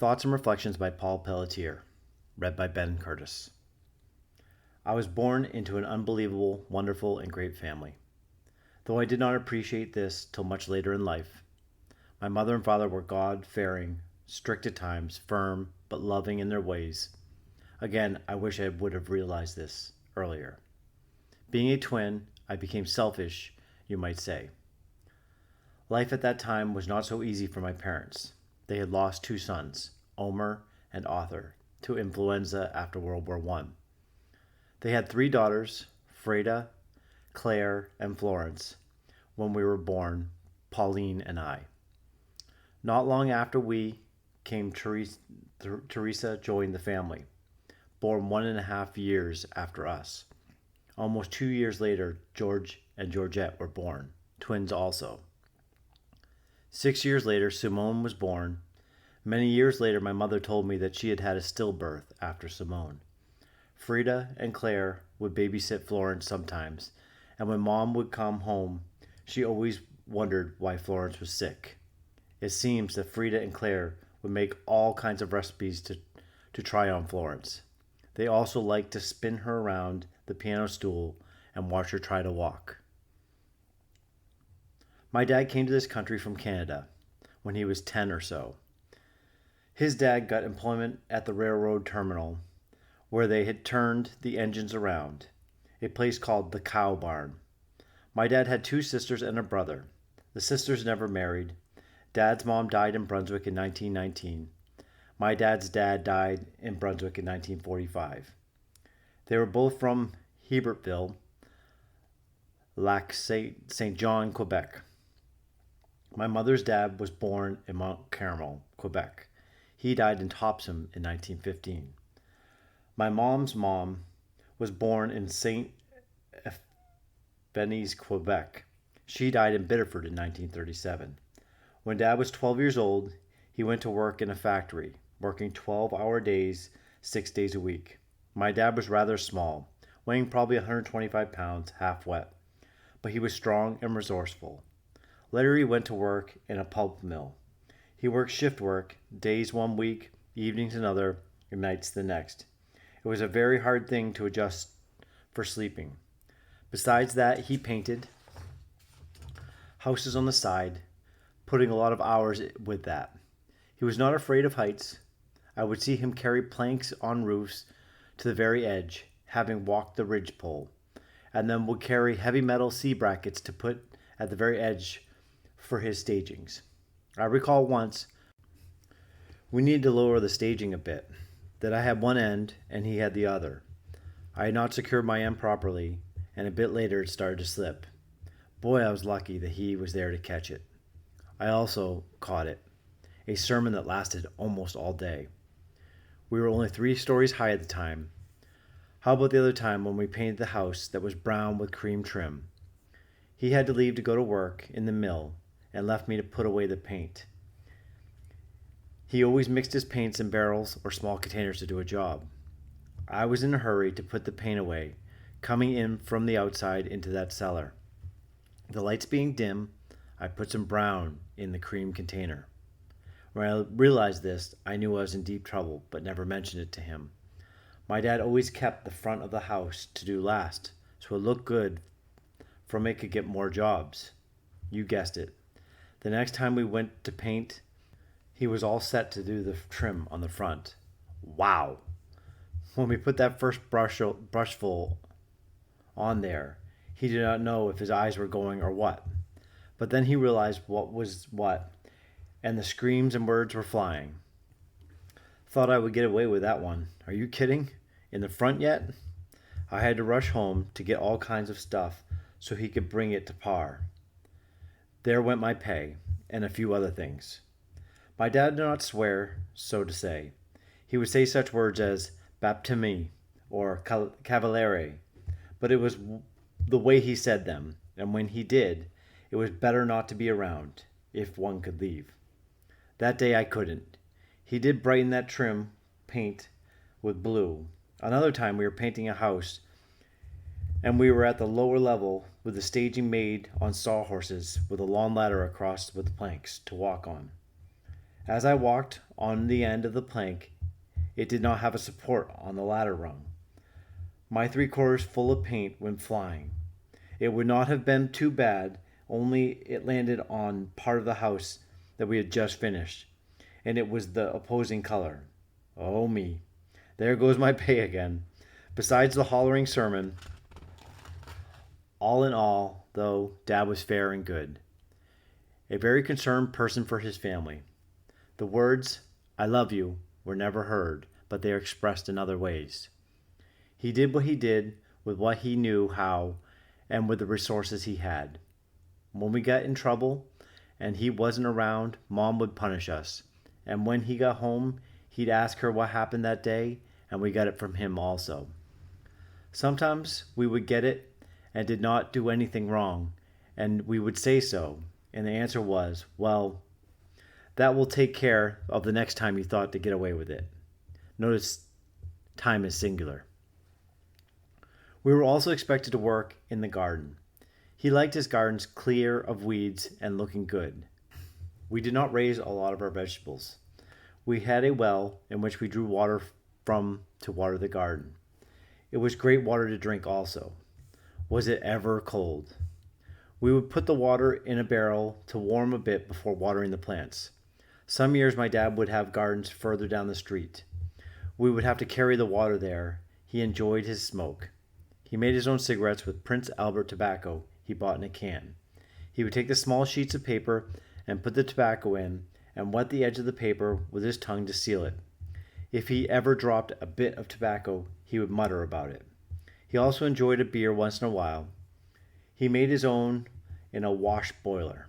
Thoughts and Reflections by Paul Pelletier, read by Ben Curtis. I was born into an unbelievable, wonderful, and great family. Though I did not appreciate this till much later in life. My mother and father were God-fearing, strict at times, firm, but loving in their ways. Again, I wish I would have realized this earlier. Being a twin, I became selfish, you might say. Life at that time was not so easy for my parents. They had lost two sons, Omer and Arthur, to influenza after World War I. They had three daughters, Freda, Claire, and Florence, when we were born, Pauline and I. Not long after we came, Teresa joined the family, born 1.5 years after us. Almost 2 years later, George and Georgette were born, twins also. 6 years later, Simone was born. Many years later, my mother told me that she had had a stillbirth after Simone. Frida and Claire would babysit Florence sometimes, and when Mom would come home, she always wondered why Florence was sick. It seems that Frida and Claire would make all kinds of recipes to try on Florence. They also liked to spin her around the piano stool and watch her try to walk. My dad came to this country from Canada when he was 10 or so. His dad got employment at the railroad terminal where they had turned the engines around, a place called the Cow Barn. My dad had two sisters and a brother. The sisters never married. Dad's mom died in Brunswick in 1919. My dad's dad died in Brunswick in 1945. They were both from Hebertville, Lac Saint Jean, Quebec. My mother's dad was born in Mont Carmel, Quebec. He died in Topsham in 1915. My mom's mom was born in Saint Denis, Quebec. She died in Biddeford in 1937. When Dad was 12 years old, he went to work in a factory, working 12-hour days, 6 days a week. My dad was rather small, weighing probably 125 pounds, half wet, but he was strong and resourceful. Later he went to work in a pulp mill. He worked shift work, days one week, evenings another, and nights the next. It was a very hard thing to adjust for sleeping. Besides that, he painted houses on the side, putting a lot of hours with that. He was not afraid of heights. I would see him carry planks on roofs to the very edge, having walked the ridgepole, and then would carry heavy metal C brackets to put at the very edge for his stagings. I recall once we needed to lower the staging a bit, that I had one end and he had the other. I had not secured my end properly, and a bit later it started to slip. Boy, I was lucky that he was there to catch it. I also caught it, a sermon that lasted almost all day. We were only 3 stories high at the time. How about the other time when we painted the house that was brown with cream trim? He had to leave to go to work in the mill and left me to put away the paint. He always mixed his paints in barrels or small containers to do a job. I was in a hurry to put the paint away, coming in from the outside into that cellar. The lights being dim, I put some brown in the cream container. When I realized this, I knew I was in deep trouble, but never mentioned it to him. My dad always kept the front of the house to do last, so it looked good from it could get more jobs. You guessed it. The next time we went to paint, he was all set to do the trim on the front. Wow! When we put that first brushful on there, he did not know if his eyes were going or what. But then he realized what was what, and the screams and words were flying. Thought I would get away with that one. Are you kidding? In the front yet? I had to rush home to get all kinds of stuff so he could bring it to par. There went my pay, and a few other things. My dad did not swear, so to say. He would say such words as BOPTMN or Cavaliere, but it was the way he said them, and when he did, it was better not to be around, if one could leave. That day I couldn't. He did brighten that trim paint with blue. Another time we were painting a house, and we were at the lower level with the staging made on sawhorses with a long ladder across with planks to walk on. As I walked on the end of the plank, it did not have a support on the ladder rung. My 3/4 full of paint went flying. It would not have been too bad, only it landed on part of the house that we had just finished, and it was the opposing color. Oh me, there goes my pay again. Besides the hollering sermon, all in all, though, Dad was fair and good. A very concerned person for his family. The words, "I love you," were never heard, but they are expressed in other ways. He did what he did with what he knew how and with the resources he had. When we got in trouble and he wasn't around, Mom would punish us. And when he got home, he'd ask her what happened that day, and we got it from him also. Sometimes we would get it and did not do anything wrong, and we would say so, and the answer was, "Well, that will take care of the next time you thought to get away with it." Notice time is singular. We were also expected to work in the garden. He liked his gardens clear of weeds and looking good. We did not raise a lot of our vegetables. We had a well in which we drew water from to water the garden. It was great water to drink also. Was it ever cold? We would put the water in a barrel to warm a bit before watering the plants. Some years my dad would have gardens further down the street. We would have to carry the water there. He enjoyed his smoke. He made his own cigarettes with Prince Albert tobacco he bought in a can. He would take the small sheets of paper and put the tobacco in and wet the edge of the paper with his tongue to seal it. If he ever dropped a bit of tobacco, he would mutter about it. He also enjoyed a beer once in a while. He made his own in a wash boiler.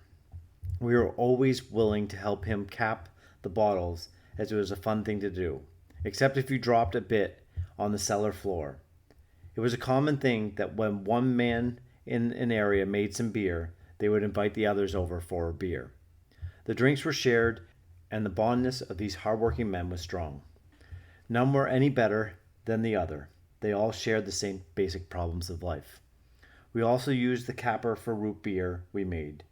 We were always willing to help him cap the bottles, as it was a fun thing to do, except if you dropped a bit on the cellar floor. It was a common thing that when one man in an area made some beer, they would invite the others over for a beer. The drinks were shared, and the bondness of these hard-working men was strong. None were any better than the other. They all shared the same basic problems of life. We also used the capper for root beer we made.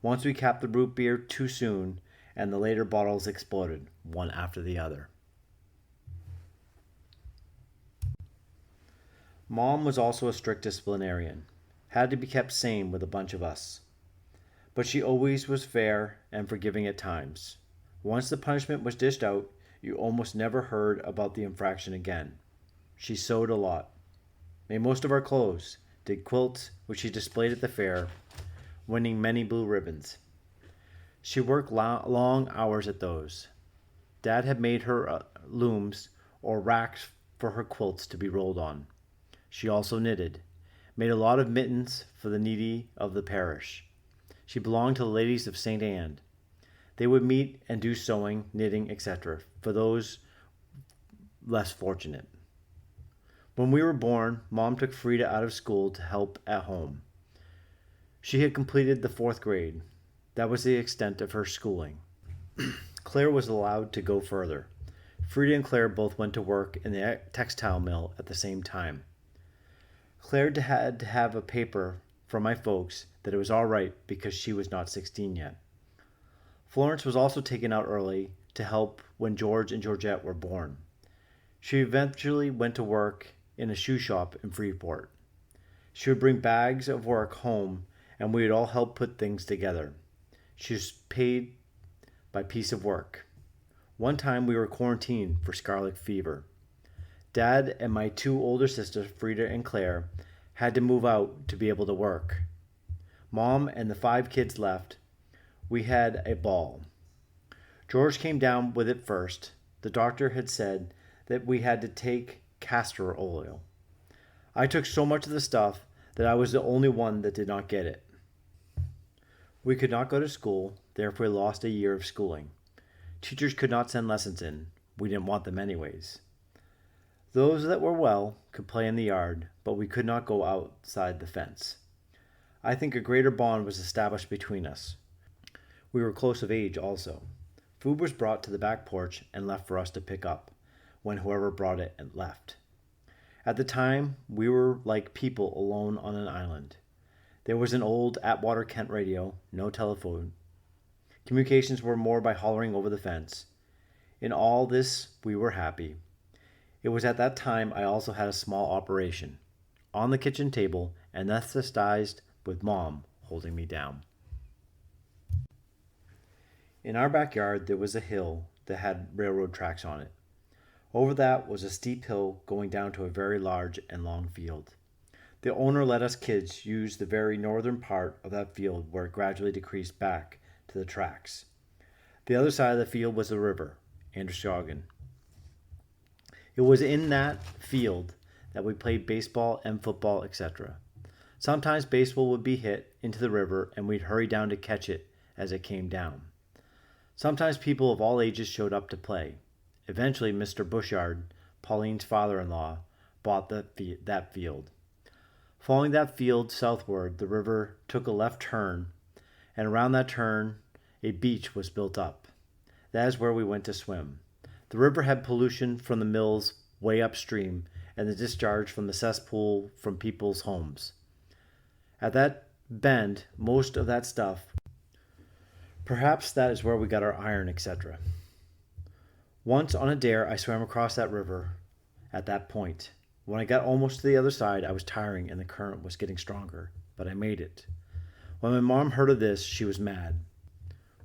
Once we capped the root beer too soon, and the later bottles exploded, one after the other. Mom was also a strict disciplinarian. Had to be kept sane with a bunch of us. But she always was fair and forgiving at times. Once the punishment was dished out, you almost never heard about the infraction again. She sewed a lot. Made most of our clothes. Did quilts, which she displayed at the fair, winning many blue ribbons. She worked long hours at those. Dad had made her looms or racks for her quilts to be rolled on. She also knitted, made a lot of mittens for the needy of the parish. She belonged to the ladies of St. Anne. They would meet and do sewing, knitting, etc. for those less fortunate. When we were born, Mom took Frida out of school to help at home. She had completed the 4th grade. That was the extent of her schooling. Claire was allowed to go further. Frida and Claire both went to work in the textile mill at the same time. Claire had to have a paper from my folks that it was all right because she was not 16 yet. Florence was also taken out early to help when George and Georgette were born. She eventually went to work in a shoe shop in Freeport. She would bring bags of work home and we would all help put things together. She was paid by piece of work. One time we were quarantined for scarlet fever. Dad and my 2 older sisters, Frida and Claire, had to move out to be able to work. Mom and the 5 kids left. We had a ball. George came down with it first. The doctor had said that we had to take castor oil. I took so much of the stuff that I was the only one that did not get it. We could not go to school, therefore we lost a year of schooling. Teachers could not send lessons in. We didn't want them anyways. Those that were well could play in the yard, but we could not go outside the fence. I think a greater bond was established between us. We were close of age also. Food was brought to the back porch and left for us to pick up, when whoever brought it and left. At the time, we were like people alone on an island. There was an old Atwater Kent radio, no telephone. Communications were more by hollering over the fence. In all this, we were happy. It was at that time I also had a small operation on the kitchen table, anesthetized with Mom holding me down. In our backyard, there was a hill that had railroad tracks on it. Over that was a steep hill going down to a very large and long field. The owner let us kids use the very northern part of that field where it gradually decreased back to the tracks. The other side of the field was the river, Androscoggin. It was in that field that we played baseball and football, etc. Sometimes baseball would be hit into the river and we'd hurry down to catch it as it came down. Sometimes people of all ages showed up to play. Eventually, Mr. Bushard, Pauline's father-in-law, bought that field. Following that field southward, the river took a left turn, and around that turn, a beach was built up. That is where we went to swim. The river had pollution from the mills way upstream and the discharge from the cesspool from people's homes. At that bend, most of that stuff, perhaps that is where we got our iron, etc. Once on a dare, I swam across that river at that point. When I got almost to the other side, I was tiring and the current was getting stronger, but I made it. When my mom heard of this, she was mad.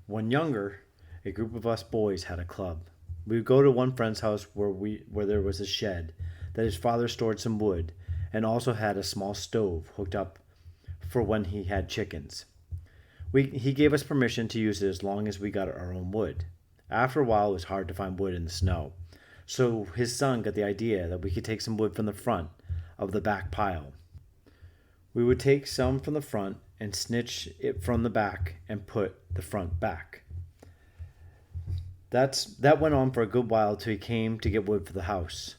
When younger, a group of us boys had a club. We would go to one friend's house where there was a shed that his father stored some wood and also had a small stove hooked up for when he had chickens. He gave us permission to use it as long as we got our own wood. After a while, it was hard to find wood in the snow. So his son got the idea that we could take some wood from the front of the back pile. We would take some from the front and snitch it from the back and put the front back. That went on for a good while till he came to get wood for the house.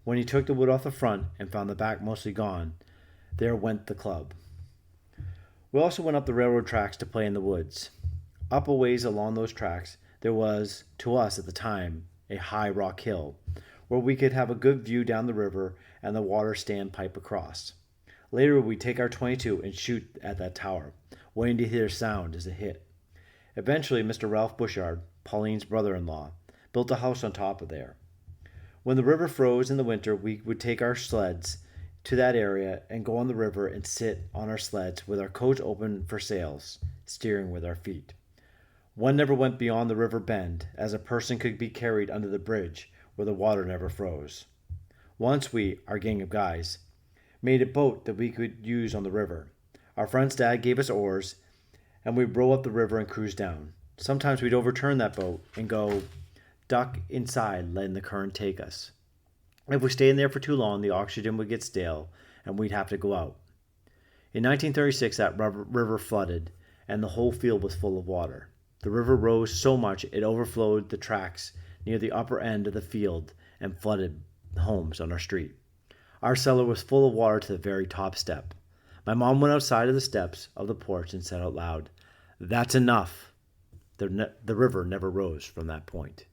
When he took the wood off the front and found the back mostly gone, there went the club. We also went up the railroad tracks to play in the woods. Up a ways along those tracks, there was, to us at the time, a high rock hill, where we could have a good view down the river and the water stand pipe across. Later we'd take our .22 and shoot at that tower, waiting to hear sound as it hit. Eventually Mr. Ralph Bushard, Pauline's brother-in-law, built a house on top of there. When the river froze in the winter, we would take our sleds to that area and go on the river and sit on our sleds with our coats open for sails, steering with our feet. One never went beyond the river bend, as a person could be carried under the bridge where the water never froze. Once we, our gang of guys, made a boat that we could use on the river. Our friend's dad gave us oars, and we'd row up the river and cruise down. Sometimes we'd overturn that boat and go duck inside, letting the current take us. If we stayed in there for too long, the oxygen would get stale, and we'd have to go out. In 1936, that river flooded, and the whole field was full of water. The river rose so much it overflowed the tracks near the upper end of the field and flooded the homes on our street. Our cellar was full of water to the very top step. My mom went outside of the steps of the porch and said out loud, "That's enough." The river never rose from that point.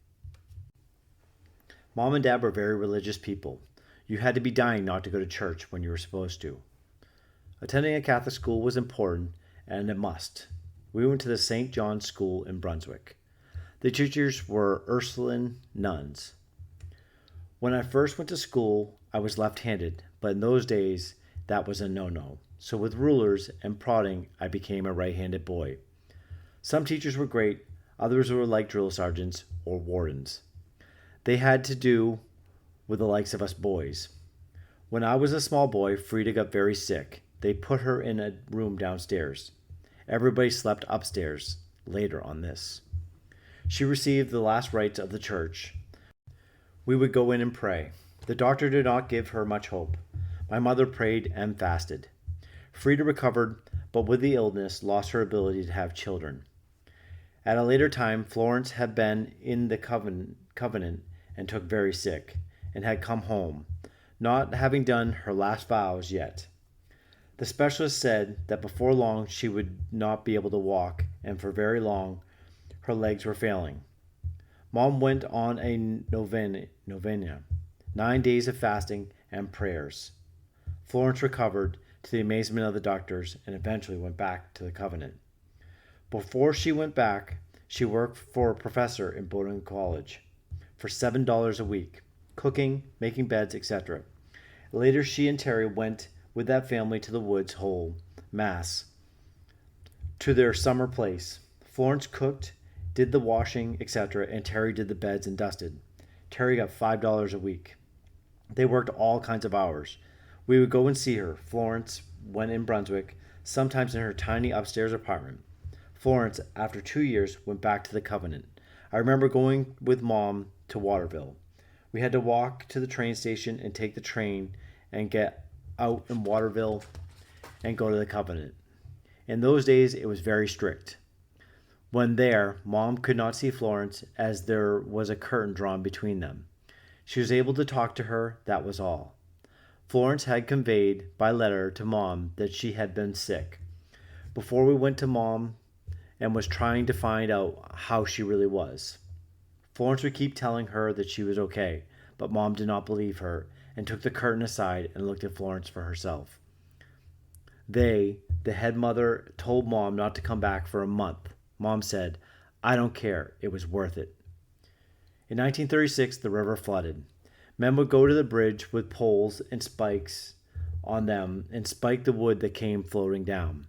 Mom and Dad were very religious people. You had to be dying not to go to church when you were supposed to. Attending a Catholic school was important and a must. We went to the St. John's School in Brunswick. The teachers were Ursuline nuns. When I first went to school, I was left-handed, but in those days, that was a no-no. So with rulers and prodding, I became a right-handed boy. Some teachers were great, others were like drill sergeants or wardens. They had to do with the likes of us boys. When I was a small boy, Frida got very sick. They put her in a room downstairs. Everybody slept upstairs later on this. She received the last rites of the church. We would go in and pray. The doctor did not give her much hope. My mother prayed and fasted. Frida recovered, but with the illness lost her ability to have children. At a later time, Florence had been in the Convent and took very sick, and had come home, not having done her last vows yet. The specialist said that before long she would not be able to walk, and for very long her legs were failing. Mom went on a novena, 9 days of fasting and prayers. Florence recovered to the amazement of the doctors and eventually went back to the Convent. Before she went back, She worked for a professor in Bowdoin College for $7 a week, cooking, making beds, etc. Later, she and Terry went with that family to the Woods Hole, Mass, to their summer place. Florence cooked, did the washing, etc., and Terry did the beds and dusted. Terry got $5 a week. They worked all kinds of hours. We would go and see her. Florence went in Brunswick, sometimes in her tiny upstairs apartment. Florence, after 2 years, went back to the Convent. I remember going with Mom to Waterville. We had to walk to the train station and take the train and get out in Waterville and go to the Convent. In those days, it was very strict. When there, Mom could not see Florence as there was a curtain drawn between them. She was able to talk to her, that was all. Florence had conveyed by letter to Mom that she had been sick. Before we went to Mom and was trying to find out how she really was. Florence would keep telling her that she was okay, but Mom did not believe her and took the curtain aside and looked at Florence for herself. The head mother, told Mom not to come back for a month. Mom said, "I don't care, it was worth it." In 1936, the river flooded. Men would go to the bridge with poles and spikes on them and spike the wood that came floating down.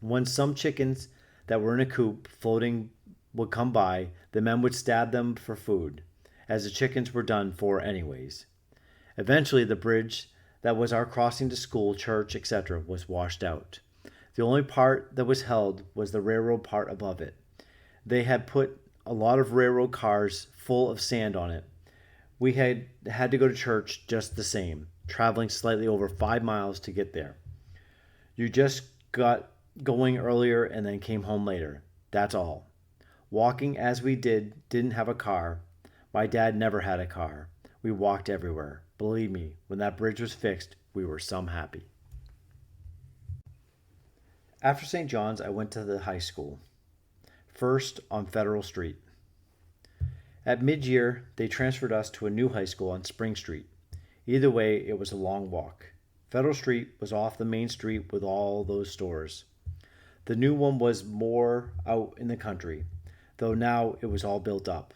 When some chickens that were in a coop floating would come by, the men would stab them for food, as the chickens were done for anyways. Eventually, the bridge that was our crossing to school, church, etc., was washed out. The only part that was held was the railroad part above it. They had put a lot of railroad cars full of sand on it. We had to go to church just the same, traveling slightly over 5 miles to get there. You just got going earlier and then came home later. That's all. Walking as we didn't have a car. My dad never had a car. We walked everywhere. Believe me, when that bridge was fixed, we were some happy. After St. John's, I went to the high school. First on Federal Street. At mid-year, they transferred us to a new high school on Spring Street. Either way, it was a long walk. Federal Street was off the main street with all those stores. The new one was more out in the country, though now it was all built up.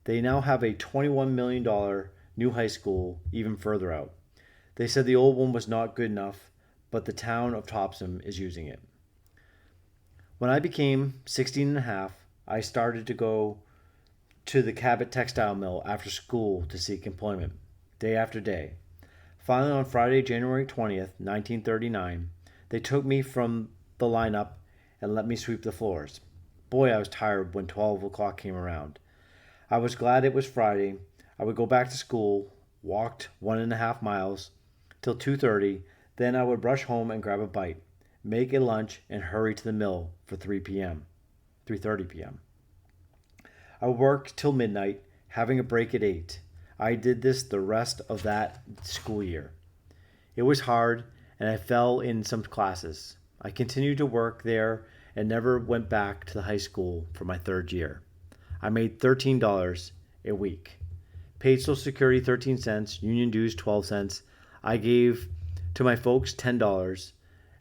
They now have a $21 million new high school even further out. They said the old one was not good enough, but the town of Topsham is using it. When I became 16 and a half, I started to go to the Cabot Textile Mill after school to seek employment, day after day. Finally, on Friday, January 20th, 1939, they took me from the lineup and let me sweep the floors. Boy, I was tired when 12 o'clock came around. I was glad it was Friday. I would go back to school, walked 1.5 miles till 2:30, then I would rush home and grab a bite, make a lunch, and hurry to the mill for 3:30 p.m. I worked till midnight, having a break at 8. I did this the rest of that school year. It was hard, and I fell in some classes. I continued to work there and never went back to the high school for my 3rd year. I made $13 a week. Paid Social Security 13 cents, union dues 12 cents. I gave to my folks $10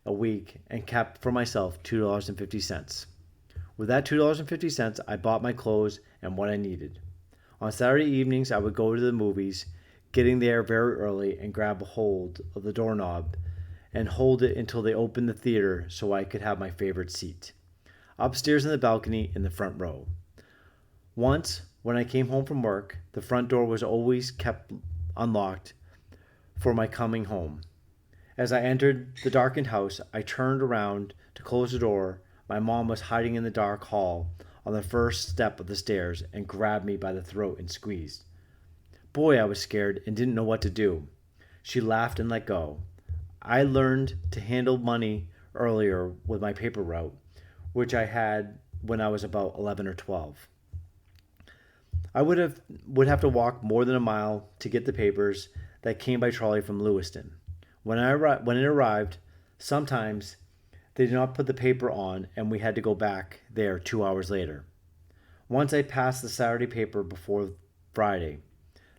a week and kept for myself $2.50. With that $2.50, I bought my clothes and what I needed. On Saturday evenings, I would go to the movies, getting there very early and grab a hold of the doorknob and hold it until they opened the theater so I could have my favorite seat. Upstairs in the balcony in the front row. Once, when I came home from work, the front door was always kept unlocked for my coming home. As I entered the darkened house, I turned around to close the door. My mom was hiding in the dark hall on the first step of the stairs and grabbed me by the throat and squeezed. Boy, I was scared and didn't know what to do. She laughed and let go. I learned to handle money earlier with my paper route, which I had when I was about 11 or 12. I would have to walk more than a mile to get the papers that came by trolley from Lewiston. When it arrived, sometimes they did not put the paper on and we had to go back there 2 hours later. Once I passed the Saturday paper before Friday.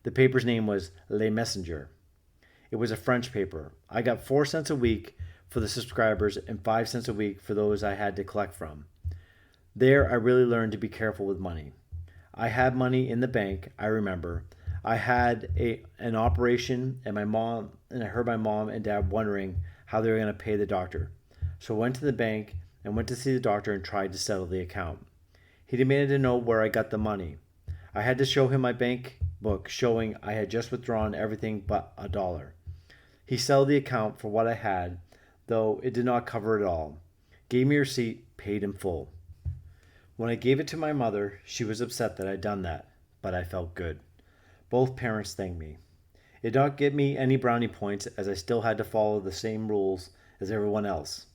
The paper's name was Le Messenger. It was a French paper. I got 4 cents a week for the subscribers and 5 cents a week for those I had to collect from. There, I really learned to be careful with money. I had money in the bank, I remember. I had an operation, and I heard my mom and dad wondering how they were going to pay the doctor. So I went to the bank and went to see the doctor and tried to settle the account. He demanded to know where I got the money. I had to show him my bank book showing I had just withdrawn everything but $1. He settled the account for what I had, though it did not cover it all. Gave me a receipt, paid in full. When I gave it to my mother, she was upset that I'd done that, but I felt good. Both parents thanked me. It did not get me any brownie points as I still had to follow the same rules as everyone else.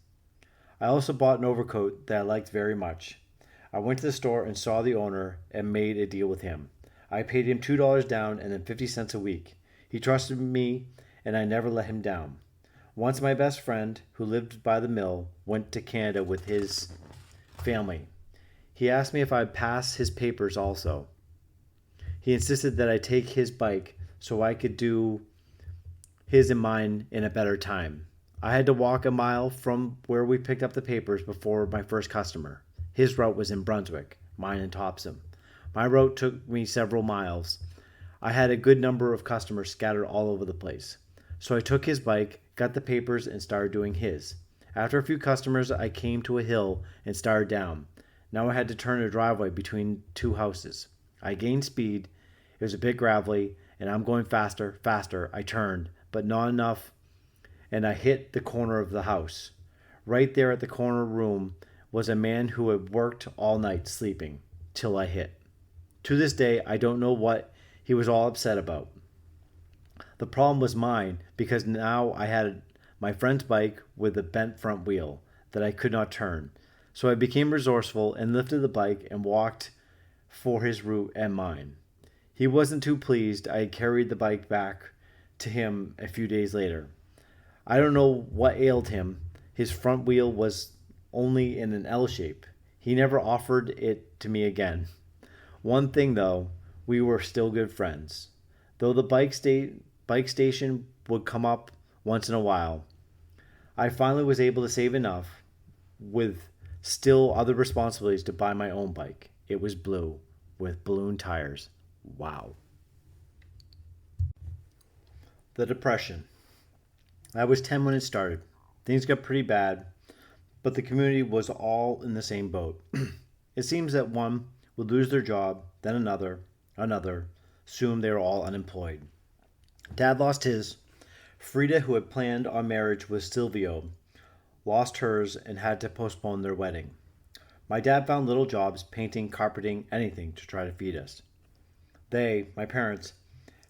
I also bought an overcoat that I liked very much. I went to the store and saw the owner and made a deal with him. I paid him $2 down and then 50 cents a week. He trusted me and I never let him down. Once my best friend, who lived by the mill, went to Canada with his family. He asked me if I'd pass his papers also. He insisted that I take his bike so I could do his and mine in a better time. I had to walk a mile from where we picked up the papers before my first customer. His route was in Brunswick, mine in Topsham. My route took me several miles. I had a good number of customers scattered all over the place. So I took his bike, got the papers, and started doing his. After a few customers, I came to a hill and started down. Now I had to turn a driveway between two houses. I gained speed. It was a bit gravelly, and I'm going faster, faster. I turned, but not enough, and I hit the corner of the house. Right there at the corner room was a man who had worked all night sleeping, till I hit. To this day, I don't know what he was all upset about. The problem was mine, because now I had my friend's bike with a bent front wheel that I could not turn. So I became resourceful and lifted the bike and walked for his route and mine. He wasn't too pleased I had carried the bike back to him a few days later. I don't know what ailed him. His front wheel was only in an L shape. He never offered it to me again. One thing though, we were still good friends. Though the bike station would come up once in a while, I finally was able to save enough with still other responsibilities to buy my own bike. It was blue with balloon tires. Wow. The Depression. I was 10 when it started. Things got pretty bad, but the community was all in the same boat. It seems that one would lose their job, then another. Soon they were all unemployed. Dad lost his. Frida, who had planned on marriage with Silvio, lost hers and had to postpone their wedding. My dad found little jobs, painting, carpeting, anything to try to feed us. They, my parents,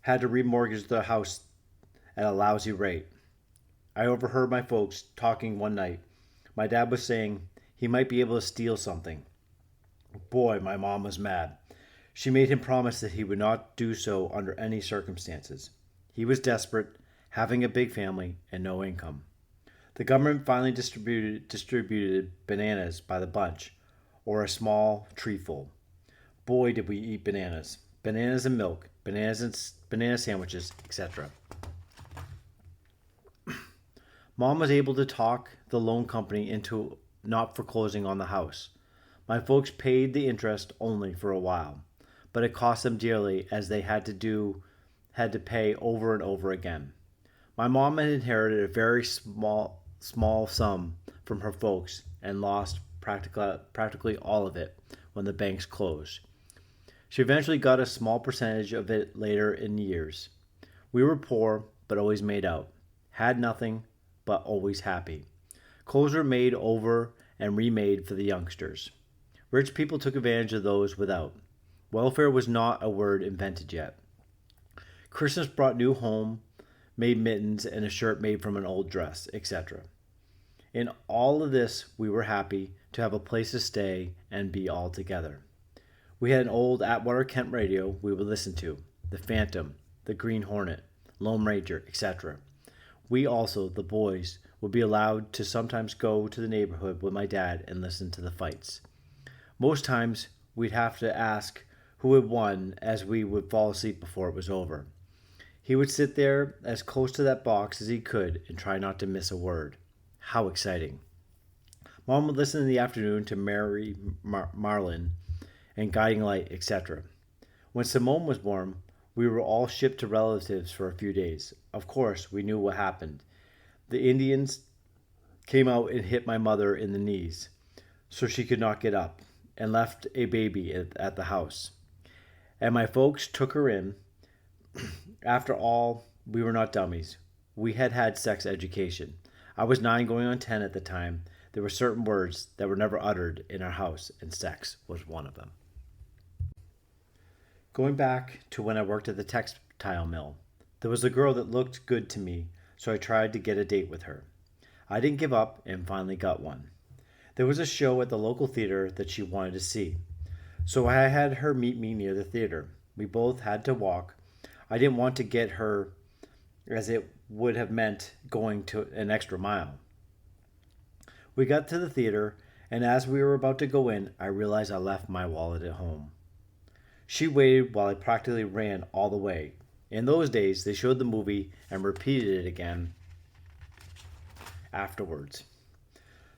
had to remortgage the house at a lousy rate. I overheard my folks talking one night. My dad was saying he might be able to steal something. Boy, my mom was mad. She made him promise that he would not do so under any circumstances. He was desperate, having a big family and no income. The government finally distributed bananas by the bunch, or a small treeful. Boy, did we eat bananas. Bananas and milk, banana sandwiches, etc. Mom was able to talk the loan company into not foreclosing on the house. My folks paid the interest only for a while, but it cost them dearly as they had to pay over and over again. My mom had inherited a very small sum from her folks and lost practically all of it when the banks closed. She eventually got a small percentage of it later in years. We were poor, but always made out. Had nothing, but always happy. Clothes were made over and remade for the youngsters. Rich people took advantage of those without. Welfare was not a word invented yet. Christmas brought new home-made mittens and a shirt made from an old dress, etc. In all of this, we were happy to have a place to stay and be all together. We had an old Atwater Kent radio we would listen to, the Phantom, the Green Hornet, Lone Ranger, etc. We also, the boys, would be allowed to sometimes go to the neighborhood with my dad and listen to the fights. Most times, we'd have to ask who had won as we would fall asleep before it was over. He would sit there as close to that box as he could and try not to miss a word. How exciting. Mom would listen in the afternoon to Mary Marlin and Guiding Light, etc. When Simone was born, we were all shipped to relatives for a few days. Of course, we knew what happened. The Indians came out and hit my mother in the knees so she could not get up, and left a baby at the house. And my folks took her in. After all, we were not dummies. We had had sex education. I was 9 going on 10 at the time. There were certain words that were never uttered in our house, and sex was one of them. Going back to when I worked at the textile mill, there was a girl that looked good to me, so I tried to get a date with her. I didn't give up and finally got one. There was a show at the local theater that she wanted to see, so I had her meet me near the theater. We both had to walk. I didn't want to get her, as it would have meant going to an extra mile. We got to the theater, and as we were about to go in, I realized I left my wallet at home. She waited while I practically ran all the way. In those days, they showed the movie and repeated it again afterwards.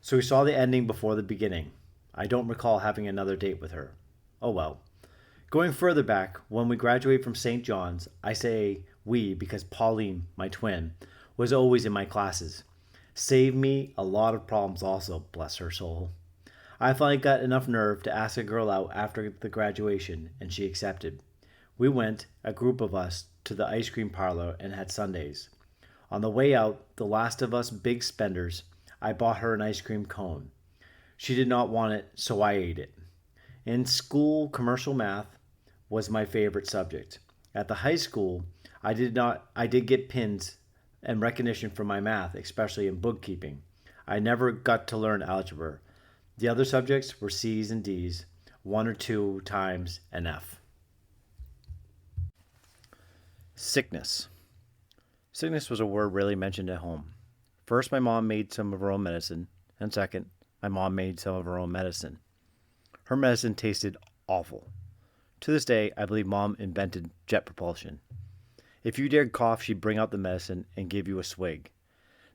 So we saw the ending before the beginning. I don't recall having another date with her. Oh well. Going further back, when we graduated from St. John's, I say we because Pauline, my twin, was always in my classes. Saved me a lot of problems also, bless her soul. I finally got enough nerve to ask a girl out after the graduation, and she accepted. We went, a group of us, to the ice cream parlor and had sundaes. On the way out, the last of us big spenders, I bought her an ice cream cone. She did not want it, so I ate it. In school, commercial math was my favorite subject. At the high school, I did get pins and recognition for my math, especially in bookkeeping. I never got to learn algebra. The other subjects were C's and D's, 1 or 2 times an F. Sickness. Sickness was a word rarely mentioned at home. First, my mom made some of her own medicine, and second, my mom made some of her own medicine. Her medicine tasted awful. To this day, I believe Mom invented jet propulsion. If you dared cough, she'd bring out the medicine and give you a swig.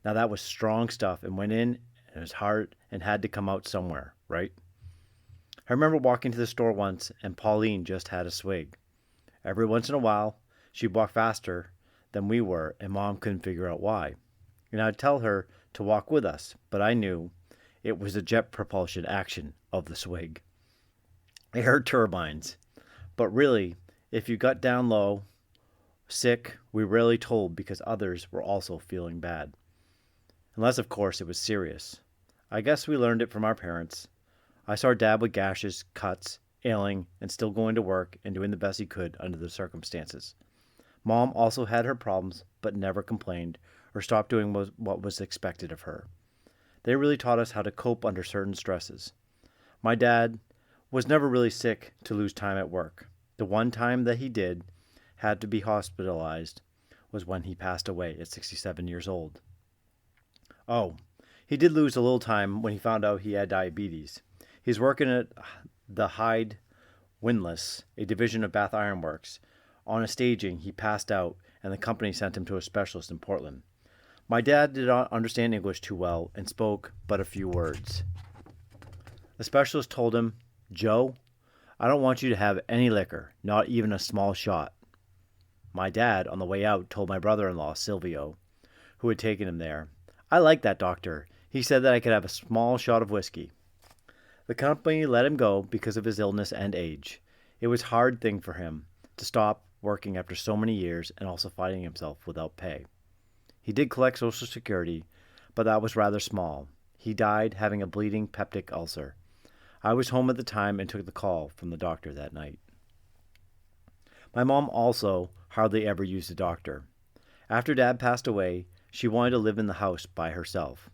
Now that was strong stuff and went in and it was hard and had to come out somewhere, right? I remember walking to the store once and Pauline just had a swig. Every once in a while, she'd walk faster than we were and Mom couldn't figure out why. And I'd tell her to walk with us, but I knew it was the jet propulsion action of the swig. Air turbines. But really, if you got down low, sick, we rarely told because others were also feeling bad. Unless, of course, it was serious. I guess we learned it from our parents. I saw Dad with gashes, cuts, ailing, and still going to work and doing the best he could under the circumstances. Mom also had her problems, but never complained or stopped doing what was expected of her. They really taught us how to cope under certain stresses. My dad was never really sick to lose time at work. The one time that he had to be hospitalized was when he passed away at 67 years old. Oh, he did lose a little time when he found out he had diabetes. He's working at the Hyde Windlass, a division of Bath Iron Works. On a staging, he passed out, and the company sent him to a specialist in Portland. My dad did not understand English too well and spoke but a few words. The specialist told him, "Joe, I don't want you to have any liquor, not even a small shot." My dad, on the way out, told my brother-in-law, Silvio, who had taken him there, "I like that doctor. He said that I could have a small shot of whiskey." The company let him go because of his illness and age. It was a hard thing for him to stop working after so many years and also finding himself without pay. He did collect Social Security, but that was rather small. He died having a bleeding peptic ulcer. I was home at the time and took the call from the doctor that night. My mom also hardly ever used a doctor. After Dad passed away, she wanted to live in the house by herself.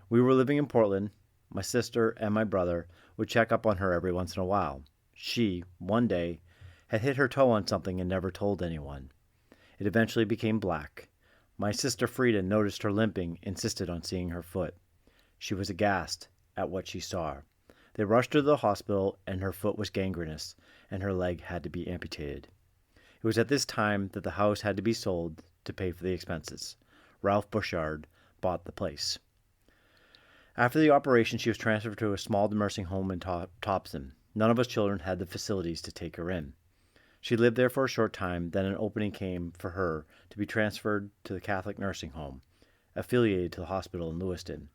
We were living in Portland. My sister and my brother would check up on her every once in a while. She, one day, had hit her toe on something and never told anyone. It eventually became black. My sister Frida noticed her limping, insisted on seeing her foot. She was aghast at what she saw. They rushed her to the hospital, and her foot was gangrenous, and her leg had to be amputated. It was at this time that the house had to be sold to pay for the expenses. Ralph Bouchard bought the place. After the operation, she was transferred to a small nursing home in Topsom. None of us children had the facilities to take her in. She lived there for a short time, then an opening came for her to be transferred to the Catholic nursing home, affiliated to the hospital in Lewiston.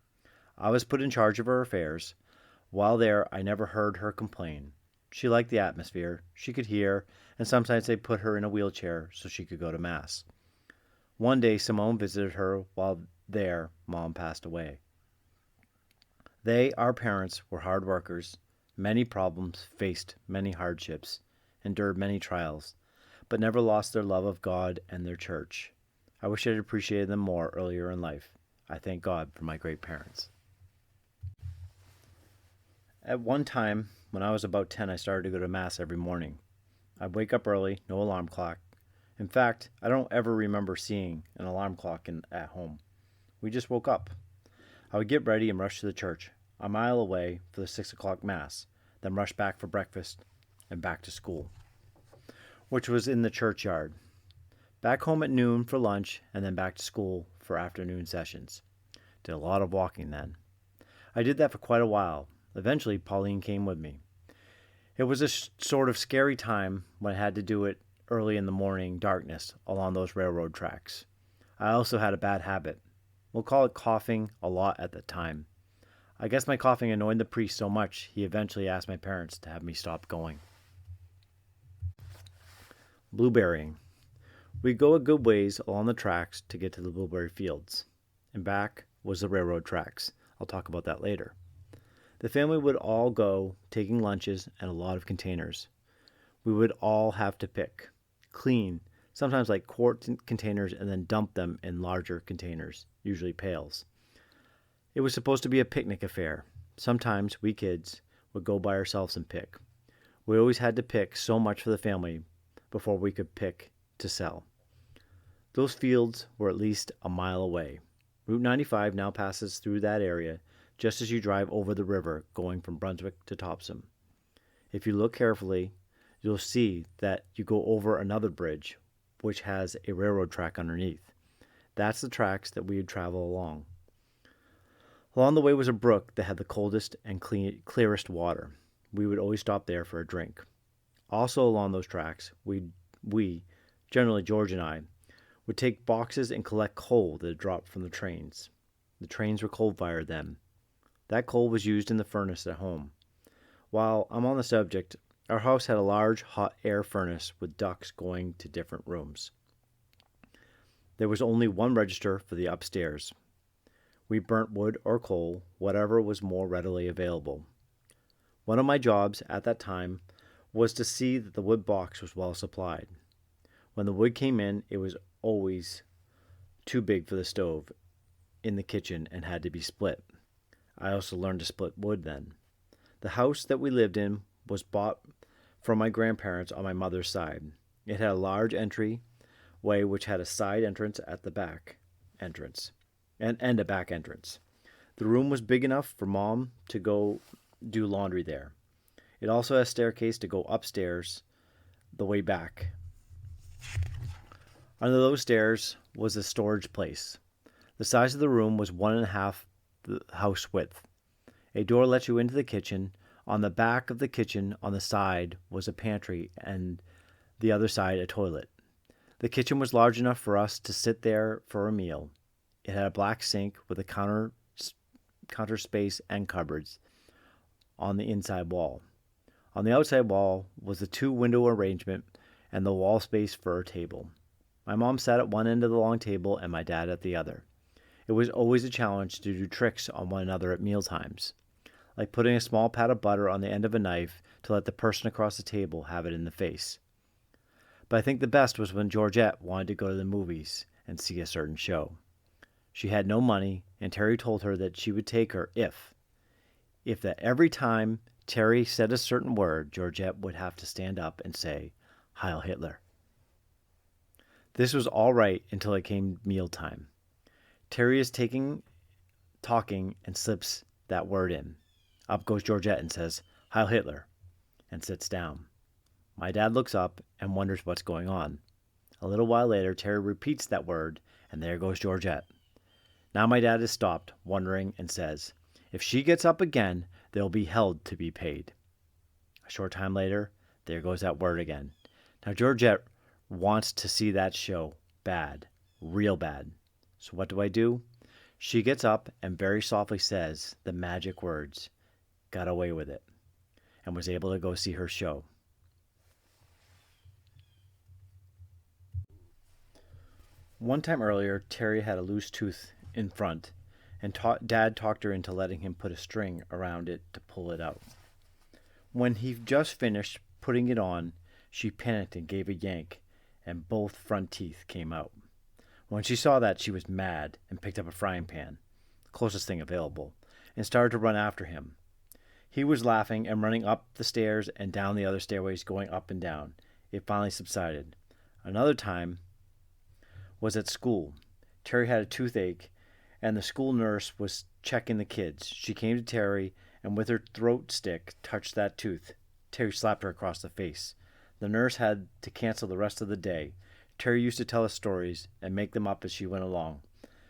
I was put in charge of her affairs. While there, I never heard her complain. She liked the atmosphere, she could hear, and sometimes they put her in a wheelchair so she could go to Mass. One day, Simone visited her while there. Mom passed away. They, our parents, were hard workers, many problems, faced many hardships, endured many trials, but never lost their love of God and their church. I wish I'd appreciated them more earlier in life. I thank God for my great parents. At one time, when I was about 10, I started to go to Mass every morning. I'd wake up early, no alarm clock. In fact, I don't ever remember seeing an alarm clock at home. We just woke up. I would get ready and rush to the church, a mile away, for the 6 o'clock Mass, then rush back for breakfast and back to school, which was in the churchyard. Back home at noon for lunch, and then back to school for afternoon sessions. Did a lot of walking then. I did that for quite a while. Eventually, Pauline came with me. It was a sort of scary time when I had to do it early in the morning darkness along those railroad tracks. I also had a bad habit. We'll call it coughing a lot at the time. I guess my coughing annoyed the priest so much he eventually asked my parents to have me stop going. Blueberrying. We'd go a good ways along the tracks to get to the blueberry fields. And back was the railroad tracks. I'll talk about that later. The family would all go, taking lunches and a lot of containers. We would all have to pick, clean, sometimes like quart containers, and then dump them in larger containers, usually pails. It was supposed to be a picnic affair. Sometimes we kids would go by ourselves and pick. We always had to pick so much for the family before we could pick to sell. Those fields were at least a mile away. Route 95 now passes through that area just as you drive over the river going from Brunswick to Topsom. If you look carefully, you'll see that you go over another bridge, which has a railroad track underneath. That's the tracks that we would travel along. Along the way was a brook that had the coldest and clearest water. We would always stop there for a drink. Also along those tracks, we, generally George and I, would take boxes and collect coal that had dropped from the trains. The trains were coal-fired then. That coal was used in the furnace at home. While I'm on the subject, our house had a large hot air furnace with ducts going to different rooms. There was only one register for the upstairs. We burnt wood or coal, whatever was more readily available. One of my jobs at that time was to see that the wood box was well supplied. When the wood came in, it was always too big for the stove in the kitchen and had to be split. I also learned to split wood then. The house that we lived in was bought from my grandparents on my mother's side. It had a large entryway which had a side entrance at the back entrance and a back entrance. The room was big enough for Mom to go do laundry there. It also had a staircase to go upstairs the way back. Under those stairs was a storage place. The size of the room was 1.5 the house width. A door let you into the kitchen. On the back of the kitchen, on the side, was a pantry, and the other side a toilet. The kitchen was large enough for us to sit there for a meal. It had a black sink with a counter space and cupboards on the inside wall. On the outside wall was the 2-window arrangement and the wall space for a table. My mom sat at one end of the long table and my dad at the other. It was always a challenge to do tricks on one another at mealtimes, like putting a small pat of butter on the end of a knife to let the person across the table have it in the face. But I think the best was when Georgette wanted to go to the movies and see a certain show. She had no money, and Terry told her that she would take her if that every time Terry said a certain word, Georgette would have to stand up and say, "Heil Hitler." This was all right until it came mealtime. Terry is talking, and slips that word in. Up goes Georgette and says, "Heil Hitler," and sits down. My dad looks up and wonders what's going on. A little while later, Terry repeats that word, and there goes Georgette. Now my dad is stopped, wondering, and says, If she gets up again, they'll be held to be paid. A short time later, there goes that word again. Now Georgette wants to see that show. Bad. Real bad. So what do? She gets up and very softly says the magic words. Got away with it. And was able to go see her show. One time earlier, Terry had a loose tooth in front, and Dad talked her into letting him put a string around it to pull it out. When he just finished putting it on, she panicked and gave a yank, and both front teeth came out. When she saw that, she was mad and picked up a frying pan, the closest thing available, and started to run after him. He was laughing and running up the stairs and down the other stairways, going up and down. It finally subsided. Another time was at school. Terry had a toothache, and the school nurse was checking the kids. She came to Terry and with her throat stick touched that tooth. Terry slapped her across the face. The nurse had to cancel the rest of the day. Terry used to tell us stories and make them up as she went along.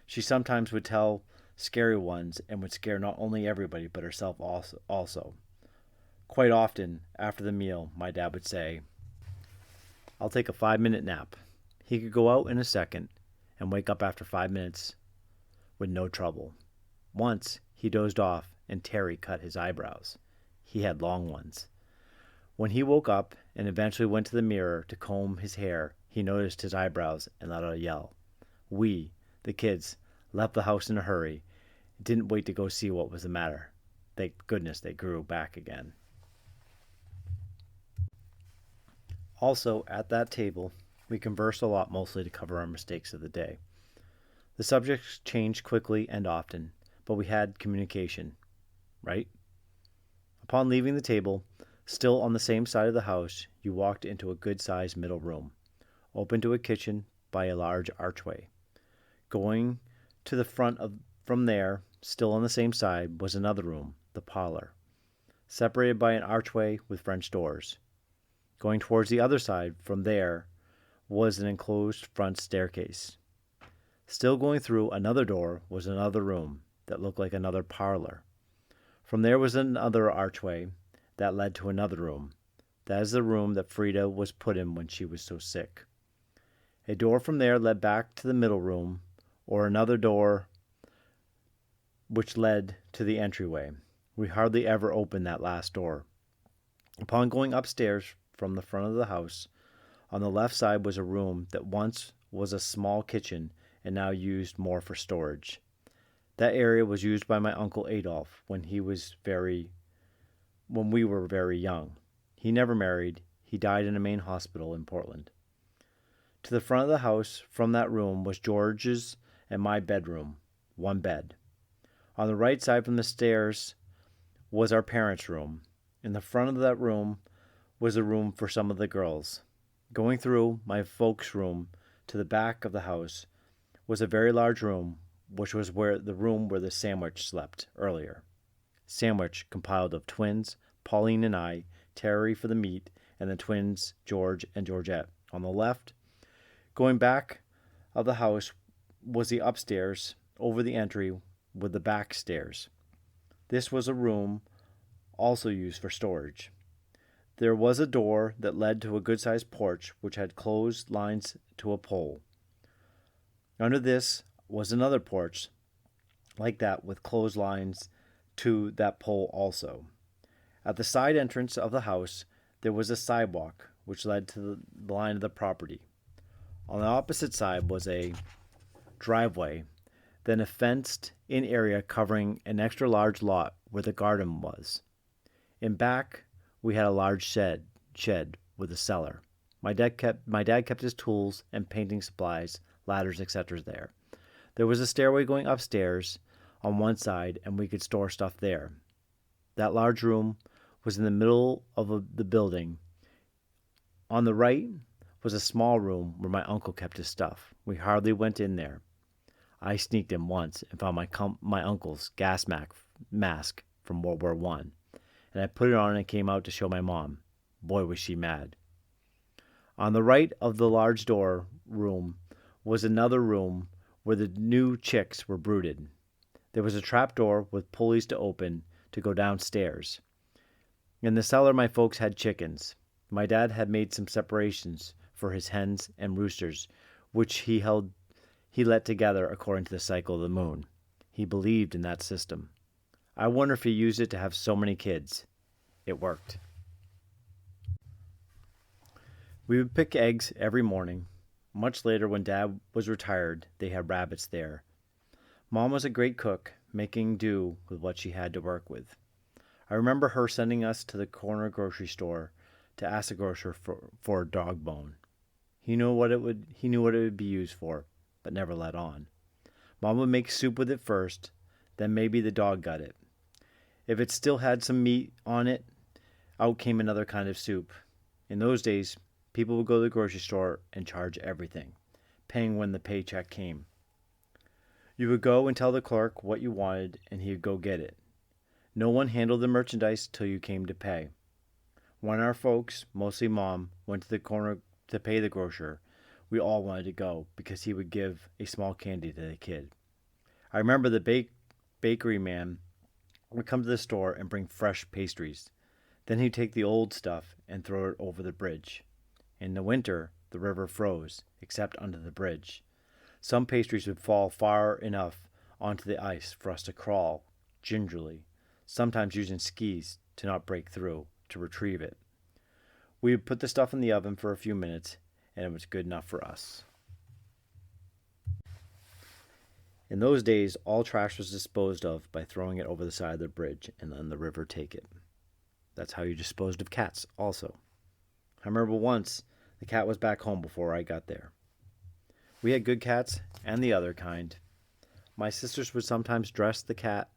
She sometimes would tell scary ones and would scare not only everybody but herself also. Quite often, after the meal, my dad would say, "I'll take a 5-minute nap." He could go out in a second and wake up after 5 minutes with no trouble. Once, he dozed off and Terry cut his eyebrows. He had long ones. When he woke up and eventually went to the mirror to comb his hair, he noticed his eyebrows and let out a yell. We, the kids, left the house in a hurry. Didn't wait to go see what was the matter. Thank goodness they grew back again. Also, at that table, we conversed a lot, mostly to cover our mistakes of the day. The subjects changed quickly and often, but we had communication, right? Upon leaving the table, still on the same side of the house, you walked into a good-sized middle room, open to a kitchen by a large archway. Going to the front from there, still on the same side, was another room, the parlor, separated by an archway with French doors. Going towards the other side from there was an enclosed front staircase. Still going through another door was another room that looked like another parlor. From there was another archway that led to another room. That is the room that Frida was put in when she was so sick. A door from there led back to the middle room, or another door which led to the entryway. We hardly ever opened that last door. Upon going upstairs from the front of the house, on the left side was a room that once was a small kitchen and now used more for storage. That area was used by my Uncle Adolf when we were very young. He never married. He died in a main hospital in Portland. To the front of the house from that room was George's and my bedroom, one bed. On the right side from the stairs was our parents' room. In the front of that room was a room for some of the girls. Going through my folks' room to the back of the house was a very large room, which was where the Sandwich slept earlier. Sandwich compiled of twins, Pauline and I, Terry for the meat, and the twins, George and Georgette. On the left, going back of the house, was the upstairs over the entry with the back stairs. This was a room also used for storage. There was a door that led to a good-sized porch which had closed lines to a pole. Under this was another porch like that with clotheslines to that pole also. At the side entrance of the house, there was a sidewalk which led to the line of the property. On the opposite side was a driveway, then a fenced-in area covering an extra large lot where the garden was. In back, we had a large shed with a cellar. My dad kept his tools and painting supplies, ladders, etc. there. There was a stairway going upstairs on one side, and we could store stuff there. That large room was in the middle of the building. On the right was a small room where my uncle kept his stuff. We hardly went in there. I sneaked in once and found my uncle's gas mask from World War I, and I put it on and came out to show my mom. Boy, was she mad. On the right of the large door room was another room where the new chicks were brooded. There was a trap door with pulleys to open to go downstairs. In the cellar, my folks had chickens. My dad had made some separations for his hens and roosters, which he let together according to the cycle of the moon. He believed in that system. I wonder if he used it to have so many kids. It worked. We would pick eggs every morning. Much later, when Dad was retired, they had rabbits there. Mom was a great cook, making do with what she had to work with. I remember her sending us to the corner grocery store to ask the grocer for a dog bone. He knew what it would be used for, but never let on. Mom would make soup with it first, then maybe the dog got it. If it still had some meat on it, out came another kind of soup. In those days, people would go to the grocery store and charge everything, paying when the paycheck came. You would go and tell the clerk what you wanted, and he would go get it. No one handled the merchandise till you came to pay. When our folks, mostly Mom, went to the corner to pay the grocer, we all wanted to go because he would give a small candy to the kid. I remember the bakery man would come to the store and bring fresh pastries. Then he'd take the old stuff and throw it over the bridge. In the winter, the river froze, except under the bridge. Some pastries would fall far enough onto the ice for us to crawl, gingerly, sometimes using skis to not break through, to retrieve it. We would put the stuff in the oven for a few minutes, and it was good enough for us. In those days, all trash was disposed of by throwing it over the side of the bridge and letting the river take it. That's how you disposed of cats, also. I remember once, the cat was back home before I got there. We had good cats and the other kind. My sisters would sometimes dress the cat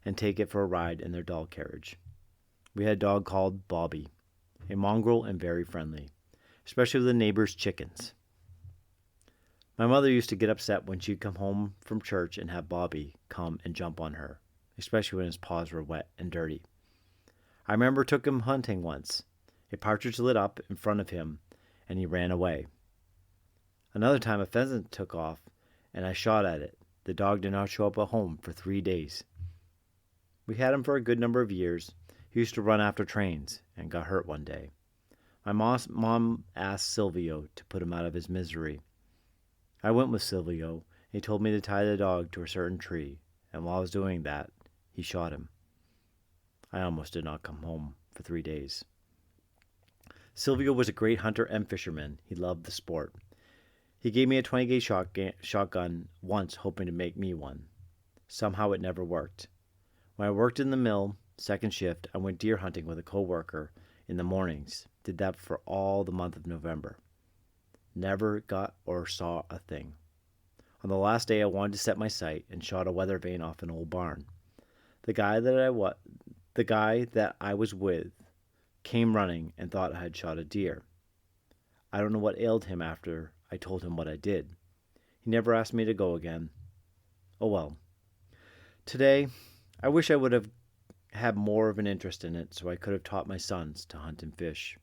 and take it for a ride in their doll carriage. We had a dog called Bobby, a mongrel and very friendly, especially with the neighbors' chickens. My mother used to get upset when she'd come home from church and have Bobby come and jump on her, especially when his paws were wet and dirty. I remember took him hunting once. A partridge lit up in front of him, and he ran away. Another time a pheasant took off, and I shot at it. The dog did not show up at home for 3 days. We had him for a good number of years. He used to run after trains, and got hurt one day. My mom asked Silvio to put him out of his misery. I went with Silvio, and he told me to tie the dog to a certain tree, and while I was doing that, he shot him. I almost did not come home for 3 days. Silvio was a great hunter and fisherman. He loved the sport. He gave me a 20-gauge shotgun once, hoping to make me one. Somehow it never worked. When I worked in the mill, second shift, I went deer hunting with a co-worker in the mornings. Did that for all the month of November. Never got or saw a thing. On the last day, I wanted to set my sight and shot a weather vane off an old barn. The guy that I was with came running and thought I had shot a deer. I don't know what ailed him after I told him what I did. He never asked me to go again. Oh well. Today, I wish I would have had more of an interest in it so I could have taught my sons to hunt and fish.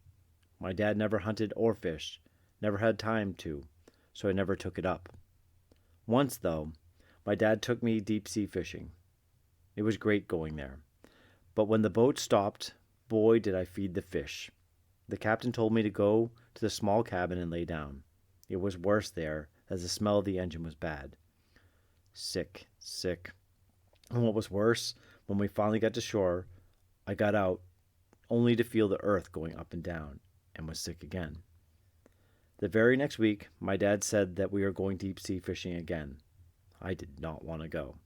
My dad never hunted or fished, never had time to, so I never took it up. Once, though, my dad took me deep-sea fishing. It was great going there. But when the boat stopped, boy, did I feed the fish. The captain told me to go to the small cabin and lay down. It was worse there, as the smell of the engine was bad. Sick. And what was worse, when we finally got to shore, I got out only to feel the earth going up and down, and was sick again. The very next week, my dad said that we were going deep-sea fishing again. I did not want to go.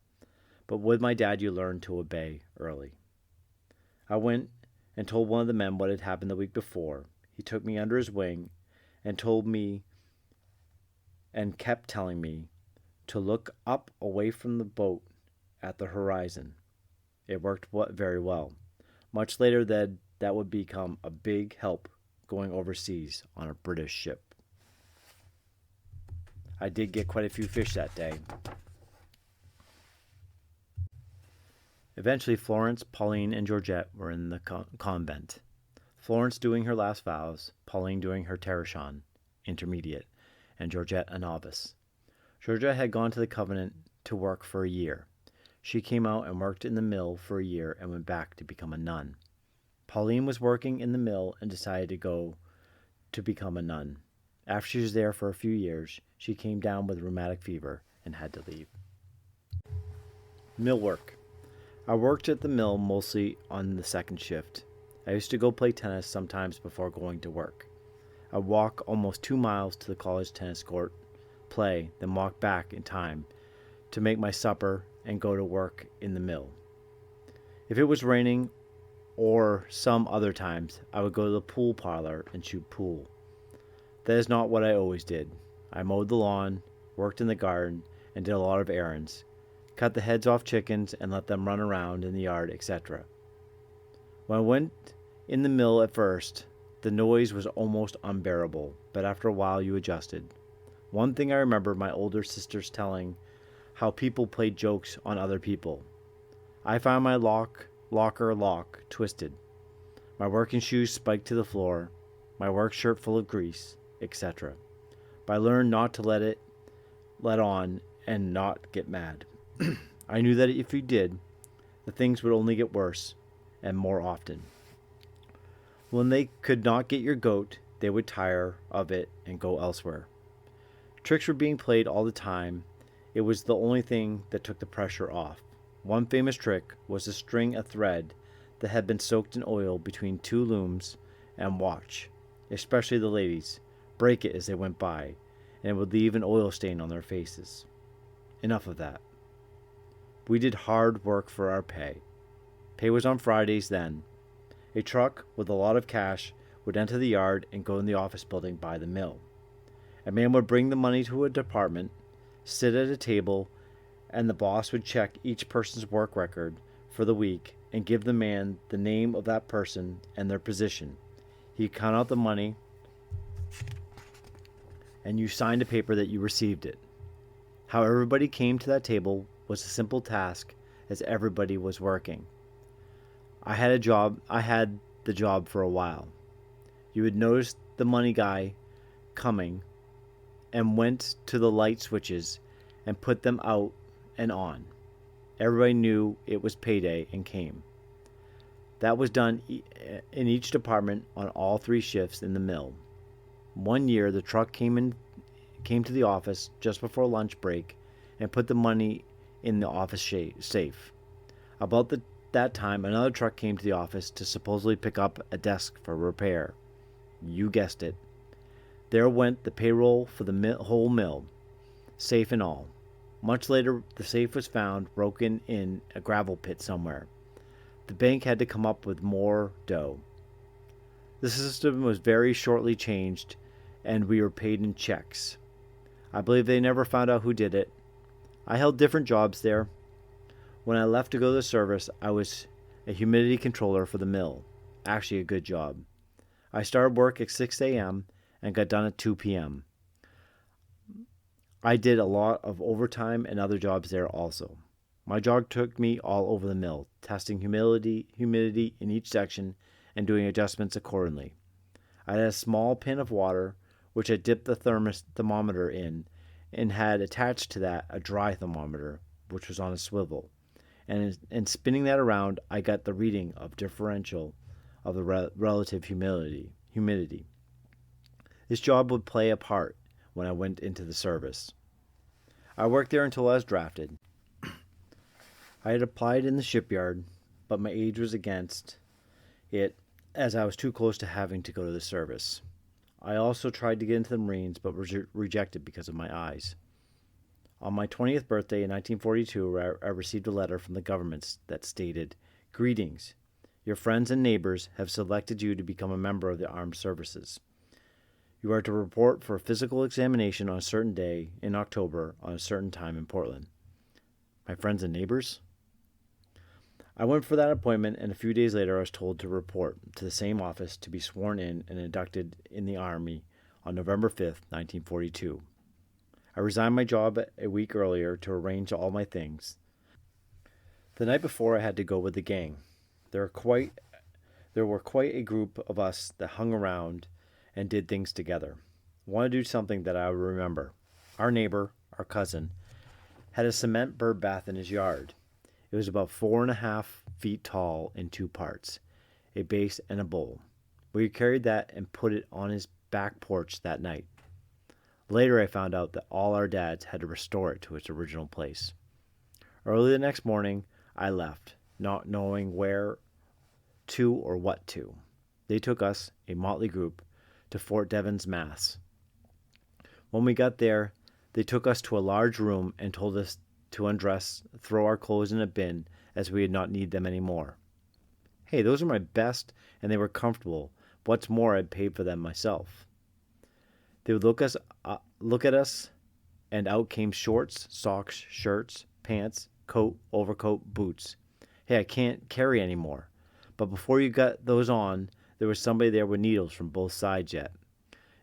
But with my dad, you learn to obey early. I went and told one of the men what had happened the week before. He took me under his wing and told me and kept telling me to look up away from the boat at the horizon. It worked very well. Much later, that would become a big help going overseas on a British ship. I did get quite a few fish that day. Eventually, Florence, Pauline, and Georgette were in the convent. Florence doing her last vows, Pauline doing her tertian, intermediate, and Georgette a novice. Georgette had gone to the convent to work for a year. She came out and worked in the mill for a year and went back to become a nun. Pauline was working in the mill and decided to go to become a nun. After she was there for a few years, she came down with rheumatic fever and had to leave. Mill work. I worked at the mill mostly on the second shift. I used to go play tennis sometimes before going to work. I'd walk almost 2 miles to the college tennis court, play, then walk back in time to make my supper and go to work in the mill. If it was raining or some other times, I would go to the pool parlor and shoot pool. That is not what I always did. I mowed the lawn, worked in the garden, and did a lot of errands, cut the heads off chickens and let them run around in the yard, etc. When I went in the mill at first, the noise was almost unbearable, but after a while you adjusted. One thing I remember my older sisters telling how people played jokes on other people. I found my locker lock twisted, my working shoes spiked to the floor, my work shirt full of grease, etc. But I learned not to let on and not get mad. I knew that if you did, the things would only get worse and more often. When they could not get your goat, they would tire of it and go elsewhere. Tricks were being played all the time. It was the only thing that took the pressure off. One famous trick was to string a thread that had been soaked in oil between 2 looms and watch, especially the ladies, break it as they went by, and it would leave an oil stain on their faces. Enough of that. We did hard work for our pay. Pay was on Fridays then. A truck with a lot of cash would enter the yard and go in the office building by the mill. A man would bring the money to a department, sit at a table, and the boss would check each person's work record for the week and give the man the name of that person and their position. He'd count out the money, and you signed a paper that you received it. How everybody came to that table was a simple task, as everybody was working. I had the job for a while. You would notice the money guy coming and went to the light switches and put them out and on. Everybody knew it was payday and came. That was done in each department on all 3 shifts in the mill. One year the truck came to the office just before lunch break and put the money in the office safe. About that time, another truck came to the office to supposedly pick up a desk for repair. You guessed it. There went the payroll for the whole mill, safe and all. Much later, the safe was found broken in a gravel pit somewhere. The bank had to come up with more dough. The system was very shortly changed, and we were paid in checks. I believe they never found out who did it. I held different jobs there. When I left to go to the service, I was a humidity controller for the mill. Actually a good job. I started work at 6 a.m. and got done at 2 p.m. I did a lot of overtime and other jobs there also. My job took me all over the mill, testing humidity in each section and doing adjustments accordingly. I had a small pan of water, which I dipped the thermometer in, and had attached to that a dry thermometer, which was on a swivel. And spinning that around, I got the reading of differential of the relative humidity. This job would play a part when I went into the service. I worked there until I was drafted. I had applied in the shipyard, but my age was against it as I was too close to having to go to the service. I also tried to get into the Marines, but was rejected because of my eyes. On my 20th birthday in 1942, I received a letter from the government that stated, "Greetings. Your friends and neighbors have selected you to become a member of the armed services. You are to report for a physical examination on a certain day in October on a certain time in Portland." My friends and neighbors? I went for that appointment, and a few days later I was told to report to the same office to be sworn in and inducted in the Army on November 5th, 1942. I resigned my job a week earlier to arrange all my things. The night before I had to go with the gang. There were quite a group of us that hung around and did things together. I wanted to do something that I would remember. Our neighbor, our cousin, had a cement bird bath in his yard. It was about 4.5 feet tall in two parts, a base and a bowl. We carried that and put it on his back porch that night. Later I found out that all our dads had to restore it to its original place. Early the next morning, I left, not knowing where to or what to. They took us, a motley group, to Fort Devens, Mass. When we got there, they took us to a large room and told us to undress, throw our clothes in a bin, as we did not need them anymore. Hey, those are my best, and they were comfortable. What's more, I'd paid for them myself. They would look at us, and out came shorts, socks, shirts, pants, coat, overcoat, boots. Hey, I can't carry anymore. But before you got those on, there was somebody there with needles from both sides yet.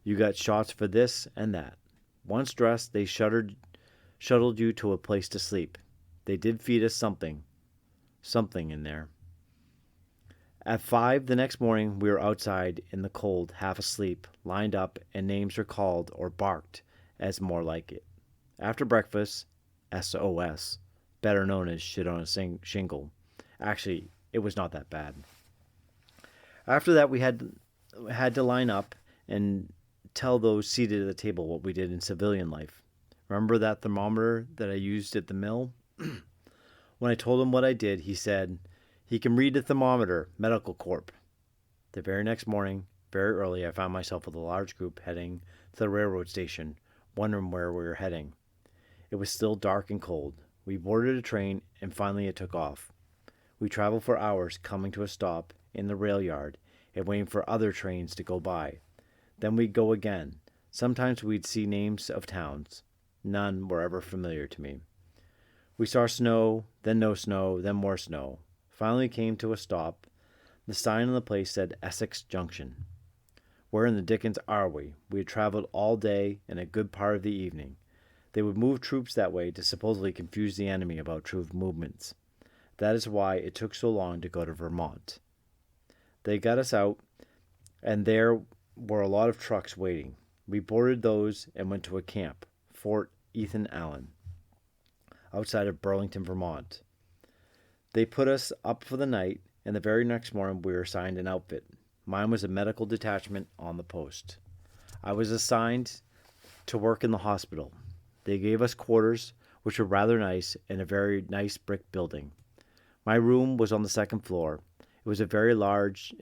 You got shots for this and that. Once dressed, they shuttled you to a place to sleep. They did feed us something in there. At 5 the next morning, we were outside in the cold, half asleep, lined up, and names were called or barked, as more like it. After breakfast, SOS, better known as shit on a shingle. Actually, it was not that bad. After that, we had to line up and tell those seated at the table what we did in civilian life. Remember that thermometer that I used at the mill? When I told him what I did, he said, "He can read the thermometer, Medical Corp." The very next morning, very early, I found myself with a large group heading to the railroad station, wondering where we were heading. It was still dark and cold. We boarded a train, and finally it took off. We traveled for hours, coming to a stop in the rail yard and waiting for other trains to go by. Then we'd go again. Sometimes we'd see names of towns. None were ever familiar to me. We saw snow, then no snow, then more snow. Finally came to a stop. The sign on the place said Essex Junction. Where in the dickens are we? We had traveled all day and a good part of the evening. They would move troops that way to supposedly confuse the enemy about troop movements. That is why it took so long to go to Vermont. They got us out, and there were a lot of trucks waiting. We boarded those and went to a camp, Fort Ethan Allen, outside of Burlington, Vermont. They put us up for the night, and the very next morning we were assigned an outfit. Mine was a medical detachment on the post. I was assigned to work in the hospital. They gave us quarters, which were rather nice, in a very nice brick building. My room was on the second floor. It was a very large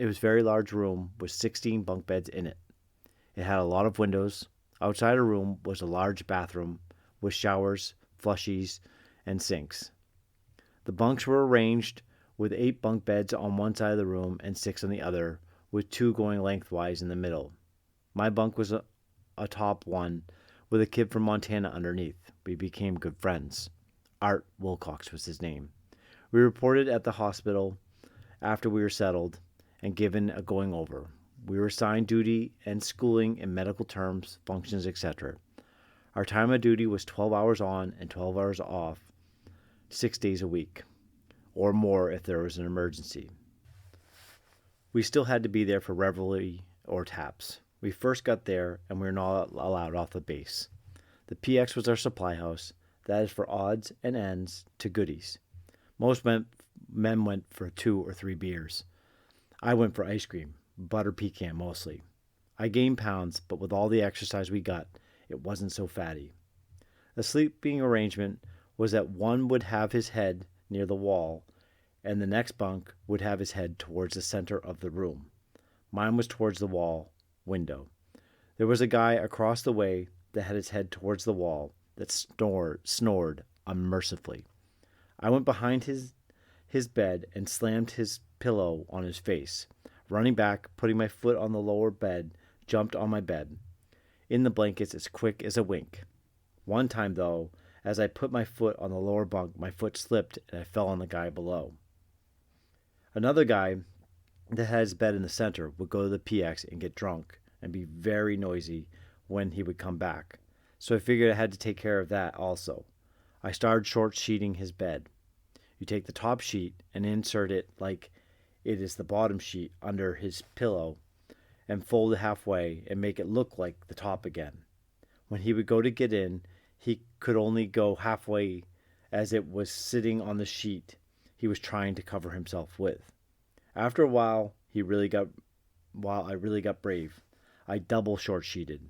room with 16 bunk beds in it. It had a lot of windows. Outside the room was a large bathroom with showers, flushies, and sinks. The bunks were arranged with 8 bunk beds on one side of the room and 6 on the other, with 2 going lengthwise in the middle. My bunk was a top one with a kid from Montana underneath. We became good friends. Art Wilcox was his name. We reported at the hospital after we were settled and given a going over. We were assigned duty and schooling in medical terms, functions, etc. Our time of duty was 12 hours on and 12 hours off, 6 days a week, or more if there was an emergency. We still had to be there for reveille or taps. We first got there and we were not allowed off the base. The PX was our supply house. That is for odds and ends to goodies. Most men went for 2 or 3 beers. I went for ice cream, butter pecan mostly. I gained pounds, but with all the exercise we got, it wasn't so fatty. The sleeping arrangement was that one would have his head near the wall, and the next bunk would have his head towards the center of the room. Mine was towards the wall window. There was a guy across the way that had his head towards the wall that snored unmercifully. I went behind his bed and slammed his pillow on his face. Running back, putting my foot on the lower bed, jumped on my bed. In the blankets as quick as a wink. One time, though, as I put my foot on the lower bunk, my foot slipped and I fell on the guy below. Another guy that had his bed in the center would go to the PX and get drunk and be very noisy when he would come back. So I figured I had to take care of that also. I started short sheeting his bed. You take the top sheet and insert it like it is the bottom sheet under his pillow and fold it halfway and make it look like the top again. When he would go to get in, he could only go halfway as it was sitting on the sheet. he was trying to cover himself with. After a while, I really got brave. I double short sheeted.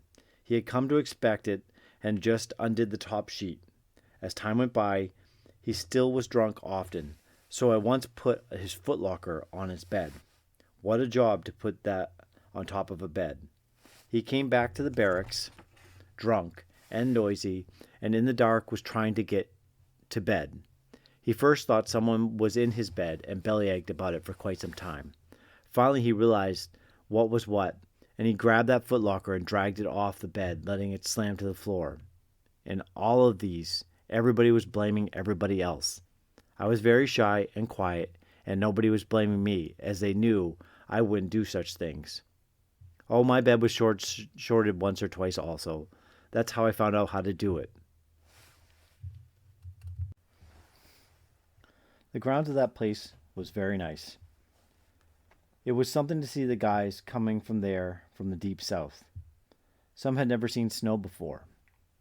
He had come to expect it and just undid the top sheet. As time went by, he still was drunk often, so I once put his footlocker on his bed. What a job to put that on top of a bed. He came back to the barracks, drunk and noisy, and in the dark was trying to get to bed. He first thought someone was in his bed and bellyached about it for quite some time. Finally, he realized what was what, and he grabbed that footlocker and dragged it off the bed, letting it slam to the floor. In all of these, everybody was blaming everybody else. I was very shy and quiet, and nobody was blaming me, as they knew I wouldn't do such things. Oh, my bed was shorted once or twice also. That's how I found out how to do it. The grounds of that place was very nice. It was something to see the guys coming from there from the deep south. Some had never seen snow before.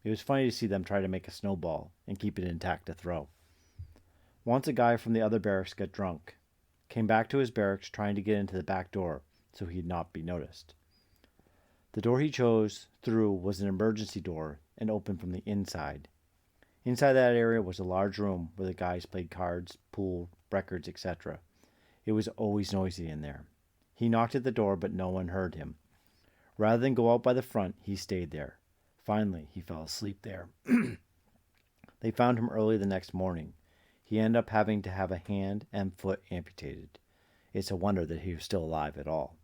It was funny to see them try to make a snowball and keep it intact to throw. Once a guy from the other barracks got drunk, came back to his barracks trying to get into the back door so he'd not be noticed. The door he chose through was an emergency door and opened from the inside. Inside that area was a large room where the guys played cards, pool, records, etc. It was always noisy in there. He knocked at the door, but no one heard him. Rather than go out by the front, he stayed there. Finally, he fell asleep there. They found him early the next morning. He ended up having to have a hand and foot amputated. It's a wonder that he was still alive at all.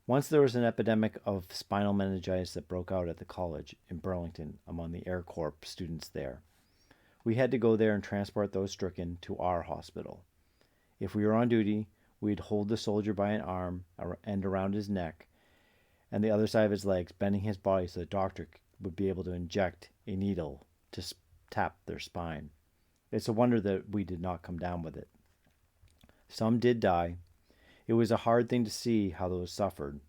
Once there was an epidemic of spinal meningitis that broke out at the college in Burlington among the Air Corps students there. We had to go there and transport those stricken to our hospital. If we were on duty, we'd hold the soldier by an arm and around his neck and the other side of his legs, bending his body so the doctor would be able to inject a needle to tap their spine. It's a wonder that we did not come down with it. Some did die. It was a hard thing to see how those suffered.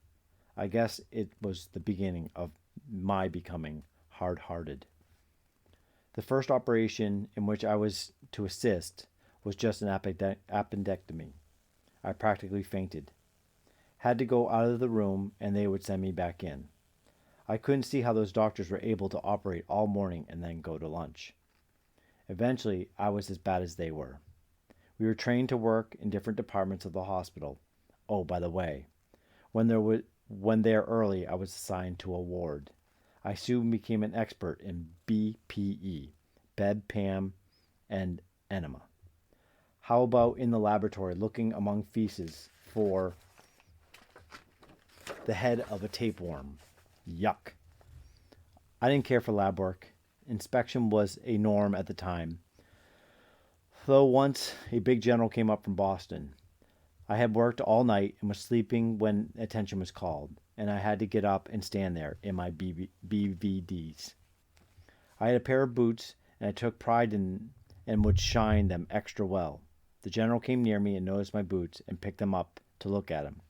I guess it was the beginning of my becoming hard-hearted. The first operation in which I was to assist was just an appendectomy. I practically fainted. Had to go out of the room and they would send me back in. I couldn't see how those doctors were able to operate all morning and then go to lunch. Eventually, I was as bad as they were. We were trained to work in different departments of the hospital. Oh, by the way, when there early, I was assigned to a ward. I soon became an expert in BPE, BED-PAM, and enema. How about in the laboratory looking among feces for the head of a tapeworm? Yuck. I didn't care for lab work. Inspection was a norm at the time. Though once a big general came up from Boston. I had worked all night and was sleeping when attention was called, and I had to get up and stand there in my BVDs. I had a pair of boots, and I took pride in and would shine them extra well. The general came near me and noticed my boots and picked them up to look at them.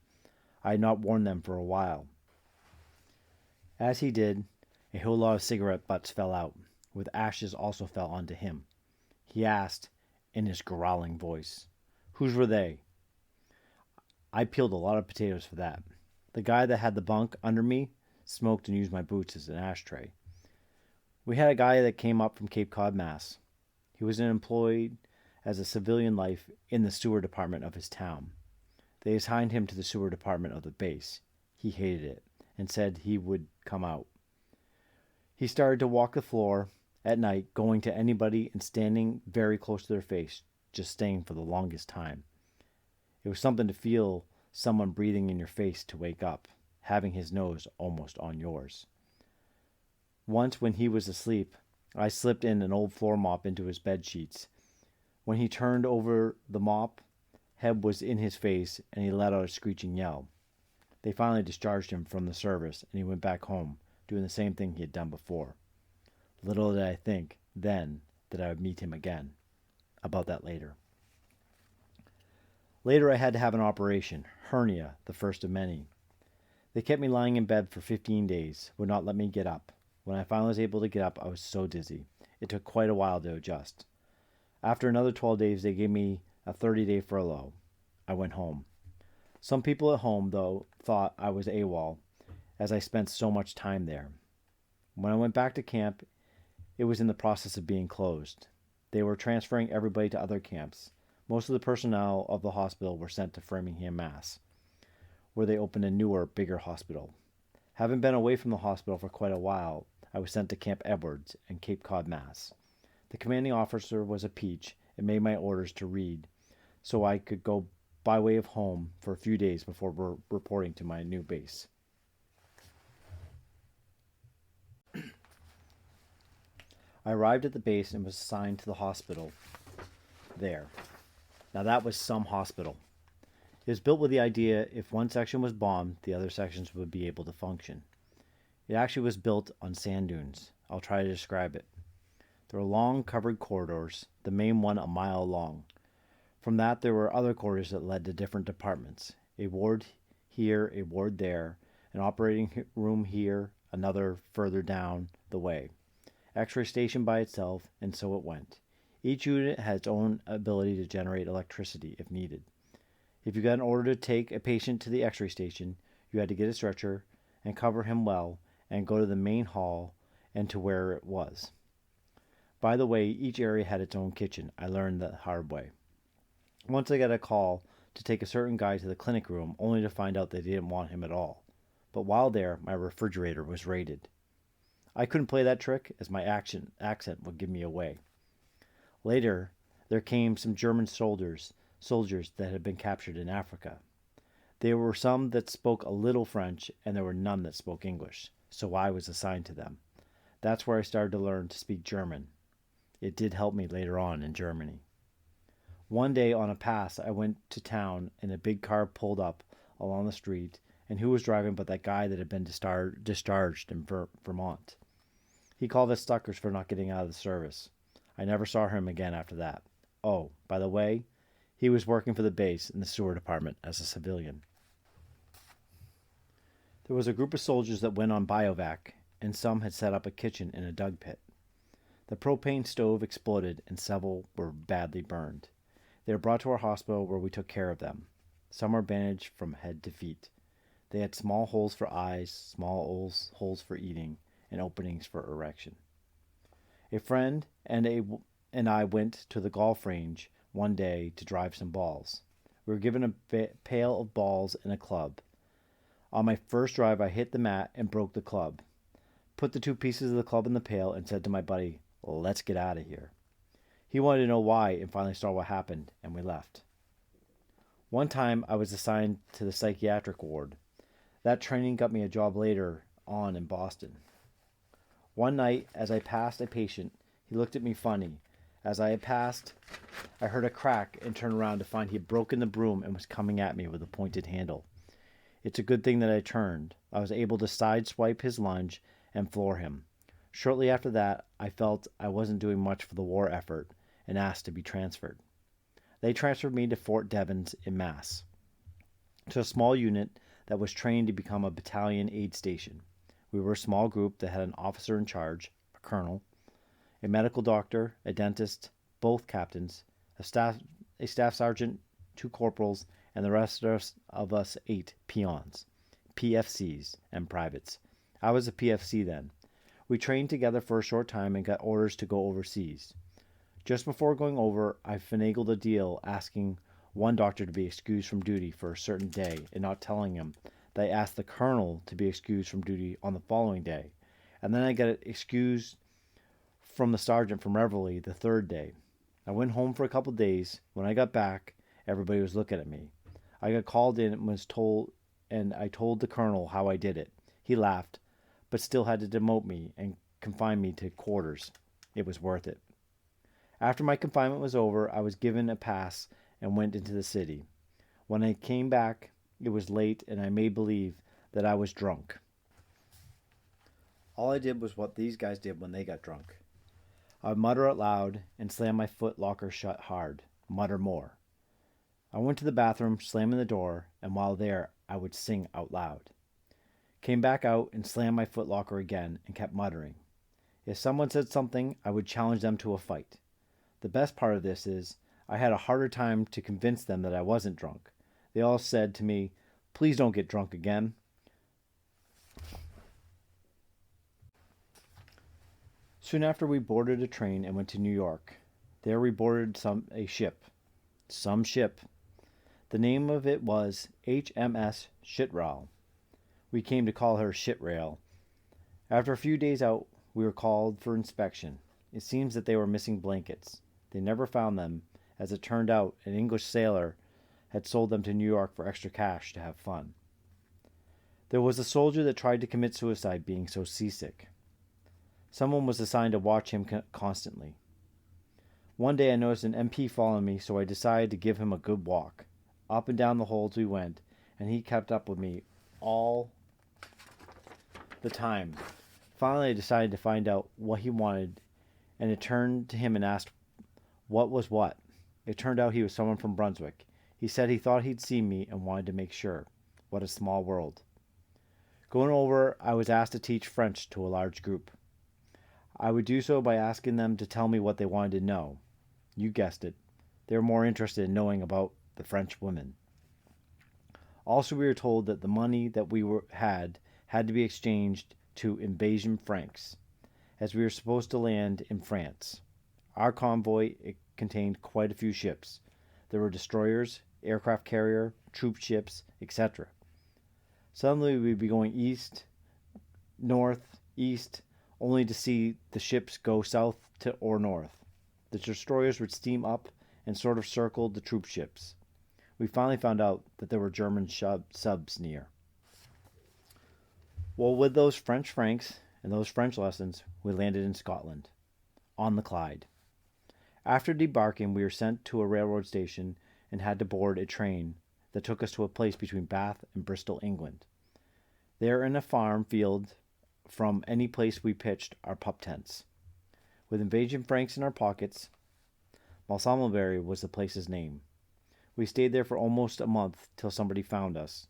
I had not worn them for a while. As he did, a whole lot of cigarette butts fell out, with ashes also fell onto him. He asked, in his growling voice, "Whose were they?" I peeled a lot of potatoes for that. The guy that had the bunk under me smoked and used my boots as an ashtray. We had a guy that came up from Cape Cod, Mass. He was employed as a civilian life in the sewer department of his town. They assigned him to the sewer department of the base. He hated it and said he would come out. He started to walk the floor at night, going to anybody and standing very close to their face, just staying for the longest time. It was something to feel someone breathing in your face to wake up, having his nose almost on yours. Once when he was asleep, I slipped in an old floor mop into his bed sheets. When he turned over, the mop head was in his face and he let out a screeching yell. They finally discharged him from the service and he went back home, doing the same thing he had done before. Little did I think then that I would meet him again. About that later. Later I had to have an operation, hernia, the first of many. They kept me lying in bed for 15 days, would not let me get up. When I finally was able to get up, I was so dizzy. It took quite a while to adjust. After another 12 days, they gave me a 30-day furlough. I went home. Some people at home, though, thought I was AWOL, as I spent so much time there. When I went back to camp, it was in the process of being closed. They were transferring everybody to other camps. Most of the personnel of the hospital were sent to Framingham, Mass., where they opened a newer, bigger hospital. Having been away from the hospital for quite a while, I was sent to Camp Edwards in Cape Cod, Mass. The commanding officer was a peach and made my orders to read, so I could go by way of home for a few days before reporting to my new base. I arrived at the base and was assigned to the hospital there. Now that was some hospital. It was built with the idea if one section was bombed, the other sections would be able to function. It actually was built on sand dunes. I'll try to describe it. There were long covered corridors, the main one a mile long. From that there were other corridors that led to different departments. A ward here, a ward there, an operating room here, another further down the way. X-ray station by itself, and so it went. Each unit had its own ability to generate electricity if needed. If you got an order to take a patient to the X-ray station, you had to get a stretcher and cover him well and go to the main hall and to where it was. By the way, each area had its own kitchen. I learned the hard way. Once I got a call to take a certain guy to the clinic room, only to find out they didn't want him at all. But while there, my refrigerator was raided. I couldn't play that trick, as my accent would give me away. Later, there came some German soldiers that had been captured in Africa. There were some that spoke a little French, and there were none that spoke English, so I was assigned to them. That's where I started to learn to speak German. It did help me later on in Germany. One day on a pass, I went to town, and a big car pulled up along the street, and who was driving but that guy that had been discharged in Vermont. He called us suckers for not getting out of the service. I never saw him again after that. Oh, by the way, he was working for the base in the sewer department as a civilian. There was a group of soldiers that went on biovac, and some had set up a kitchen in a dug pit. The propane stove exploded, and several were badly burned. They were brought to our hospital where we took care of them. Some were bandaged from head to feet. They had small holes for eyes, small holes for eating, and openings for erection. A friend and I went to the golf range one day to drive some balls. We were given a pail of balls and a club. On my first drive, I hit the mat and broke the club. Put the two pieces of the club in the pail and said to my buddy, "Let's get out of here." He wanted to know why and finally saw what happened, and we left. One time, I was assigned to the psychiatric ward. That training got me a job later on in Boston. One night, as I passed a patient, he looked at me funny. As I had passed, I heard a crack and turned around to find he had broken the broom and was coming at me with a pointed handle. It's a good thing that I turned. I was able to sideswipe his lunge and floor him. Shortly after that, I felt I wasn't doing much for the war effort and asked to be transferred. They transferred me to Fort Devens in Mass, to a small unit that was trained to become a battalion aid station. We were a small group that had an officer in charge, a colonel, a medical doctor, a dentist, both captains, a staff sergeant, 2 corporals, and the rest of us 8 peons, PFCs, and privates. I was a PFC then. We trained together for a short time and got orders to go overseas. Just before going over, I finagled a deal asking one doctor to be excused from duty for a certain day and not telling him that I asked the colonel to be excused from duty on the following day, and then I got excused from the sergeant from Reveille the 3rd day. I went home for a couple of days. When I got back, everybody was looking at me. I got called in and I told the colonel how I did it. He laughed, but still had to demote me and confine me to quarters. It was worth it. After my confinement was over, I was given a pass and went into the city. When I came back, it was late, and I made believe that I was drunk. All I did was what these guys did when they got drunk. I would mutter out loud and slam my foot locker shut hard. Mutter more. I went to the bathroom, slamming the door, and while there, I would sing out loud. Came back out and slammed my foot locker again and kept muttering. If someone said something, I would challenge them to a fight. The best part of this is I had a harder time to convince them that I wasn't drunk. They all said to me, "Please don't get drunk again." Soon after, we boarded a train and went to New York. There we boarded a ship. Some ship. The name of it was HMS Shitrail. We came to call her Shitrail. After a few days out, we were called for inspection. It seems that they were missing blankets. They never found them. As it turned out, an English sailor had sold them to New York for extra cash to have fun. There was a soldier that tried to commit suicide being so seasick. Someone was assigned to watch him constantly. One day I noticed an MP following me, so I decided to give him a good walk. Up and down the holds we went, and he kept up with me all the time. Finally, I decided to find out what he wanted, and I turned to him and asked what was what. It turned out he was someone from Brunswick. He said he thought he'd seen me and wanted to make sure. What a small world. Going over, I was asked to teach French to a large group. I would do so by asking them to tell me what they wanted to know. You guessed it. They were more interested in knowing about the French women. Also, we were told that the money that we had to be exchanged to invasion francs, as we were supposed to land in France. Our convoy contained quite a few ships. There were destroyers, aircraft carrier, troop ships, etc. Suddenly we'd be going east, north, east, only to see the ships go south or north. The destroyers would steam up and sort of circle the troop ships. We finally found out that there were German subs near. Well, with those French francs and those French lessons, we landed in Scotland, on the Clyde. After debarking, we were sent to a railroad station and had to board a train that took us to a place between Bath and Bristol, England. There in a farm field, from any place we pitched our pup tents. With invasion francs in our pockets, Malsammelbury was the place's name. We stayed there for almost a month till somebody found us.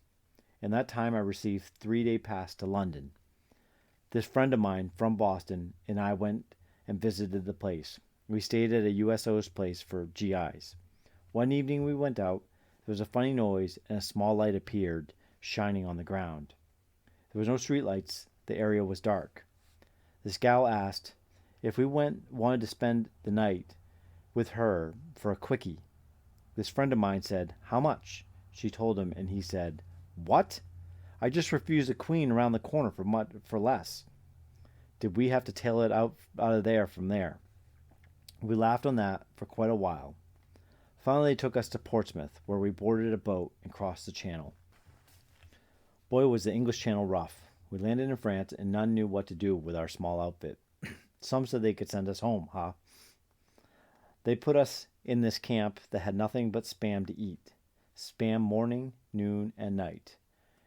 In that time I received 3-day pass to London. This friend of mine from Boston and I went and visited the place. We stayed at a USO's place for GIs. One evening we went out. There was a funny noise and a small light appeared, shining on the ground. There was no streetlights. The area was dark. This gal asked if we wanted to spend the night with her for a quickie. This friend of mine said, "How much?" She told him, and he said, "What? I just refused a queen around the corner for less." Did we have to tail it out of there from there? We laughed on that for quite a while. Finally, they took us to Portsmouth, where we boarded a boat and crossed the channel. Boy, was the English Channel rough. We landed in France, and none knew what to do with our small outfit. Some said they could send us home, huh? They put us in this camp that had nothing but Spam to eat. Spam morning, noon, and night.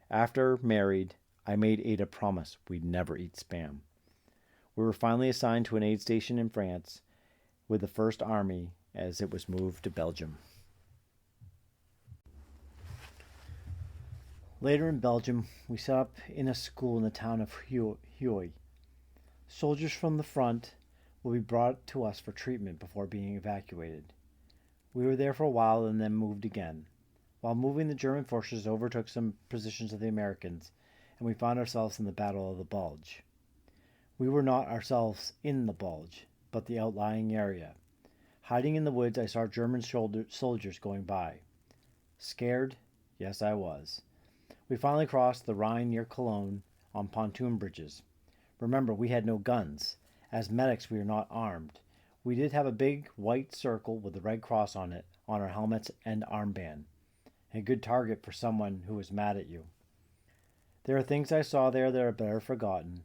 After married, I made Ada promise we'd never eat Spam. We were finally assigned to an aid station in France with the First Army as it was moved to Belgium. Later in Belgium, we set up in a school in the town of Huy. Soldiers from the front will be brought to us for treatment before being evacuated. We were there for a while and then moved again. While moving, the German forces overtook some positions of the Americans, and we found ourselves in the Battle of the Buldge. We were not ourselves in the Buldge, but the outlying area. Hiding in the woods, I saw German soldiers going by. Scared? Yes, I was. We finally crossed the Rhine near Cologne on pontoon bridges. Remember, we had no guns. As medics, we were not armed. We did have a big white circle with the red cross on it, on our helmets and armband. A good target for someone who was mad at you. There are things I saw there that are better forgotten.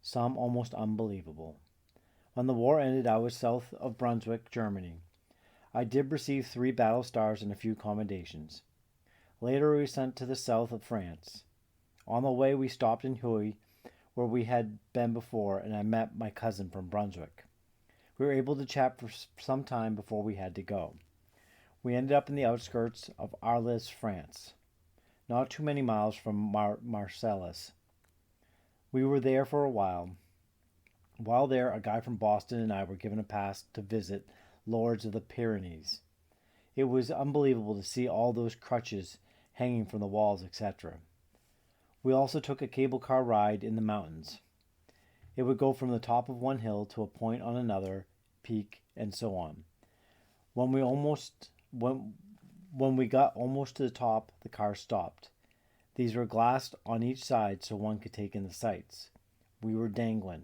Some almost unbelievable. When the war ended, I was south of Brunswick, Germany. I did receive 3 battle stars and a few commendations. Later we were sent to the south of France. On the way we stopped in Huy, where we had been before, and I met my cousin from Brunswick. We were able to chat for some time before we had to go. We ended up in the outskirts of Arles, France, not too many miles from Marseilles. We were there for a while. While there, a guy from Boston and I were given a pass to visit lords of the Pyrenees. It was unbelievable to see all those crutches hanging from the walls, etc. We also took a cable car ride in the mountains. It would go from the top of one hill to a point on another peak, and so on. When we got almost to the top, the car stopped. These were glassed on each side so one could take in the sights. We were dangling.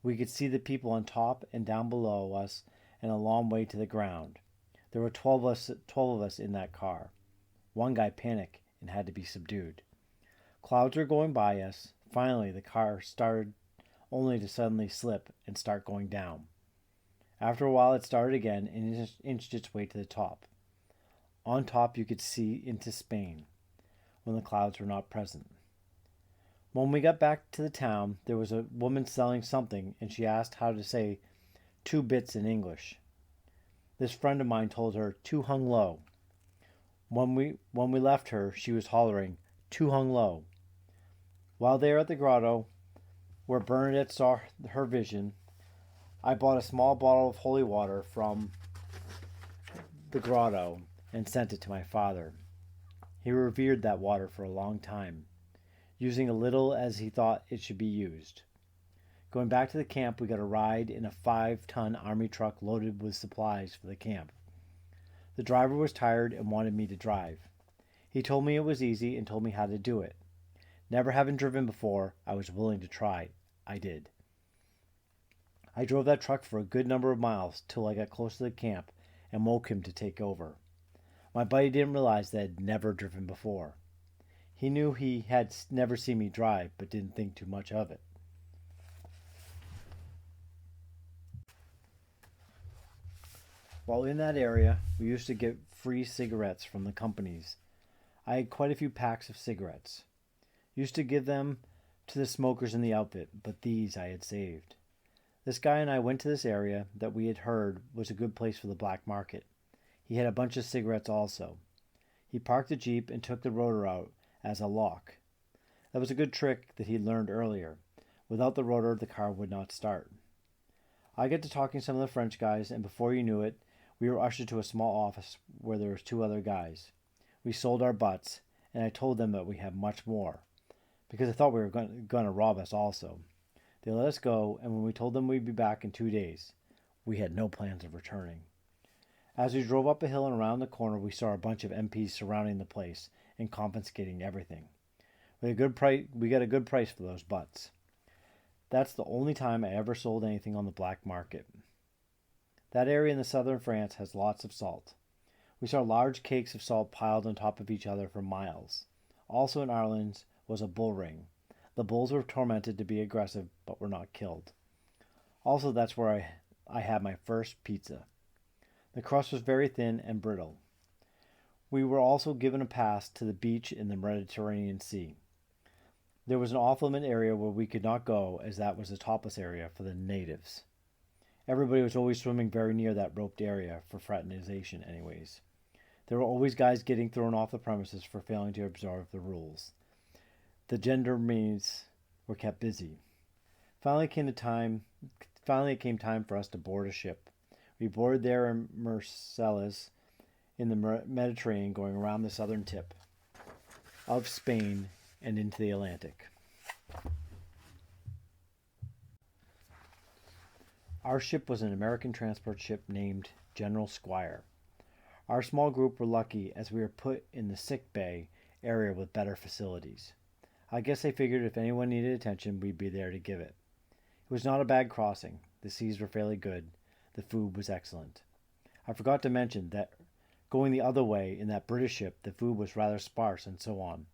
We could see the people on top and down below us and a long way to the ground. There were 12 of us in that car. One guy panicked and had to be subdued. Clouds were going by us. Finally, the car started, only to suddenly slip and start going down. After a while, it started again and inched its way to the top. On top, you could see into Spain, when the clouds were not present. When we got back to the town, there was a woman selling something, and she asked how to say 2 bits in English. This friend of mine told her 2 hung low. When we left her, she was hollering 2 hung low. While they were at the grotto, where Bernadette saw her vision, I bought a small bottle of holy water from the grotto and sent it to my father. He revered that water for a long time, using a little as he thought it should be used. Going back to the camp, we got a ride in a 5-ton army truck loaded with supplies for the camp. The driver was tired and wanted me to drive. He told me it was easy and told me how to do it. Never having driven before, I was willing to try. I did. I drove that truck for a good number of miles till I got close to the camp and woke him to take over. My buddy didn't realize that I had never driven before. He knew he had never seen me drive, but didn't think too much of it. While in that area, we used to get free cigarettes from the companies. I had quite a few packs of cigarettes. Used to give them to the smokers in the outfit, but these I had saved. This guy and I went to this area that we had heard was a good place for the black market. He had a bunch of cigarettes also. He parked the Jeep and took the rotor out as a lock. That was a good trick that he'd learned earlier. Without the rotor, the car would not start. I got to talking to some of the French guys, and before you knew it, we were ushered to a small office where there was 2 other guys. We sold our butts, and I told them that we had much more, because I thought we were going to rob us also. They let us go, and when we told them we'd be back in 2 days, we had no plans of returning. As we drove up a hill and around the corner, we saw a bunch of MPs surrounding the place and confiscating everything. We got a good price for those butts. That's the only time I ever sold anything on the black market. That area in the southern France has lots of salt. We saw large cakes of salt piled on top of each other for miles. Also in Ireland was a bull ring. The bulls were tormented to be aggressive, but were not killed. Also, that's where I had my first pizza. The crust was very thin and brittle. We were also given a pass to the beach in the Mediterranean Sea. There was an off-limit area where we could not go, as that was the topless area for the natives. Everybody was always swimming very near that roped area, for fraternization anyways. There were always guys getting thrown off the premises for failing to observe the rules. The gendarmes were kept busy. Finally, it came time for us to board a ship. We boarded there in Marseilles in the Mediterranean, going around the southern tip of Spain and into the Atlantic. Our ship was an American transport ship named General Squire. Our small group were lucky as we were put in the sick bay area with better facilities. I guess they figured if anyone needed attention, we'd be there to give it. It was not a bad crossing. The seas were fairly good. The food was excellent. I forgot to mention that going the other way in that British ship, the food was rather sparse and so on.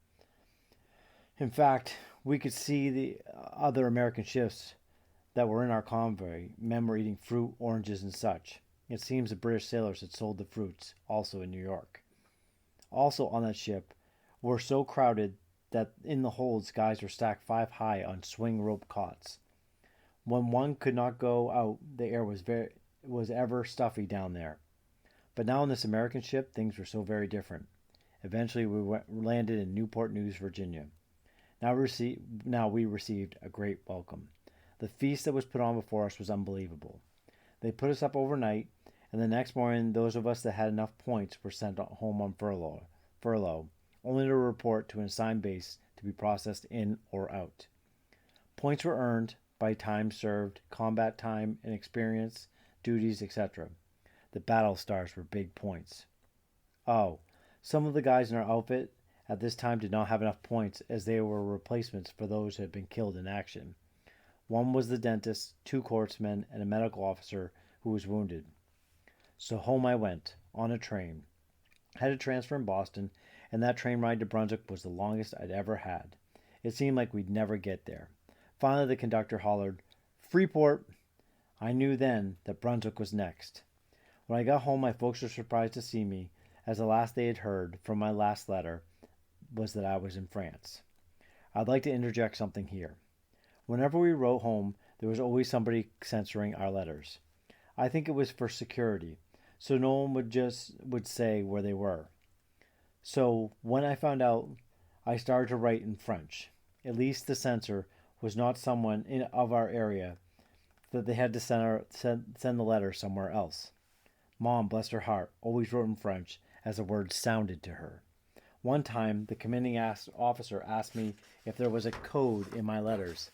In fact, we could see the other American ships that were in our convoy. Men were eating fruit, oranges, and such. It seems the British sailors had sold the fruits also in New York. Also on that ship were so crowded that in the holds guys were stacked 5 high on swing rope cots. When one could not go out, the air was ever stuffy down there. But now on this American ship, things were so very different. Eventually we landed in Newport News, Virginia. Now we received a great welcome. The feast that was put on before us was unbelievable. They put us up overnight, and the next morning those of us that had enough points were sent home on furlough, only to report to an assigned base to be processed in or out. Points were earned by time served, combat time and experience, duties, etc. The battle stars were big points. Oh, some of the guys in our outfit at this time did not have enough points as they were replacements for those who had been killed in action. One was the dentist, 2 corpsmen, and a medical officer who was wounded. So home I went, on a train. I had a transfer in Boston, and that train ride to Brunswick was the longest I'd ever had. It seemed like we'd never get there. Finally, the conductor hollered, "Freeport!" I knew then that Brunswick was next. When I got home, my folks were surprised to see me, as the last they had heard from my last letter was that I was in France. I'd like to interject something here. Whenever we wrote home, there was always somebody censoring our letters. I think it was for security, so no one would say where they were. So when I found out, I started to write in French. At least the censor was not someone of our area, that they had to send the letter somewhere else. Mom, bless her heart, always wrote in French as the words sounded to her. One time, the commanding officer asked me if there was a code in my letters.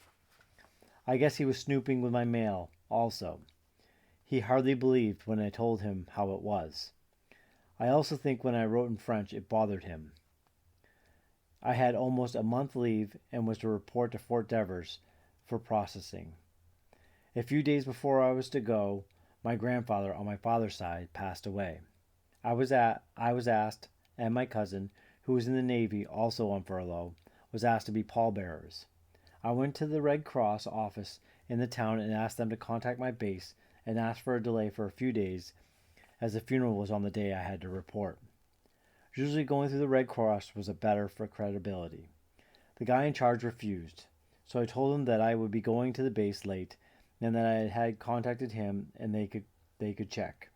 I guess he was snooping with my mail also. He hardly believed when I told him how it was. I also think when I wrote in French, it bothered him. I had almost a month leave and was to report to Fort Devers for processing. A few days before I was to go, my grandfather on my father's side passed away. I was asked, and my cousin, who was in the Navy, also on furlough, was asked to be pallbearers. I went to the Red Cross office in the town and asked them to contact my base and ask for a delay for a few days, as the funeral was on the day I had to report. Usually going through the Red Cross was better for credibility. The guy in charge refused, so I told him that I would be going to the base late and that I had contacted him and they could check.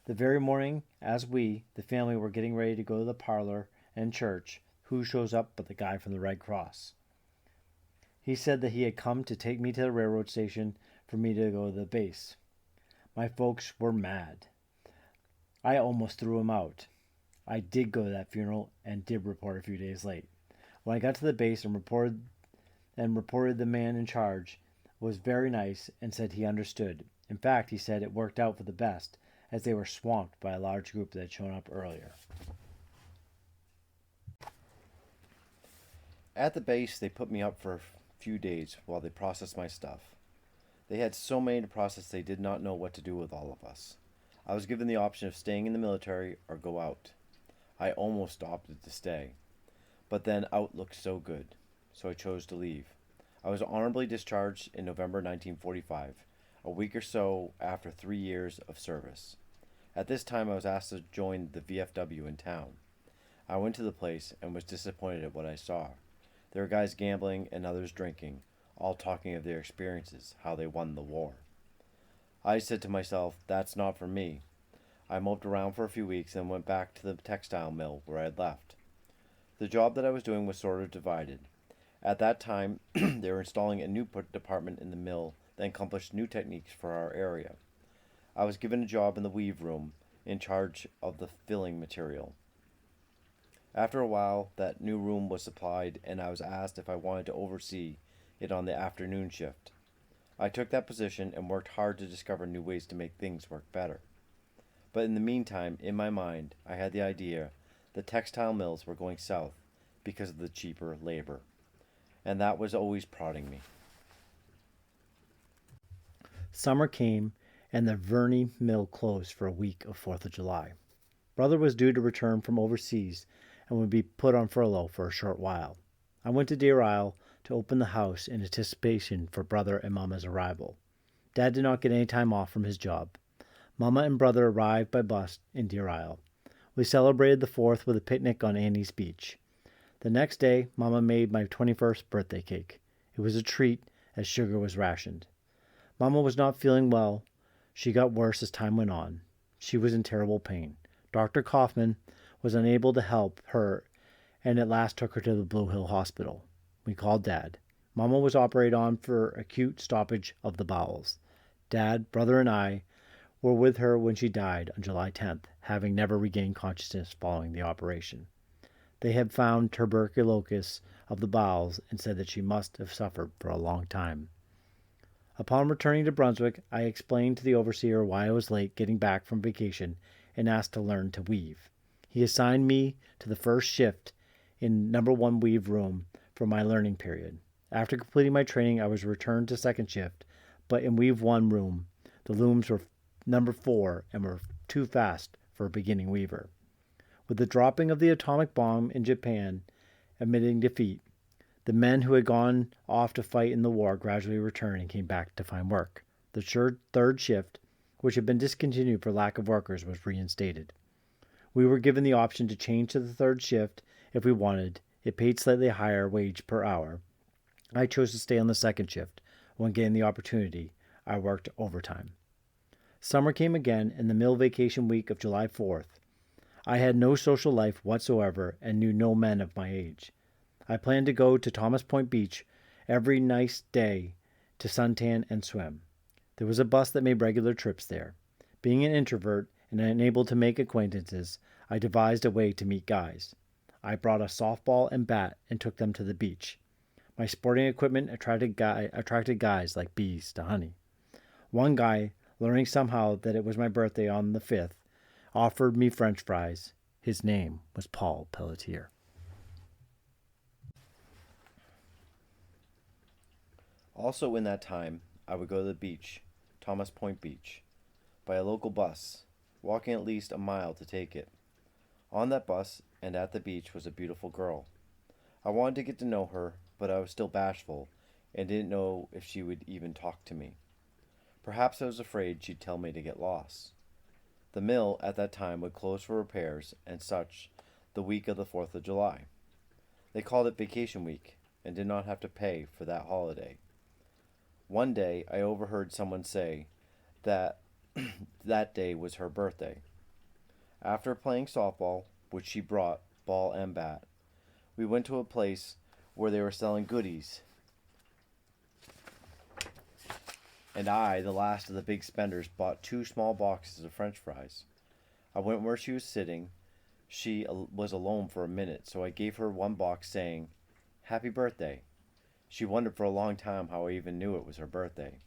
The very morning, as the family, were getting ready to go to the parlor and church, who shows up but the guy from the Red Cross? He said that he had come to take me to the railroad station for me to go to the base. My folks were mad. I almost threw him out. I did go to that funeral and did report a few days late. When I got to the base and reported, the man in charge was very nice and said he understood. In fact, he said it worked out for the best, as they were swamped by a large group that had shown up earlier. At the base, they put me up for a few days while they processed my stuff. They had so many to process they did not know what to do with all of us. I was given the option of staying in the military or go out. I almost opted to stay, but then out looked so good, so I chose to leave. I was honorably discharged in November 1945, a week or so after 3 years of service. At this time, I was asked to join the VFW in town. I went to the place and was disappointed at what I saw. There were guys gambling and others drinking, all talking of their experiences, how they won the war. I said to myself, that's not for me. I moped around for a few weeks and went back to the textile mill where I had left. The job that I was doing was sort of divided. At that time, they were installing a new department in the mill that accomplished new techniques for our area. I was given a job in the weave room, in charge of the filling material. After a while, that new room was supplied, and I was asked if I wanted to oversee it on the afternoon shift. I took that position and worked hard to discover new ways to make things work better. But in the meantime, in my mind, I had the idea that textile mills were going south because of the cheaper labor. And that was always prodding me. Summer came, and the Verney mill closed for a week of 4th of July. Brother was due to return from overseas and would be put on furlough for a short while. I went to Deer Isle to open the house in anticipation for Brother and Mama's arrival. Dad did not get any time off from his job. Mama and Brother arrived by bus in Deer Isle. We celebrated the 4th with a picnic on Annie's Beach. The next day, Mama made my 21st birthday cake. It was a treat, as sugar was rationed. Mama was not feeling well. She got worse as time went on. She was in terrible pain. Dr. Kaufman was unable to help her and at last took her to the Blue Hill Hospital. We called Dad. Mama was operated on for acute stoppage of the bowels. Dad, Brother, and I were with her when she died on July 10th, having never regained consciousness following the operation. They had found tuberculosis of the bowels and said that she must have suffered for a long time. Upon returning to Brunswick, I explained to the overseer why I was late getting back from vacation and asked to learn to weave. He assigned me to the first shift in number 1 weave room for my learning period. After completing my training, I was returned to second shift, but in weave 1 room, the looms were number 4 and were too fast for a beginning weaver. With the dropping of the atomic bomb in Japan admitting defeat, the men who had gone off to fight in the war gradually returned and came back to find work. The third shift, which had been discontinued for lack of workers, was reinstated. We were given the option to change to the third shift if we wanted. It paid slightly higher wage per hour. I chose to stay on the second shift. When getting the opportunity, I worked overtime. Summer came again, and the mill vacation week of July 4th. I had no social life whatsoever and knew no men of my age. I planned to go to Thomas Point Beach every nice day to suntan and swim. There was a bus that made regular trips there. Being an introvert and unable to make acquaintances, I devised a way to meet guys. I brought a softball and bat and took them to the beach. My sporting equipment attracted guys like bees to honey. One guy, learning somehow that it was my birthday on the 5th, offered me French fries. His name was Paul Pelletier. Also in that time, I would go to the beach, Thomas Point Beach, by a local bus, walking at least a mile to take it. On that bus and at the beach was a beautiful girl. I wanted to get to know her, but I was still bashful and didn't know if she would even talk to me. Perhaps I was afraid she'd tell me to get lost. The mill at that time would close for repairs and such the week of the 4th of July. They called it vacation week and did not have to pay for that holiday. One day I overheard someone say that that day was her birthday. After playing softball, which she brought, ball and bat, we went to a place where they were selling goodies. And I, the last of the big spenders, bought 2 small boxes of French fries. I went where she was sitting. She was alone for a minute, so I gave her 1 box saying, "Happy birthday." She wondered for a long time how I even knew it was her birthday.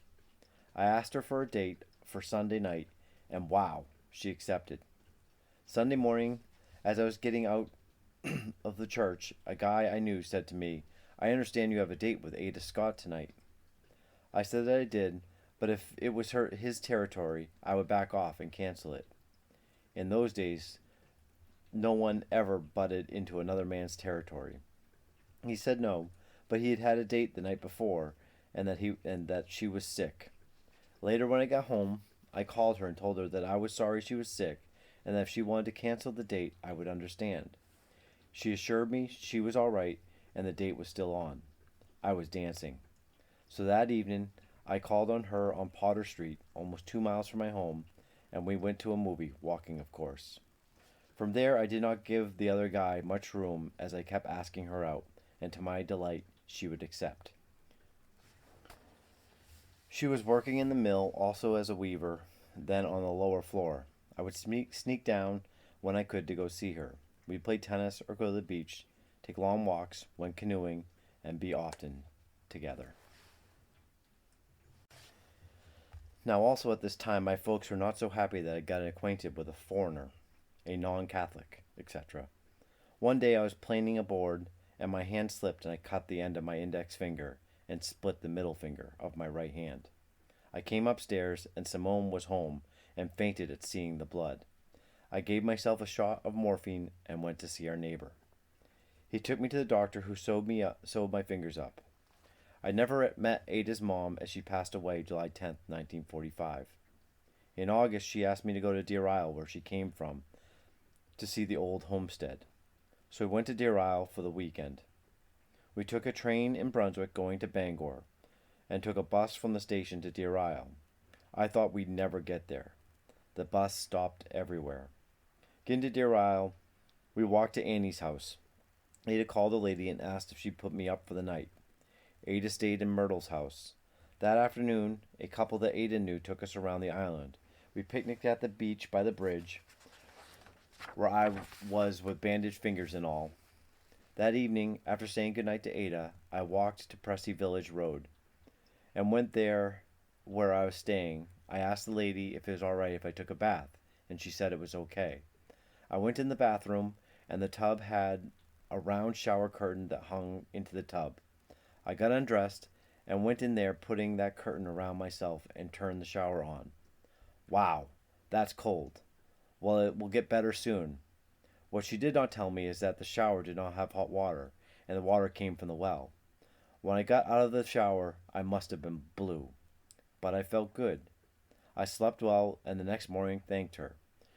I asked her for a date for Sunday night, and wow, she accepted. Sunday morning, as I was getting out of the church, a guy I knew said to me, "I understand you have a date with Ada Scott tonight." I said that I did, but if it was his territory, I would back off and cancel it. In those days, no one ever butted into another man's territory. He said no, but he had had a date the night before, and that she was sick. Later, when I got home, I called her and told her that I was sorry she was sick, and that if she wanted to cancel the date, I would understand. She assured me she was all right, and the date was still on. I was dancing. So that evening, I called on her on Potter Street, almost 2 miles from my home, and we went to a movie, walking of course. From there, I did not give the other guy much room as I kept asking her out, and to my delight, she would accept. She was working in the mill also as a weaver, then on the lower floor. I would sneak down when I could to go see her. We'd play tennis or go to the beach, take long walks, went canoeing, and be often together. Now also at this time, my folks were not so happy that I got acquainted with a foreigner, a non-Catholic, etc. One day I was planing a board, and my hand slipped and I cut the end of my index finger and split the middle finger of my right hand. I came upstairs, and Simone was home and fainted at seeing the blood. I gave myself a shot of morphine and went to see our neighbor. He took me to the doctor, who sewed my fingers up. I never met Ada's mom, as she passed away July 10th, 1945. In August, she asked me to go to Deer Isle, where she came from, to see the old homestead. So we went to Deer Isle for the weekend. We took a train in Brunswick going to Bangor, and took a bus from the station to Deer Isle. I thought we'd never get there. The bus stopped everywhere. Getting to Deer Isle, we walked to Annie's house. Ada called the lady and asked if she'd put me up for the night. Ada stayed in Myrtle's house. That afternoon, a couple that Ada knew took us around the island. We picnicked at the beach by the bridge, where I was with bandaged fingers and all. That evening, after saying goodnight to Ada, I walked to Pressy Village Road, and went there where I was staying. I asked the lady if it was all right if I took a bath, and she said it was okay. I went in the bathroom, and the tub had a round shower curtain that hung into the tub. I got undressed and went in there, putting that curtain around myself, and turned the shower on. Wow, that's cold. Well, it will get better soon. What she did not tell me is that the shower did not have hot water, and the water came from the well. When I got out of the shower, I must have been blue. But I felt good. I slept well, and the next morning thanked her.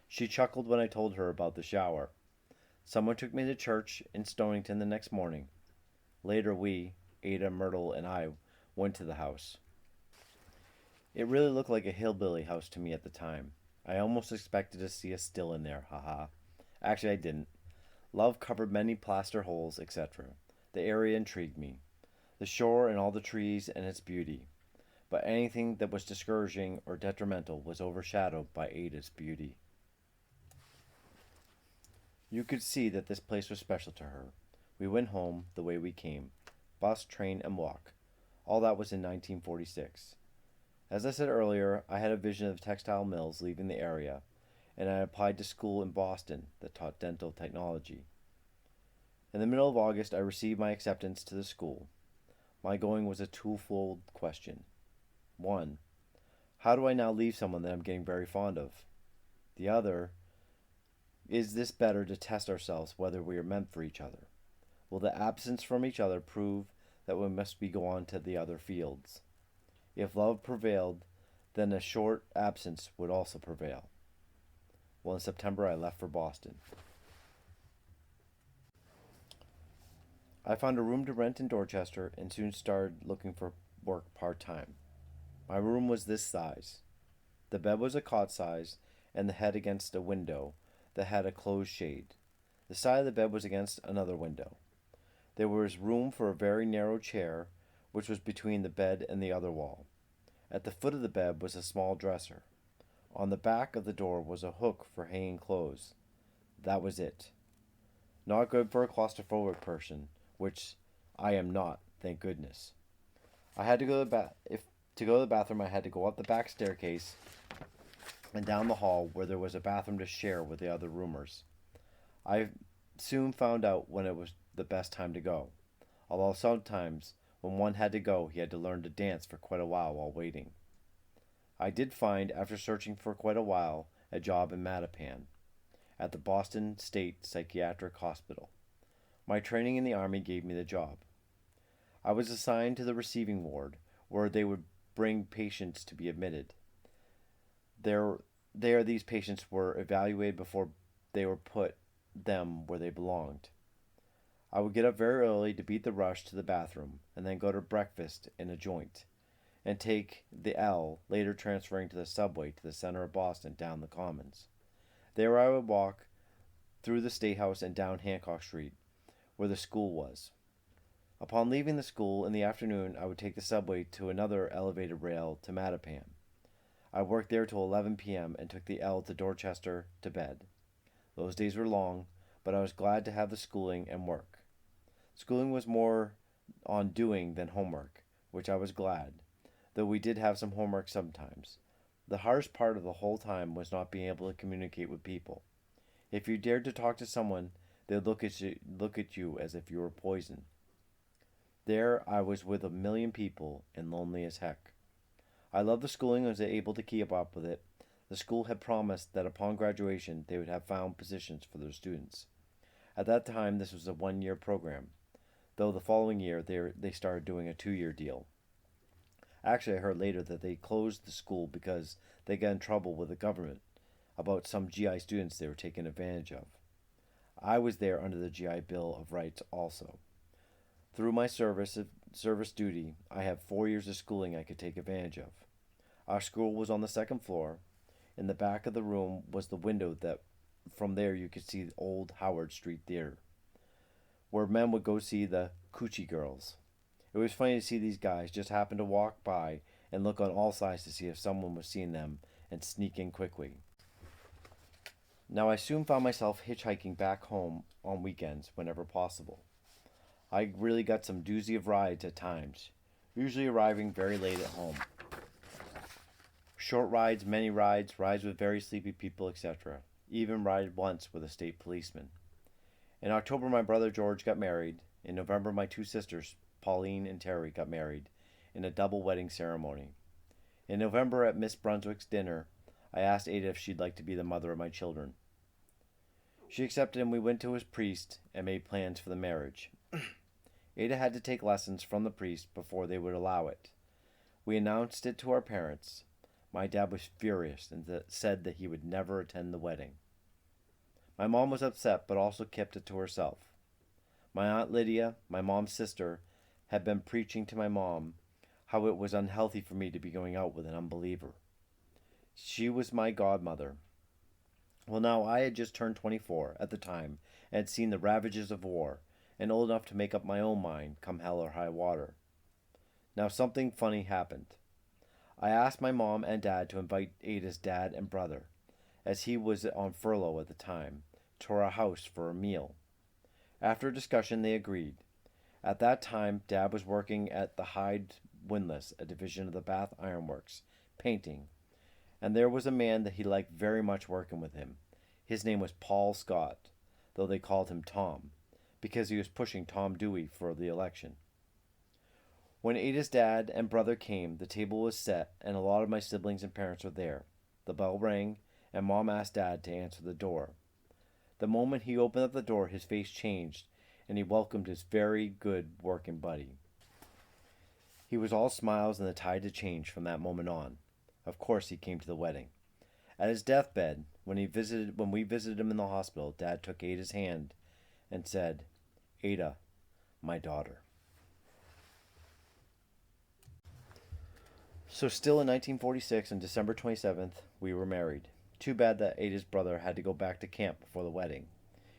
She chuckled when I told her about the shower. Someone took me to church in Stonington the next morning. Later we, Ada, Myrtle, and I, went to the house. It really looked like a hillbilly house to me at the time. I almost expected to see a still in there, haha. Actually, I didn't. Love covered many plaster holes, etc. The area intrigued me. The shore and all the trees and its beauty. But anything that was discouraging or detrimental was overshadowed by Ada's beauty. You could see that this place was special to her. We went home the way we came. Bus, train, and walk. All that was in 1946. As I said earlier, I had a vision of textile mills leaving the area, and I applied to school in Boston that taught dental technology. In the middle of August, I received my acceptance to the school. My going was a twofold question. 1. How do I now leave someone that I'm getting very fond of? The other, is this better to test ourselves whether we are meant for each other? Will the absence from each other prove that we must go on to the other fields? If love prevailed, then a short absence would also prevail. Well, in September, I left for Boston. I found a room to rent in Dorchester and soon started looking for work part-time. My room was this size. The bed was a cot size and the head against a window that had a closed shade. The side of the bed was against another window. There was room for a very narrow chair, which was between the bed and the other wall. At the foot of the bed was a small dresser. On the back of the door was a hook for hanging clothes. That was it. Not good for a claustrophobic person, which I am not, thank goodness. I had to go to go to the bathroom, I had to go up the back staircase and down the hall where there was a bathroom to share with the other roomers. I soon found out when it was the best time to go, although sometimes when one had to go, he had to learn to dance for quite a while waiting. I did find, after searching for quite a while, a job in Mattapan, at the Boston State Psychiatric Hospital. My training in the Army gave me the job. I was assigned to the receiving ward, where they would bring patients to be admitted. There these patients were evaluated before they were put them where they belonged. I would get up very early to beat the rush to the bathroom, and then go to breakfast in a joint, and take the L, later transferring to the subway to the center of Boston down the Commons. There I would walk through the State House and down Hancock Street, where the school was. Upon leaving the school in the afternoon, I would take the subway to another elevated rail to Mattapan. I worked there till 11 p.m. and took the L to Dorchester to bed. Those days were long, but I was glad to have the schooling and work. Schooling was more on doing than homework, which I was glad, though we did have some homework sometimes. The hardest part of the whole time was not being able to communicate with people. If you dared to talk to someone, they'd look at you as if you were poison. There I was with a million people and lonely as heck. I loved the schooling and was able to keep up with it. The school had promised that upon graduation they would have found positions for their students. At that time this was a 1-year program, though the following year they started doing a 2-year deal. Actually, I heard later that they closed the school because they got in trouble with the government about some GI students they were taking advantage of. I was there under the GI Bill of Rights also. Through my service duty, I have 4 years of schooling I could take advantage of. Our school was on the second floor. In the back of the room was the window that from there you could see the old Howard Street Theater, where men would go see the Coochie Girls. It was funny to see these guys just happen to walk by and look on all sides to see if someone was seeing them and sneak in quickly. Now I soon found myself hitchhiking back home on weekends whenever possible. I really got some doozy of rides at times, usually arriving very late at home. Short rides, many rides, rides with very sleepy people, etc. Even ride once with a state policeman. In October, my brother George got married. In November, my two sisters, Pauline and Terry, got married in a double wedding ceremony. In November, at Miss Brunswick's dinner, I asked Ada if she'd like to be the mother of my children. She accepted, and we went to his priest and made plans for the marriage. Ada had to take lessons from the priest before they would allow it. We announced it to our parents. My dad was furious and said that he would never attend the wedding. My mom was upset, but also kept it to herself. My Aunt Lydia, my mom's sister, had been preaching to my mom how it was unhealthy for me to be going out with an unbeliever. She was my godmother. Well, now I had just turned 24 at the time and had seen the ravages of war, and old enough to make up my own mind come hell or high water. Now something funny happened. I asked my mom and dad to invite Ada's dad and brother, as he was on furlough at the time, to our house for a meal. After a discussion, they agreed. At that time, Dad was working at the Hyde Windlass, a division of the Bath Ironworks, painting, and there was a man that he liked very much working with him. His name was Paul Scott, though they called him Tom, because he was pushing Tom Dewey for the election. When Ada's dad and brother came, the table was set, and a lot of my siblings and parents were there. The bell rang, and Mom asked Dad to answer the door. The moment he opened up the door, his face changed, and he welcomed his very good working buddy. He was all smiles, and the tide had changed from that moment on. Of course, he came to the wedding. At his deathbed, when we visited him in the hospital, Dad took Ada's hand and said, "Ada, my daughter." So still in 1946, on December 27th, we were married. Too bad that Ada's brother had to go back to camp before the wedding.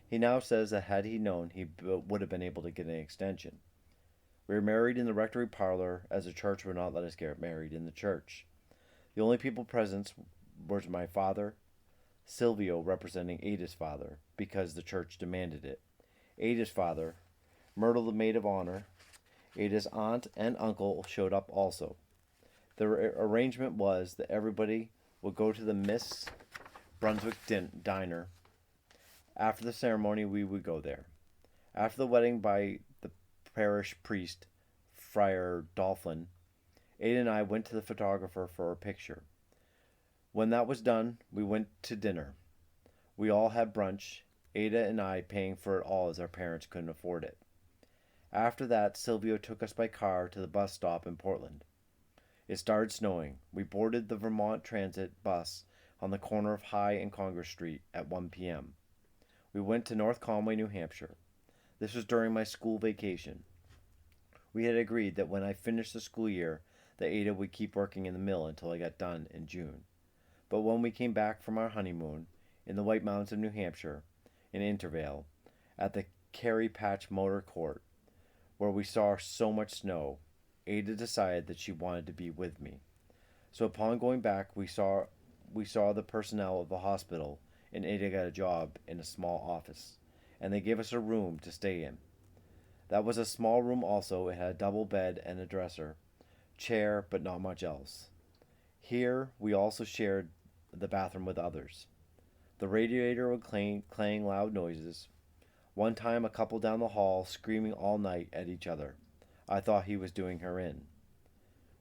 He now says that had he known, he would have been able to get an extension. We were married in the rectory parlor, as the church would not let us get married in the church. The only people present were my father, Silvio representing Ada's father, because the church demanded it, Ada's father, Myrtle the maid of honor, Ada's aunt and uncle showed up also. The arrangement was that everybody would go to the Miss Brunswick diner. After the ceremony, we would go there. After the wedding by the parish priest, Friar Dolphin, Ada and I went to the photographer for a picture. When that was done, we went to dinner. We all had brunch, Ada and I paying for it all as our parents couldn't afford it. After that, Silvio took us by car to the bus stop in Portland. It started snowing. We boarded the Vermont Transit bus on the corner of High and Congress Street at 1 p.m. We went to North Conway, New Hampshire. This was during my school vacation. We had agreed that when I finished the school year, that Ada would keep working in the mill until I got done in June. But when we came back from our honeymoon in the White Mountains of New Hampshire, in Intervale, at the Carey Patch Motor Court, where we saw so much snow, Ada decided that she wanted to be with me. So upon going back, we saw the personnel of the hospital, and Ada got a job in a small office, and they gave us a room to stay in. That was a small room also. It had a double bed and a dresser, chair, but not much else. Here we also shared the bathroom with others. The radiator would clang loud noises. One time a couple down the hall screaming all night at each other. I thought he was doing her in.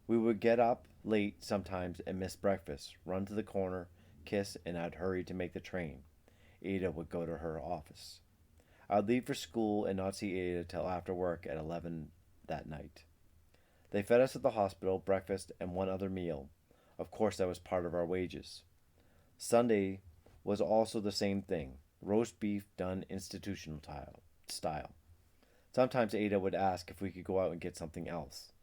We would get up late sometimes and miss breakfast, run to the corner, kiss, and I'd hurry to make the train. Ada would go to her office. I'd leave for school and not see Ada till after work at 11 that night. They fed us at the hospital, breakfast, and one other meal. Of course, that was part of our wages. Sunday was also the same thing, roast beef done institutional style. Sometimes Ada would ask if we could go out and get something else.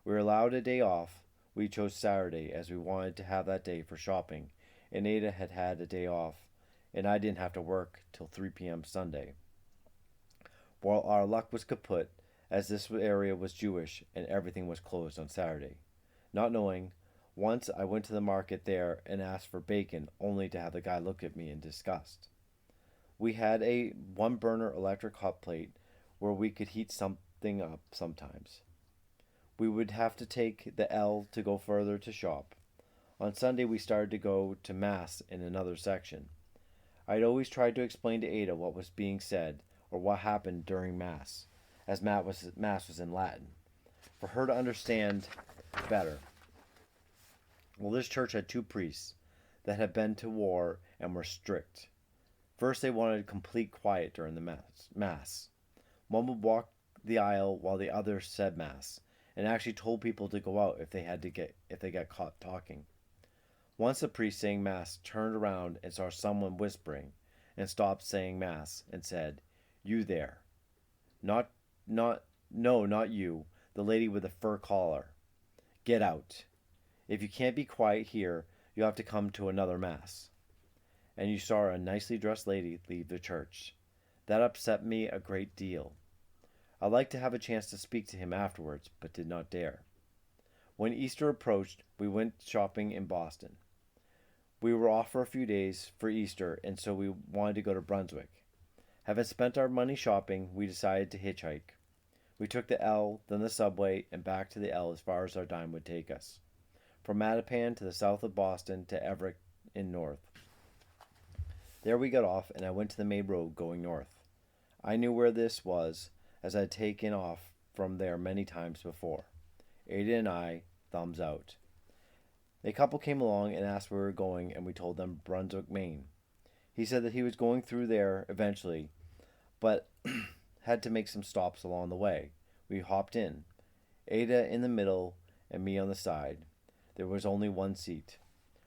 We were allowed a day off. We chose Saturday as we wanted to have that day for shopping, and Ada had had a day off, and I didn't have to work till 3 p.m. Sunday. While our luck was kaput, as this area was Jewish and everything was closed on Saturday. Not knowing Once I went to the market there and asked for bacon, only to have the guy look at me in disgust. We had a one burner electric hot plate where we could heat something up sometimes. We would have to take the L to go further to shop. On Sunday we started to go to Mass in another section. I'd always tried to explain to Ada what was being said or what happened during Mass, as Mass was in Latin, for her to understand better. Well, this church had two priests that had been to war and were strict. First, they wanted complete quiet during the Mass. One would walk the aisle while the other said Mass, and actually told people to go out if they got caught talking. Once the priest saying Mass turned around and saw someone whispering, and stopped saying Mass and said, "You there. Not you, the lady with the fur collar. Get out. If you can't be quiet here, you'll have to come to another Mass." And you saw a nicely dressed lady leave the church. That upset me a great deal. I'd like to have a chance to speak to him afterwards, but did not dare. When Easter approached, we went shopping in Boston. We were off for a few days for Easter, and so we wanted to go to Brunswick. Having spent our money shopping, we decided to hitchhike. We took the L, then the subway, and back to the L as far as our dime would take us. From Mattapan to the south of Boston to Everett in north. There we got off, and I went to the main road going north. I knew where this was, as I had taken off from there many times before. Ada and I, thumbs out. A couple came along and asked where we were going, and we told them Brunswick, Maine. He said that he was going through there eventually, but had to make some stops along the way. We hopped in. Ada in the middle and me on the side. There was only one seat.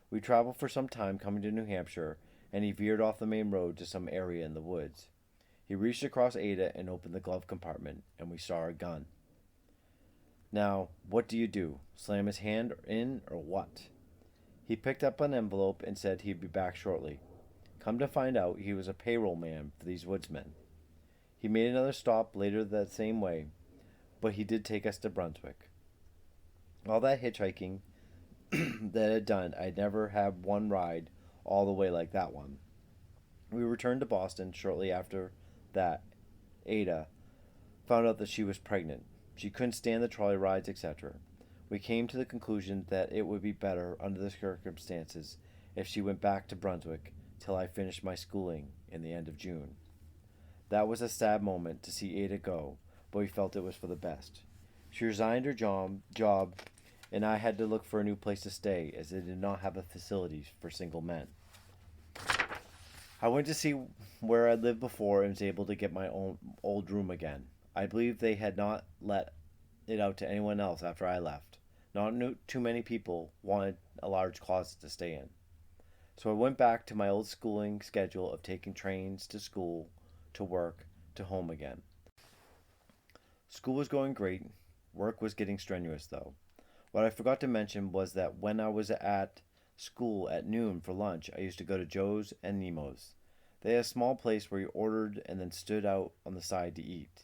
We traveled for some time coming to New Hampshire, and he veered off the main road to some area in the woods. He reached across Ada and opened the glove compartment, and we saw a gun. Now, what do you do? Slam his hand in or what? He picked up an envelope and said he'd be back shortly. Come to find out, he was a payroll man for these woodsmen. He made another stop later that same way, but he did take us to Brunswick. All that hitchhiking that I had done, I'd never had one ride all the way like that one. We returned to Boston shortly after that. Ada found out that she was pregnant. She couldn't stand the trolley rides, etc. We came to the conclusion that it would be better under the circumstances if she went back to Brunswick till I finished my schooling in the end of June. That was a sad moment to see Ada go, but we felt it was for the best. She resigned her job, and I had to look for a new place to stay, as they did not have the facilities for single men. I went to see where I lived before and was able to get my own old room again. I believe they had not let it out to anyone else after I left. Not too many people wanted a large closet to stay in. So I went back to my old schooling schedule of taking trains to school, to work, to home again. School was going great. Work was getting strenuous, though. What I forgot to mention was that when I was at school at noon for lunch, I used to go to Joe's and Nemo's. They had a small place where you ordered and then stood out on the side to eat.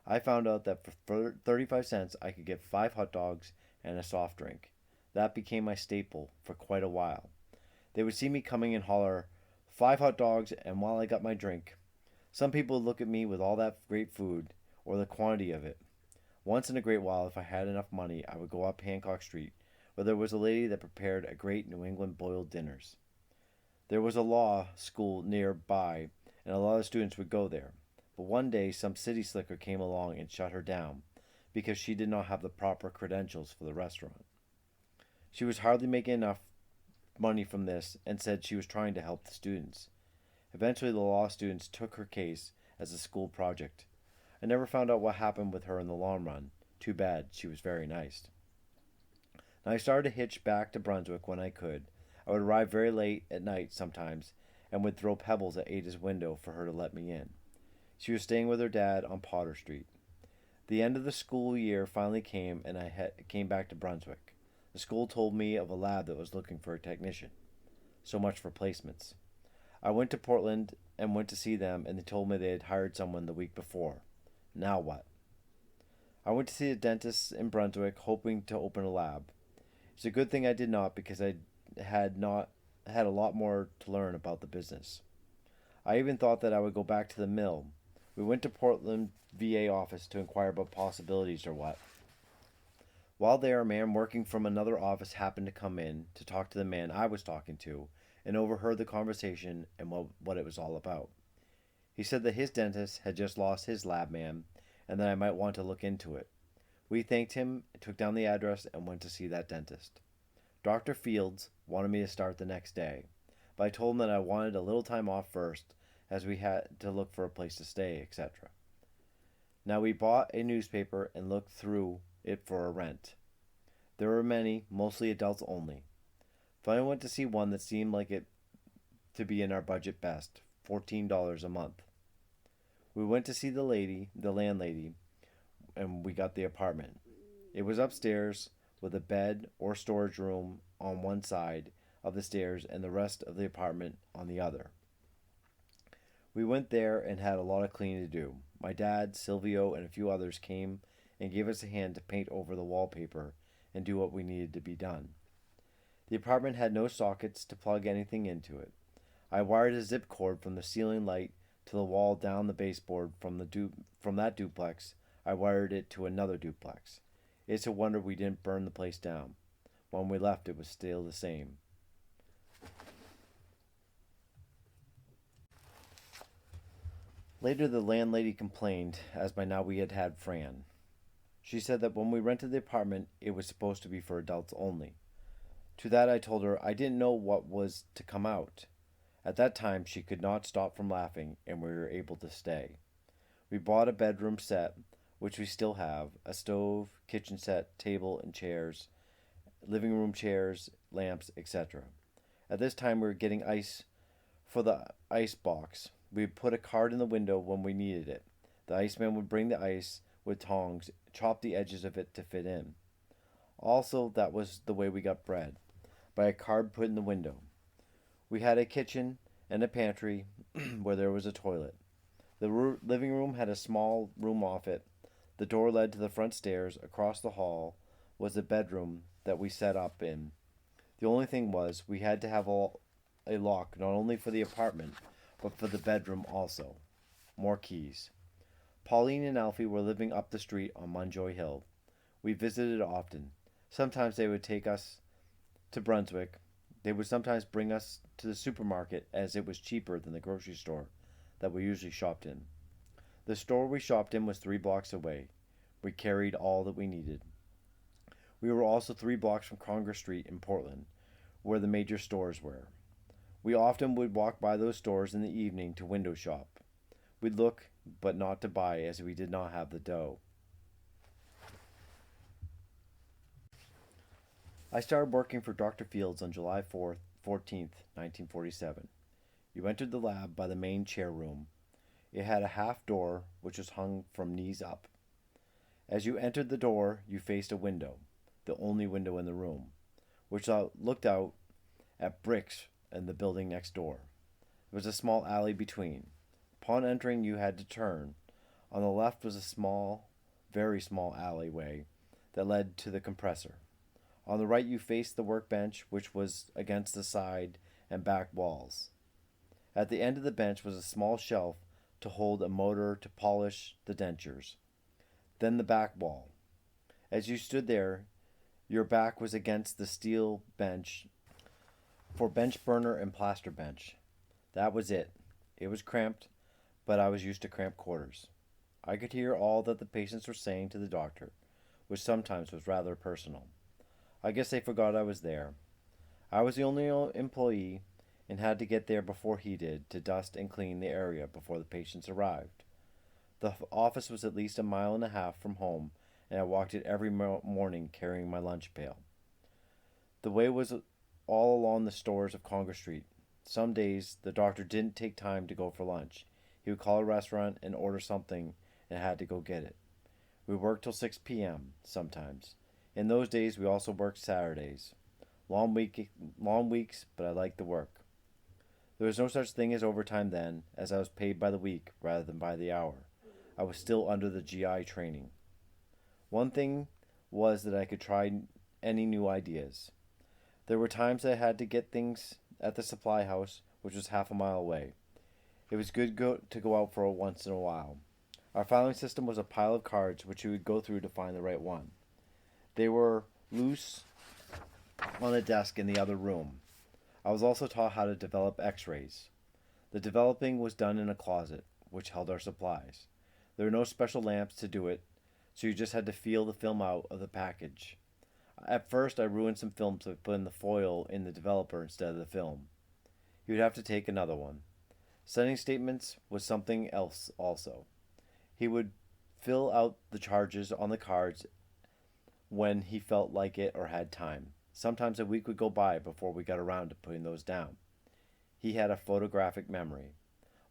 I found out that for 35 cents I could get 5 hot dogs and a soft drink. That became my staple for quite a while. They would see me coming and holler, 5 hot dogs, and while I got my drink. Some people would look at me with all that great food, or the quantity of it. Once in a great while, if I had enough money, I would go up Hancock Street, where there was a lady that prepared a great New England boiled dinners. There was a law school nearby, and a lot of students would go there. But one day, some city slicker came along and shut her down, because she did not have the proper credentials for the restaurant. She was hardly making enough money from this, and said she was trying to help the students. Eventually, the law students took her case as a school project. I never found out what happened with her in the long run. Too bad, she was very nice. Now I started to hitch back to Brunswick when I could. I would arrive very late at night sometimes, and would throw pebbles at Ada's window for her to let me in. She was staying with her dad on Potter Street. The end of the school year finally came, and I came back to Brunswick. The school told me of a lab that was looking for a technician. So much for placements. I went to Portland and went to see them, and they told me they had hired someone the week before. Now what? I went to see a dentist in Brunswick, hoping to open a lab. It's a good thing I did not, because I not had a lot more to learn about the business. I even thought that I would go back to the mill. We went to Portland VA office to inquire about possibilities or what. While there, a man working from another office happened to come in to talk to the man I was talking to, and overheard the conversation and what it was all about. He said that his dentist had just lost his lab man, and that I might want to look into it. We thanked him, took down the address, and went to see that dentist. Dr. Fields wanted me to start the next day, but I told him that I wanted a little time off first, as we had to look for a place to stay, etc. Now we bought a newspaper and looked through it for a rent. There were many, mostly adults only. Finally went to see one that seemed like it to be in our budget best, $14 a month. We went to see the landlady, and we got the apartment. It was upstairs with a bed or storage room on one side of the stairs and the rest of the apartment on the other. We went there and had a lot of cleaning to do. My dad, Silvio, and a few others came and gave us a hand to paint over the wallpaper and do what we needed to be done. The apartment had no sockets to plug anything into it. I wired a zip cord from the ceiling light to the wall down the baseboard from that duplex. I wired it to another duplex. It's a wonder we didn't burn the place down. When we left, it was still the same. Later, the landlady complained, as by now we had had Fran. She said that when we rented the apartment, it was supposed to be for adults only. To that I told her I didn't know what was to come out. At that time, she could not stop from laughing, and we were able to stay. We bought a bedroom set, which we still have, a stove, kitchen set, table and chairs, living room chairs, lamps, etc. At this time, we were getting ice for the ice box. We would put a card in the window when we needed it. The iceman would bring the ice with tongs, chop the edges of it to fit in. Also, that was the way we got bread, by a card put in the window. We had a kitchen and a pantry where there was a toilet. The living room had a small room off it. The door led to the front stairs. Across the hall was the bedroom that we set up in. The only thing was, we had to have a lock, not only for the apartment, but for the bedroom also. More keys. Pauline and Alfie were living up the street on Munjoy Hill. We visited often. Sometimes they would take us to Brunswick. They would sometimes bring us to the supermarket, as it was cheaper than the grocery store that we usually shopped in. The store we shopped in was 3 blocks away. We carried all that we needed. We were also 3 blocks from Congress Street in Portland, where the major stores were. We often would walk by those stores in the evening to window shop. We'd look, but not to buy, as we did not have the dough. I started working for Dr. Fields on July 14th, 1947. You entered the lab by the main chair room. It had a half door, which was hung from knees up. As you entered the door, you faced a window, the only window in the room, which looked out at bricks and the building next door. There was a small alley between. Upon entering, you had to turn. On the left was a small, very small alleyway that led to the compressor. On the right, you faced the workbench, which was against the side and back walls. At the end of the bench was a small shelf to hold a motor to polish the dentures. Then the back wall. As you stood there, your back was against the steel bench for bench burner and plaster bench. That was it. It was cramped, but I was used to cramped quarters. I could hear all that the patients were saying to the doctor, which sometimes was rather personal. I guess they forgot I was there. I was the only employee and had to get there before he did to dust and clean the area before the patients arrived. The office was at least 1.5 miles from home, and I walked it every morning carrying my lunch pail. The way was all along the stores of Congress Street. Some days the doctor didn't take time to go for lunch. He would call a restaurant and order something and had to go get it. We worked till 6 p.m. sometimes. In those days, we also worked Saturdays. Long weeks, but I liked the work. There was no such thing as overtime then, as I was paid by the week rather than by the hour. I was still under the GI training. One thing was that I could try any new ideas. There were times I had to get things at the supply house, which was half a mile away. It was good to go out for once in a while. Our filing system was a pile of cards which you would go through to find the right one. They were loose on a desk in the other room. I was also taught how to develop x-rays. The developing was done in a closet, which held our supplies. There were no special lamps to do it, so you just had to feel the film out of the package. At first, I ruined some films by putting the foil in the developer instead of the film. He would have to take another one. Sending statements was something else also. He would fill out the charges on the cards when he felt like it or had time. Sometimes a week would go by before we got around to putting those down. He had a photographic memory.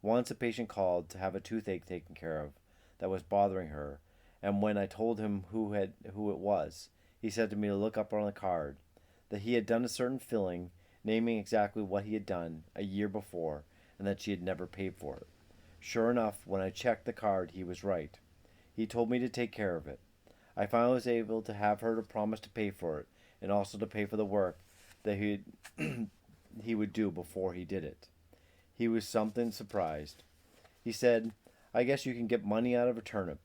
Once a patient called to have a toothache taken care of that was bothering her, and when I told him who it was, he said to me to look up on the card that he had done a certain filling, naming exactly what he had done a year before, and that she had never paid for it. Sure enough, when I checked the card, he was right. He told me to take care of it. I finally was able to have her to promise to pay for it, and also to pay for the work that he would do before he did it. He was something surprised. He said, "I guess you can get money out of a turnip.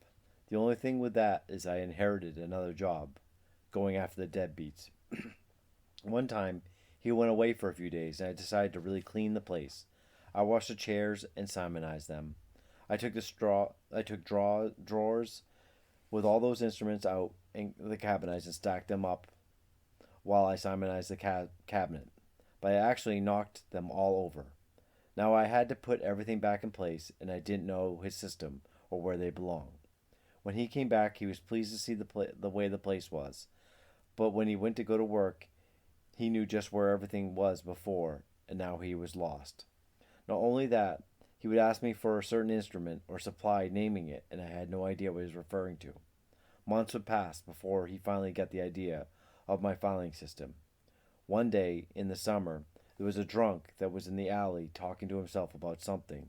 The only thing with that is I inherited another job, going after the deadbeats." One time, he went away for a few days, and I decided to really clean the place. I washed the chairs and Simonized them. I took drawers with all those instruments out in the cabinet and stacked them up while I Simonized the cabinet. But I actually knocked them all over. Now I had to put everything back in place, and I didn't know his system or where they belonged. When he came back, he was pleased to see the way the place was. But when he went to go to work, he knew just where everything was before, and now he was lost. Not only that, he would ask me for a certain instrument or supply, naming it, and I had no idea what he was referring to. Months would pass before he finally got the idea of my filing system. One day, in the summer, there was a drunk that was in the alley talking to himself about something.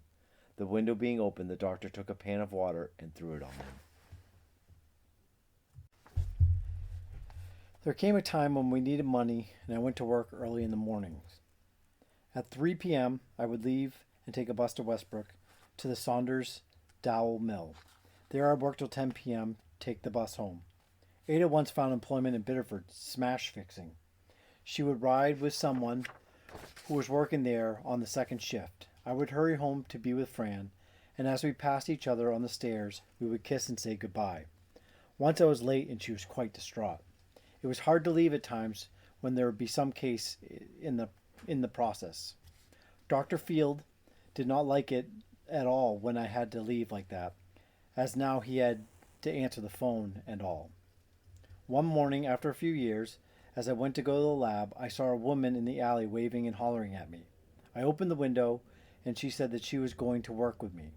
The window being open, the doctor took a pan of water and threw it on him. There came a time when we needed money, and I went to work early in the mornings. At 3 p.m., I would leave and take a bus to Westbrook to the Saunders Dowell Mill. There I worked till 10 p.m., take the bus home. Ada once found employment in Biddeford, smash fixing. She would ride with someone who was working there on the second shift. I would hurry home to be with Fran, and as we passed each other on the stairs, we would kiss and say goodbye. Once I was late, and she was quite distraught. It was hard to leave at times when there would be some case in the process. Dr. Field did not like it at all when I had to leave like that, as now he had to answer the phone and all. One morning, after a few years, as I went to go to the lab, I saw a woman in the alley waving and hollering at me. I opened the window, and she said that she was going to work with me.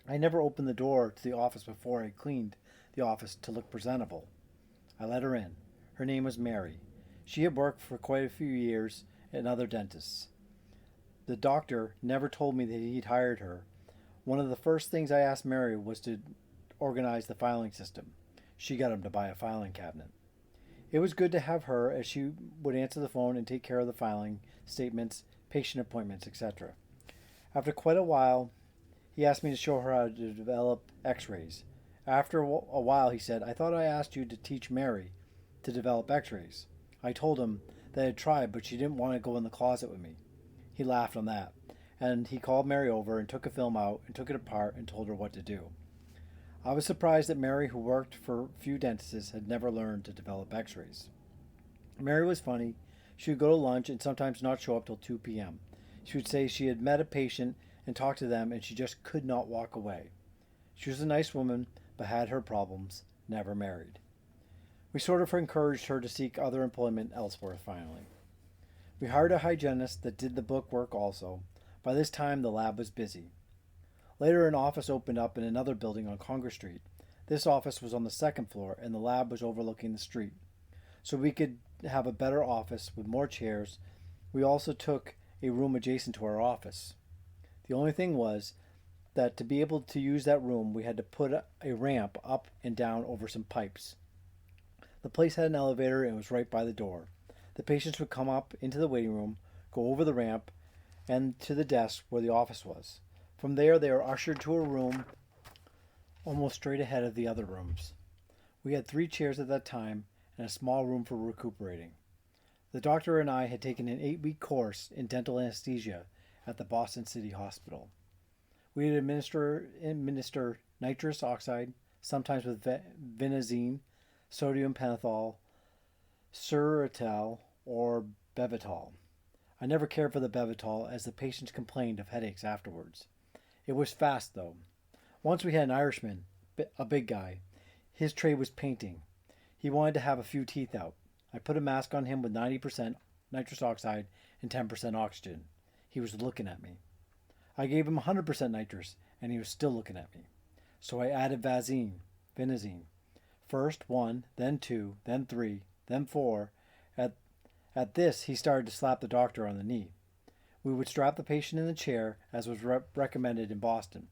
I never opened the door to the office before I cleaned the office to look presentable. I let her in. Her name was Mary. She had worked for quite a few years at other dentists. The doctor never told me that he'd hired her. One of the first things I asked Mary was to organize the filing system. She got him to buy a filing cabinet. It was good to have her, as she would answer the phone and take care of the filing, statements, patient appointments, etc. After quite a while, he asked me to show her how to develop x-rays. After a while, he said, "I thought I asked you to teach Mary to develop x-rays." I told him that I had tried, but she didn't want to go in the closet with me. He laughed on that, and he called Mary over and took a film out and took it apart and told her what to do. I was surprised that Mary, who worked for few dentists, had never learned to develop x-rays. Mary was funny. She would go to lunch and sometimes not show up till 2 p.m. She would say she had met a patient and talked to them, and she just could not walk away. She was a nice woman, but had her problems, never married. We sort of encouraged her to seek other employment elsewhere finally. We hired a hygienist that did the book work also. By this time, the lab was busy. Later, an office opened up in another building on Congress Street. This office was on the second floor, and the lab was overlooking the street. So we could have a better office with more chairs. We also took a room adjacent to our office. The only thing was that to be able to use that room, we had to put a ramp up and down over some pipes. The place had an elevator and was right by the door. The patients would come up into the waiting room, go over the ramp, and to the desk where the office was. From there, they were ushered to a room almost straight ahead of the other rooms. We had 3 chairs at that time and a small room for recuperating. The doctor and I had taken an 8-week course in dental anesthesia at the Boston City Hospital. We would administer nitrous oxide, sometimes with vinazine, sodium pentothal, Surgeries, or Bevitol. I never cared for the Bevitol as the patients complained of headaches afterwards. It was fast though. Once we had an Irishman, a big guy. His trade was painting. He wanted to have a few teeth out. I put a mask on him with 90% nitrous oxide and 10% oxygen. He was looking at me. I gave him 100% nitrous and he was still looking at me. So I added vinazine. First 1, then 2, then 3, then 4. At this, he started to slap the doctor on the knee. We would strap the patient in the chair, as was recommended in Boston.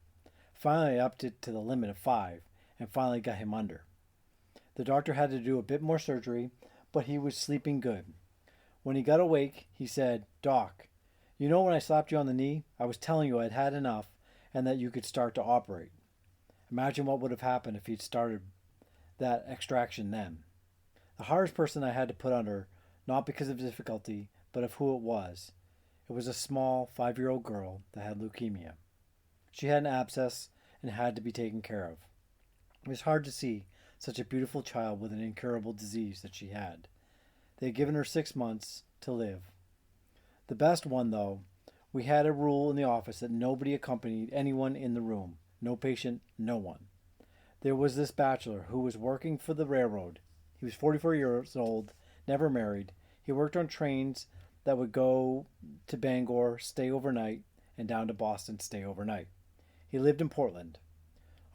Finally, I upped it to the limit of 5, and finally got him under. The doctor had to do a bit more surgery, but he was sleeping good. When he got awake, he said, "Doc, you know when I slapped you on the knee, I was telling you I'd had enough and that you could start to operate." Imagine what would have happened if he'd started that extraction then. The hardest person I had to put under, not because of difficulty, but of who it was. It was a small 5-year-old girl that had leukemia. She had an abscess and had to be taken care of. It was hard to see such a beautiful child with an incurable disease that she had. They had given her 6 months to live. The best one, though, we had a rule in the office that nobody accompanied anyone in the room. No patient, no one. There was this bachelor who was working for the railroad. He was 44 years old, never married. He worked on trains that would go to Bangor, stay overnight, and down to Boston, stay overnight. He lived in Portland.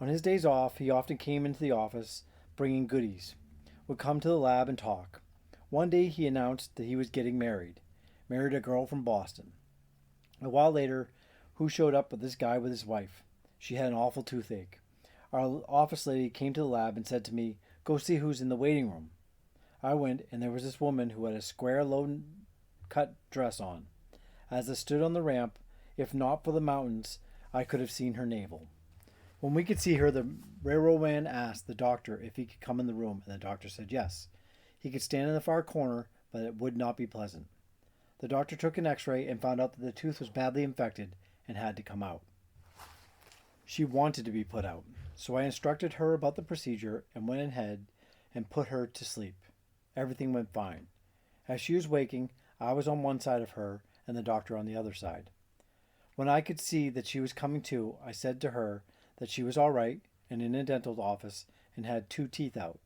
On his days off, he often came into the office bringing goodies, would come to the lab and talk. One day he announced that he was getting married a girl from Boston. A while later, who showed up but this guy with his wife? She had an awful toothache. Our office lady came to the lab and said to me, "Go see who's in the waiting room." I went, and there was this woman who had a square, low-cut dress on. As I stood on the ramp, if not for the mountains, I could have seen her navel. When we could see her, the railroad man asked the doctor if he could come in the room, and the doctor said yes. He could stand in the far corner, but it would not be pleasant. The doctor took an x-ray and found out that the tooth was badly infected and had to come out. She wanted to be put out, so I instructed her about the procedure and went ahead and put her to sleep. Everything went fine. As she was waking, I was on one side of her and the doctor on the other side. When I could see that she was coming to, I said to her that she was all right and in a dental office and had 2 teeth out.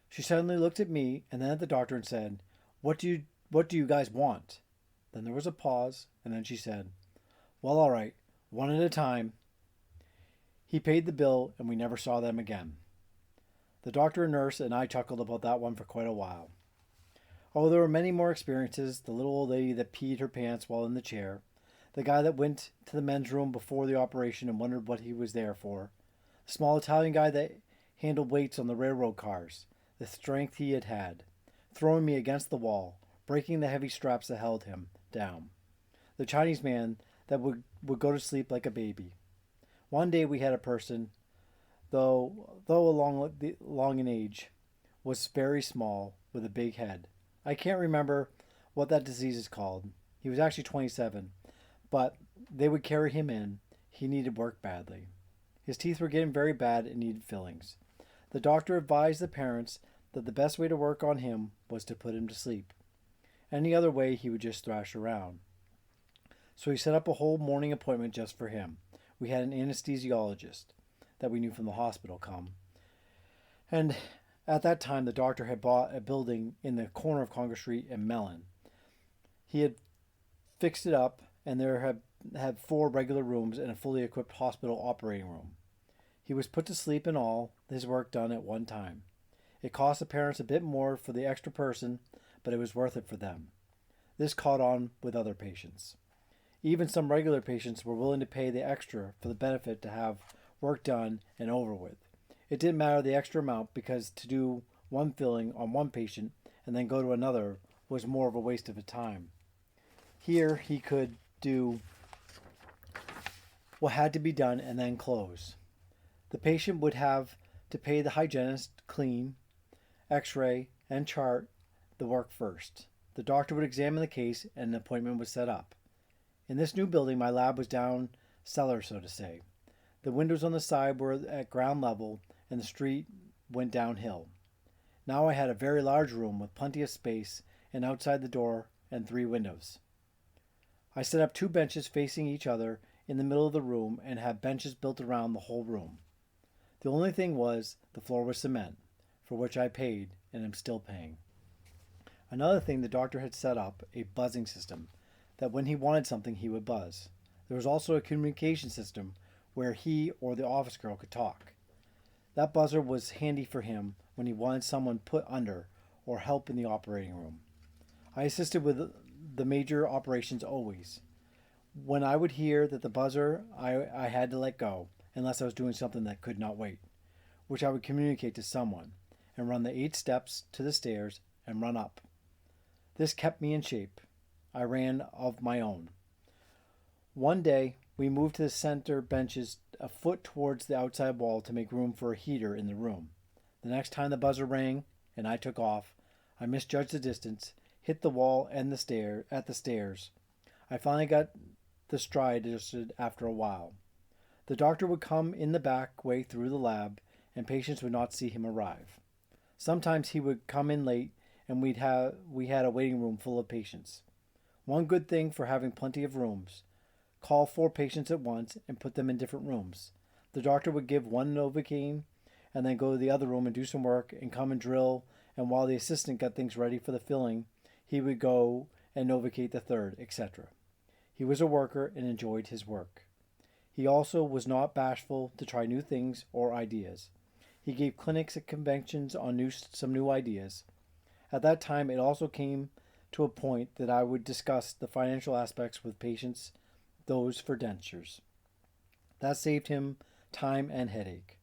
She suddenly looked at me and then at the doctor and said, What do you guys want?" Then there was a pause, and then she said, "Well, all right, one at a time." He paid the bill, and we never saw them again. The doctor and nurse and I chuckled about that one for quite a while. Oh, there were many more experiences. The little old lady that peed her pants while in the chair. The guy that went to the men's room before the operation and wondered what he was there for. The small Italian guy that handled weights on the railroad cars. The strength he had had. Throwing me against the wall. Breaking the heavy straps that held him down. The Chinese man that would go to sleep like a baby. One day we had a person, though long in age, was very small with a big head. I can't remember what that disease is called. He was actually 27, but they would carry him in. He needed work badly. His teeth were getting very bad and needed fillings. The doctor advised the parents that the best way to work on him was to put him to sleep. Any other way, he would just thrash around. So he set up a whole morning appointment just for him. We had an anesthesiologist that we knew from the hospital come. And at that time, the doctor had bought a building in the corner of Congress Street and Mellon. He had fixed it up, and there had 4 regular rooms and a fully equipped hospital operating room. He was put to sleep and all, his work done at one time. It cost the parents a bit more for the extra person, but it was worth it for them. This caught on with other patients. Even some regular patients were willing to pay the extra for the benefit to have work done and over with. It didn't matter the extra amount because to do one filling on one patient and then go to another was more of a waste of time. Here he could do what had to be done and then close. The patient would have to pay the hygienist, clean, x-ray, and chart the work first. The doctor would examine the case and an appointment was set up. In this new building, my lab was down cellar, so to say. The windows on the side were at ground level and the street went downhill. Now I had a very large room with plenty of space and outside the door and 3 windows. I set up 2 benches facing each other in the middle of the room and had benches built around the whole room. The only thing was the floor was cement, for which I paid and am still paying. Another thing, the doctor had set up a buzzing system that when he wanted something he would buzz. There was also a communication system where he or the office girl could talk. That buzzer was handy for him when he wanted someone put under or help in the operating room. I assisted with the major operations always. When I would hear that the buzzer, I had to let go unless I was doing something that could not wait, which I would communicate to someone and run the 8 steps to the stairs and run up. This kept me in shape. I ran of my own. One day, we moved to the center benches a foot towards the outside wall to make room for a heater in the room. The next time the buzzer rang and I took off, I misjudged the distance, hit the wall and the stairs. I finally got the stride adjusted after a while. The doctor would come in the back way through the lab, and patients would not see him arrive. Sometimes he would come in late, and we had a waiting room full of patients. One good thing for having plenty of rooms: call 4 patients at once and put them in different rooms. The doctor would give one Novocaine and then go to the other room and do some work and come and drill, and while the assistant got things ready for the filling, he would go and Novocate the third, etc. He was a worker and enjoyed his work. He also was not bashful to try new things or ideas. He gave clinics at conventions on some new ideas. At that time, it also came to a point that I would discuss the financial aspects with patients, those for dentures. That saved him time and headache.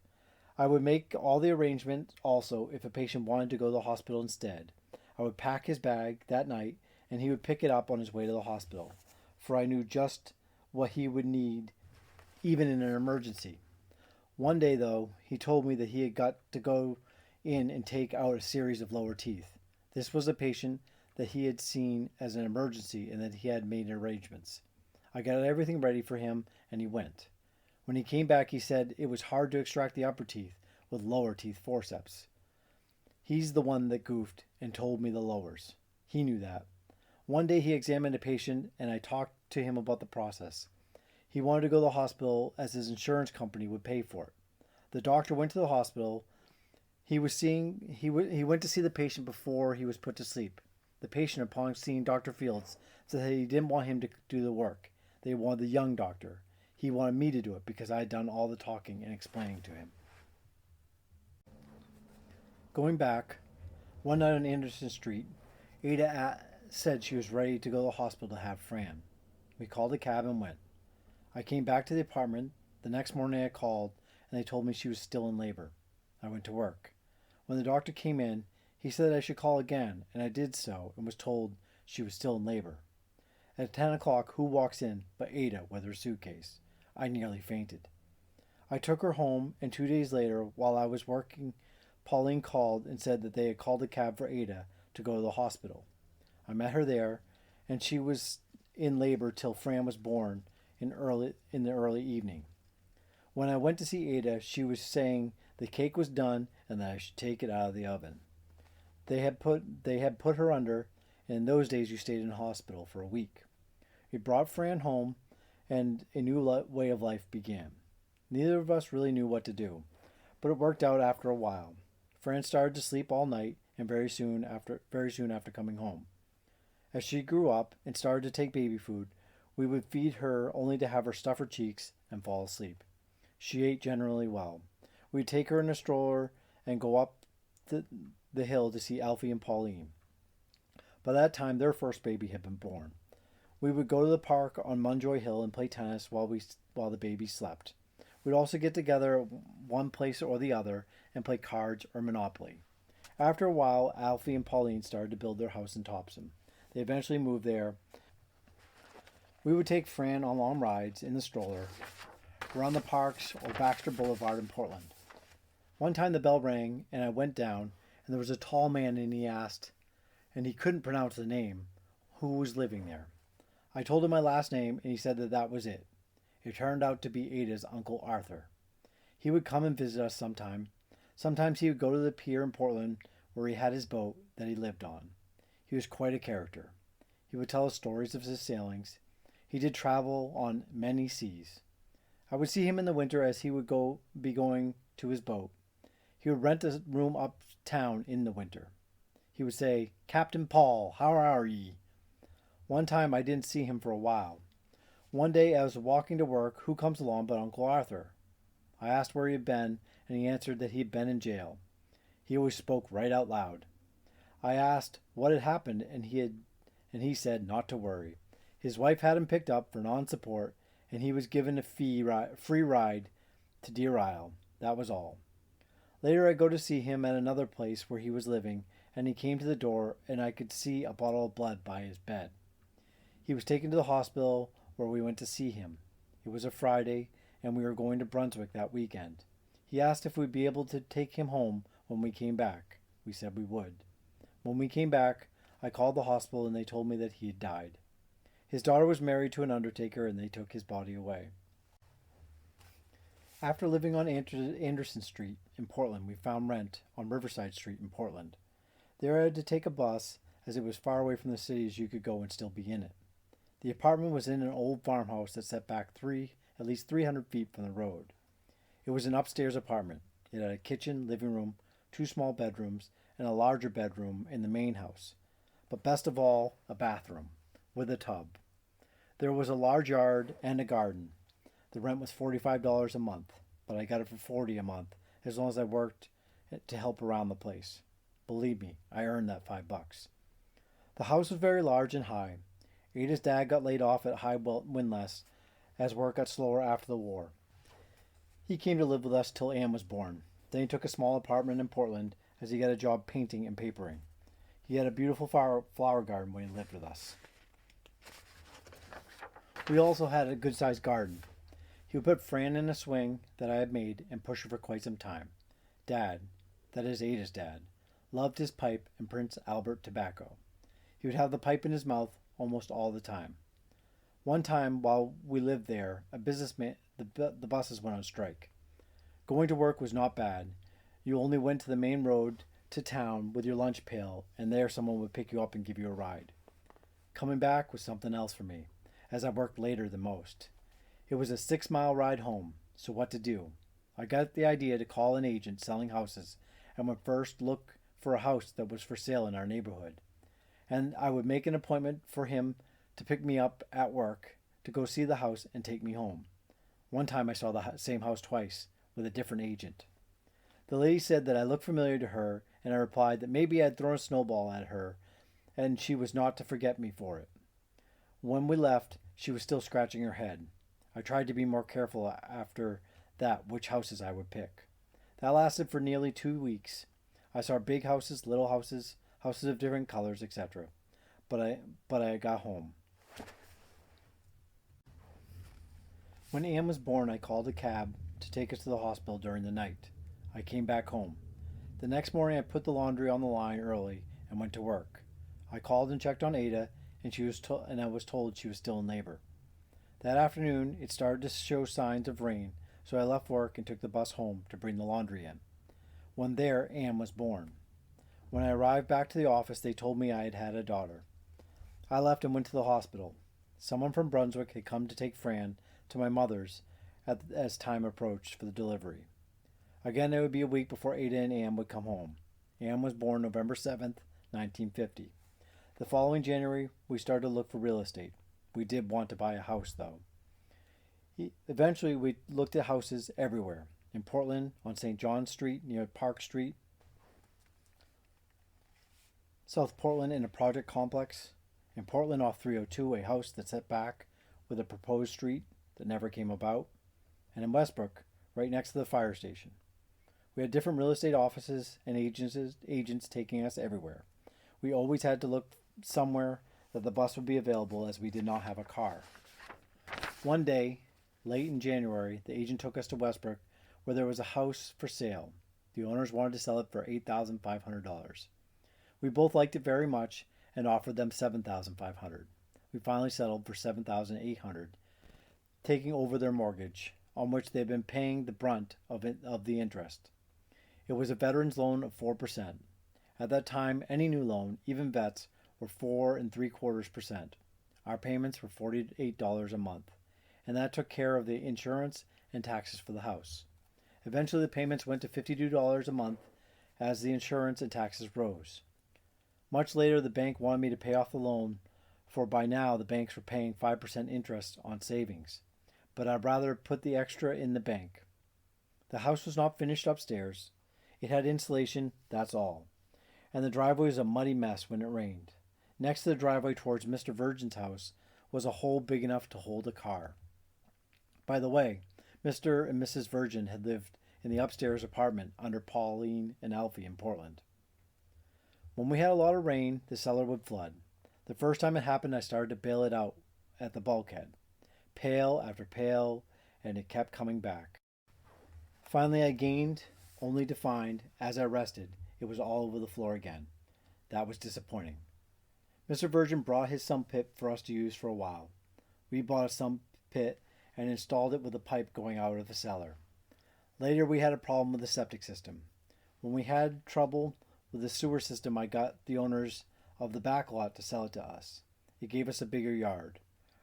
I would make all the arrangements also if a patient wanted to go to the hospital instead. I would pack his bag that night and he would pick it up on his way to the hospital, for I knew just what he would need even in an emergency. One day, though, he told me that he had got to go in and take out a series of lower teeth. This was a patient that he had seen as an emergency and that he had made arrangements. I got everything ready for him and he went. When he came back, he said it was hard to extract the upper teeth with lower teeth forceps. He's the one that goofed and told me the lowers. He knew that. One day he examined a patient and I talked to him about the process. He wanted to go to the hospital as his insurance company would pay for it. The doctor went to the hospital. He went to see the patient before he was put to sleep. The patient, upon seeing Dr. Fields, said that he didn't want him to do the work. They wanted the young doctor. He wanted me to do it because I had done all the talking and explaining to him. Going back, one night on Anderson Street, Ada said she was ready to go to the hospital to have Fran. We called a cab and went. I came back to the apartment. The next morning I called and they told me she was still in labor. I went to work. When the doctor came in, he said I should call again, and I did so and was told she was still in labor. At 10 o'clock, who walks in but Ada with her suitcase? I nearly fainted. I took her home, and 2 days later, while I was working, Pauline called and said that they had called a cab for Ada to go to the hospital. I met her there, and she was in labor till Fran was born in the early evening. When I went to see Ada, she was saying the cake was done and that I should take it out of the oven. They had put her under, and in those days you stayed in hospital for a week. We brought Fran home, and a new way of life began. Neither of us really knew what to do, but it worked out after a while. Fran started to sleep all night, and very soon after coming home. As she grew up and started to take baby food, we would feed her only to have her stuff her cheeks and fall asleep. She ate generally well. We'd take her in a stroller and go up the hill to see Alfie and Pauline. By that time, their first baby had been born. We would go to the park on Munjoy Hill and play tennis while the baby slept. We'd also get together at one place or the other and play cards or Monopoly. After a while, Alfie and Pauline started to build their house in Topsham. They eventually moved there. We would take Fran on long rides in the stroller, around the parks or Baxter Boulevard in Portland. One time the bell rang and I went down, and there was a tall man, and he asked, and he couldn't pronounce the name, who was living there. I told him my last name, and he said that was it. It turned out to be Ada's Uncle Arthur. He would come and visit us sometime. Sometimes he would go to the pier in Portland where he had his boat that he lived on. He was quite a character. He would tell us stories of his sailings. He did travel on many seas. I would see him in the winter as he would be going to his boat. He would rent a room uptown in the winter. He would say, "Captain Paul, how are ye?" One time I didn't see him for a while. One day I was walking to work. Who comes along but Uncle Arthur? I asked where he had been, and he answered that he had been in jail. He always spoke right out loud. I asked what had happened, and he said not to worry. His wife had him picked up for non-support, and he was given a free ride to Deer Isle. That was all. Later I go to see him at another place where he was living, and he came to the door, and I could see a bottle of blood by his bed. He was taken to the hospital where we went to see him. It was a Friday, and we were going to Brunswick that weekend. He asked if we'd be able to take him home when we came back. We said we would. When we came back, I called the hospital and they told me that he had died. His daughter was married to an undertaker and they took his body away. After living on Anderson Street in Portland, we found rent on Riverside Street in Portland. There I had to take a bus as it was far away from the city as you could go and still be in it. The apartment was in an old farmhouse that set back at least 300 feet from the road. It was an upstairs apartment. It had a kitchen, living room, 2 small bedrooms, and a larger bedroom in the main house. But best of all, a bathroom, with a tub. There was a large yard and a garden. The rent was $45 a month, but I got it for $40 a month, as long as I worked to help around the place. Believe me, I earned that $5. The house was very large and high. Ada's dad got laid off at high windlass as work got slower after the war. He came to live with us till Anne was born. Then he took a small apartment in Portland as he got a job painting and papering. He had a beautiful flower garden when he lived with us. We also had a good-sized garden. He would put Fran in a swing that I had made and push her for quite some time. Dad, that is Ada's dad, loved his pipe and Prince Albert tobacco. He would have the pipe in his mouth almost all the time. One time while we lived there, a businessman, the buses went on strike. Going to work was not bad. You only went to the main road to town with your lunch pail, and there someone would pick you up and give you a ride. Coming back was something else for me, as I worked later than most. It was a 6-mile ride home, so what to do? I got the idea to call an agent selling houses and would first look for a house that was for sale in our neighborhood. And I would make an appointment for him to pick me up at work to go see the house and take me home. One time I saw the same house twice with a different agent. The lady said that I looked familiar to her, and I replied that maybe I had thrown a snowball at her and she was not to forget me for it. When we left, she was still scratching her head. I tried to be more careful after that which houses I would pick. That lasted for nearly 2 weeks. I saw big houses, little houses, houses of different colors, etc. But I got home. When Anne was born, I called a cab to take us to the hospital during the night. I came back home. The next morning I put the laundry on the line early and went to work. I called and checked on Ada, and I was told she was still in labor. That afternoon it started to show signs of rain, so I left work and took the bus home to bring the laundry in. When there, Anne was born. When I arrived back to the office, they told me I had had a daughter. I left and went to the hospital. Someone from Brunswick had come to take Fran to my mother's as time approached for the delivery. Again, it would be a week before Ada and Anne would come home. Anne was born November 7th, 1950. The following January, we started to look for real estate. We did want to buy a house, though. Eventually, we looked at houses everywhere. In Portland, on St. John Street, near Park Street. South Portland, in a project complex. In Portland, off 302, a house that set back with a proposed street that never came about. And in Westbrook, right next to the fire station. We had different real estate offices and agents taking us everywhere. We always had to look somewhere that the bus would be available as we did not have a car. One day, late in January, the agent took us to Westbrook where there was a house for sale. The owners wanted to sell it for $8,500. We both liked it very much and offered them $7,500. We finally settled for $7,800, taking over their mortgage, on which they had been paying the brunt of the interest. It was a veteran's loan of 4%. At that time, any new loan, even vets, were 4.75%. Our payments were $48 a month, and that took care of the insurance and taxes for the house. Eventually, the payments went to $52 a month as the insurance and taxes rose. Much later, the bank wanted me to pay off the loan, for by now the banks were paying 5% interest on savings, but I'd rather put the extra in the bank. The house was not finished upstairs. It had insulation, that's all, and the driveway was a muddy mess when it rained. Next to the driveway towards Mr. Virgin's house was a hole big enough to hold a car. By the way, Mr. and Mrs. Virgin had lived in the upstairs apartment under Pauline and Alfie in Portland. When we had a lot of rain, the cellar would flood. The first time it happened, I started to bail it out at the bulkhead. Pail after pail, and it kept coming back. Finally, I gained, only to find, as I rested, it was all over the floor again. That was disappointing. Mr. Virgin brought his sump pit for us to use for a while. We bought a sump pit and installed it with a pipe going out of the cellar. Later, we had a problem with the septic system. When we had trouble with the sewer system, I got the owners of the back lot to sell it to us. It gave us a bigger yard.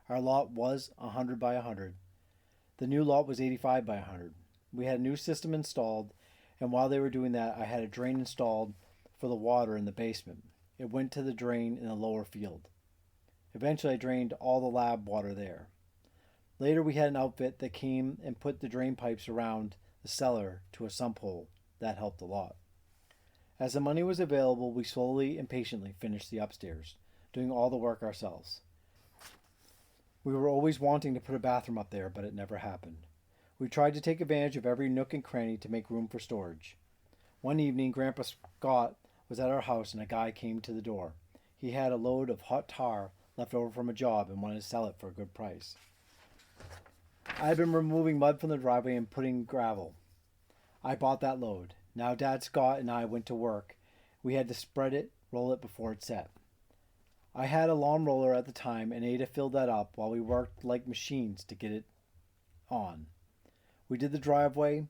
Our lot was 100 by 100. The new lot was 85 by 100. We had a new system installed, and while they were doing that, I had a drain installed for the water in the basement. It went to the drain in the lower field. Eventually, I drained all the lab water there. Later, we had an outfit that came and put the drain pipes around the cellar to a sump hole. That helped a lot. As the money was available, we slowly and patiently finished the upstairs, doing all the work ourselves. We were always wanting to put a bathroom up there, but it never happened. We tried to take advantage of every nook and cranny to make room for storage. One evening, Grandpa Scott was at our house and a guy came to the door. He had a load of hot tar left over from a job and wanted to sell it for a good price. I had been removing mud from the driveway and putting gravel. I bought that load. Now Dad Scott and I went to work. We had to spread it, roll it before it set. I had a lawn roller at the time and Ada filled that up while we worked like machines to get it on. We did the driveway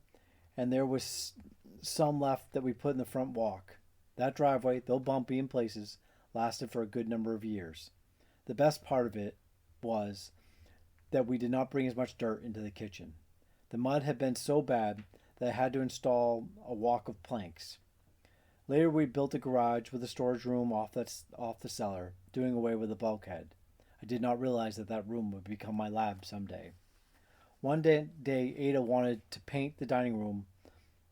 and there was some left that we put in the front walk. That driveway, though bumpy in places, lasted for a good number of years. The best part of it was that we did not bring as much dirt into the kitchen. The mud had been so bad that I had to install a walk of planks. Later we built a garage with a storage room off the cellar, doing away with the bulkhead. I did not realize that that room would become my lab someday. One day Ada wanted to paint the dining room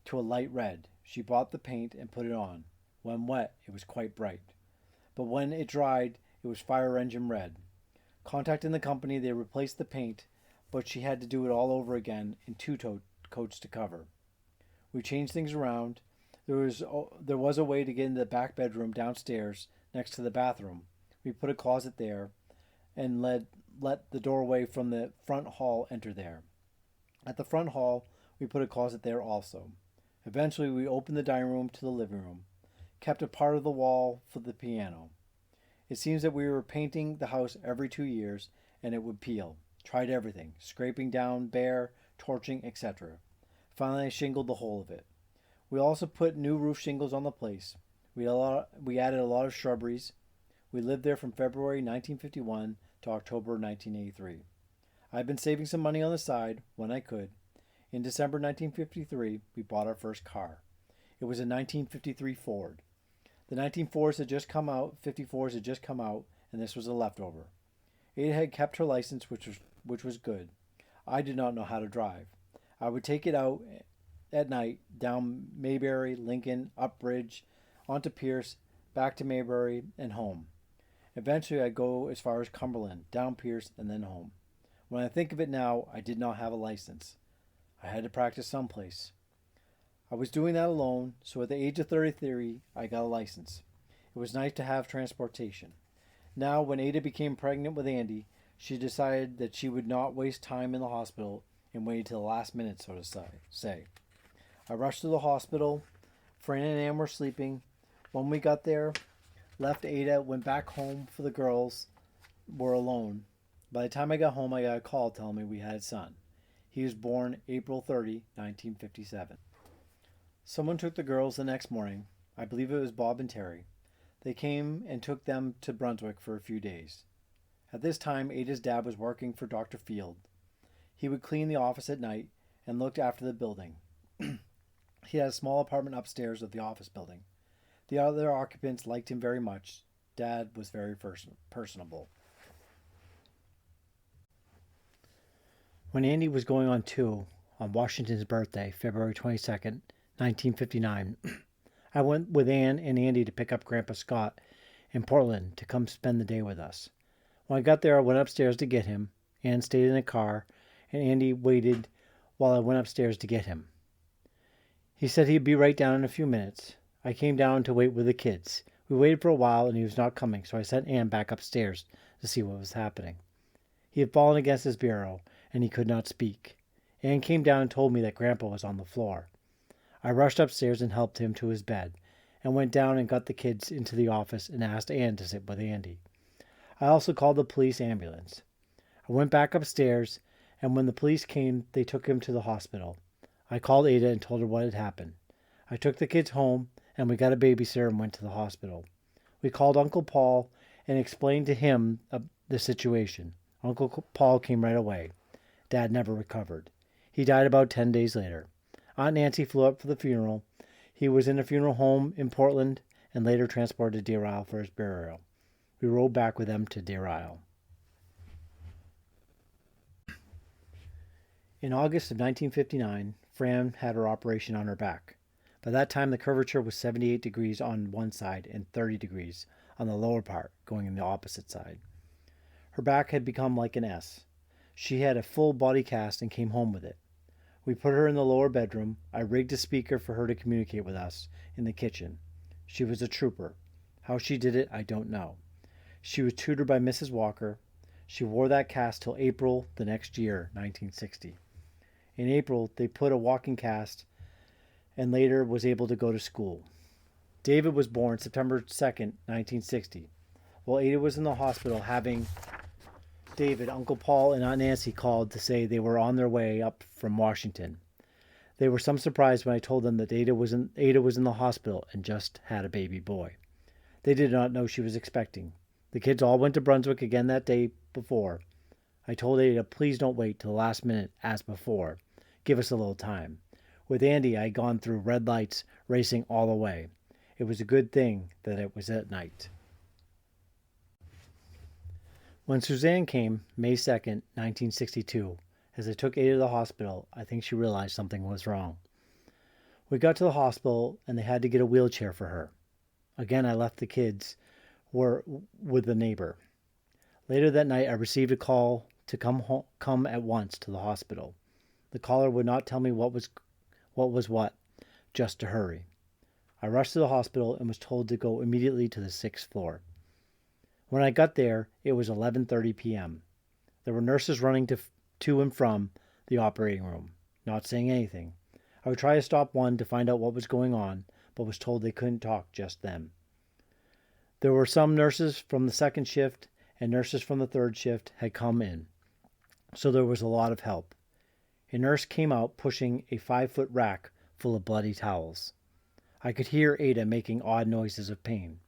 to a light red. She bought the paint and put it on. When wet, it was quite bright. But when it dried, it was fire engine red. Contacting the company, they replaced the paint, but she had to do it all over again in two coats to cover. We changed things around. There was a way to get into the back bedroom downstairs next to the bathroom. We put a closet there and let the doorway from the front hall enter there. At the front hall, we put a closet there also. Eventually, we opened the dining room to the living room, kept a part of the wall for the piano. It seems that we were painting the house every 2 years and it would peel. Tried everything, scraping down bare, torching, etc. Finally, I shingled the whole of it. We also put new roof shingles on the place. We added a lot of shrubberies. We lived there from February 1951 to October 1983. I had been saving some money on the side when I could. In December 1953, we bought our first car. It was a 1953 Ford. The 1954s had just come out, 54s had just come out, and this was a leftover. Ada had kept her license, which was good. I did not know how to drive. I would take it out at night, down Mayberry, Lincoln, up Bridge, onto Pierce, back to Mayberry, and home. Eventually I'd go as far as Cumberland, down Pierce, and then home. When I think of it now, I did not have a license. I had to practice someplace. I was doing that alone, so at the age of 33, I got a license. It was nice to have transportation. Now, when Ada became pregnant with Andy, she decided that she would not waste time in the hospital and waited till the last minute, so to say. I rushed to the hospital. Fran and Ann were sleeping. When we got there, left Ada, went back home for the girls were alone. By the time I got home, I got a call telling me we had a son. He was born April 30, 1957. Someone took the girls the next morning. I believe it was Bob and Terry. They came and took them to Brunswick for a few days. At this time, Ada's dad was working for Dr. Field. He would clean the office at night and looked after the building. He had a small apartment upstairs of the office building. The other occupants liked him very much. Dad was very personable. When Andy was going on 2 on Washington's birthday, February 22nd, 1959, I went with Ann and Andy to pick up Grandpa Scott in Portland to come spend the day with us. When I got there, I went upstairs to get him. Ann stayed in the car, and Andy waited while I went upstairs to get him. He said he'd be right down in a few minutes. I came down to wait with the kids. We waited for a while, and he was not coming, so I sent Ann back upstairs to see what was happening. He had fallen against his bureau, and he could not speak. Ann came down and told me that Grandpa was on the floor. I rushed upstairs and helped him to his bed, and went down and got the kids into the office and asked Ann to sit with Andy. I also called the police ambulance. I went back upstairs, and when the police came, they took him to the hospital. I called Ada and told her what had happened. I took the kids home, and we got a babysitter and went to the hospital. We called Uncle Paul and explained to him the situation. Uncle Paul came right away. Dad never recovered. He died about 10 days later. Aunt Nancy flew up for the funeral. He was in a funeral home in Portland and later transported to Deer Isle for his burial. We rode back with them to Deer Isle. In August of 1959, Fran had her operation on her back. By that time, the curvature was 78 degrees on one side and 30 degrees on the lower part, going in the opposite side. Her back had become like an S. She had a full body cast and came home with it. We put her in the lower bedroom. I rigged a speaker for her to communicate with us in the kitchen. She was a trooper. How she did it, I don't know. She was tutored by Mrs. Walker. She wore that cast till April the next year, 1960. In April, they put a walking cast and later was able to go to school. David was born September 2nd, 1960. While Ada was in the hospital having David, Uncle Paul and Aunt Nancy called to say they were on their way up from Washington. They were some surprised when I told them that Ada was in the hospital and just had a baby boy. They did not know she was expecting. The kids all went to Brunswick again that day before. I told Ada, please don't wait till the last minute as before. Give us a little time. With Andy, I had gone through red lights, racing all the way. It was a good thing that it was at night. When Suzanne came, May 2nd, 1962, as I took Ada to the hospital, I think she realized something was wrong. We got to the hospital, and they had to get a wheelchair for her. Again, I left the kids with the neighbor. Later that night, I received a call to come at once to the hospital. The caller would not tell me what was just to hurry. I rushed to the hospital and was told to go immediately to the 6th floor. When I got there, it was 11:30 p.m. There were nurses running to and from the operating room, not saying anything. I would try to stop one to find out what was going on, but was told they couldn't talk just then. There were some nurses from the second shift and nurses from the third shift had come in, so there was a lot of help. A nurse came out pushing a 5-foot rack full of bloody towels. I could hear Ada making odd noises of pain.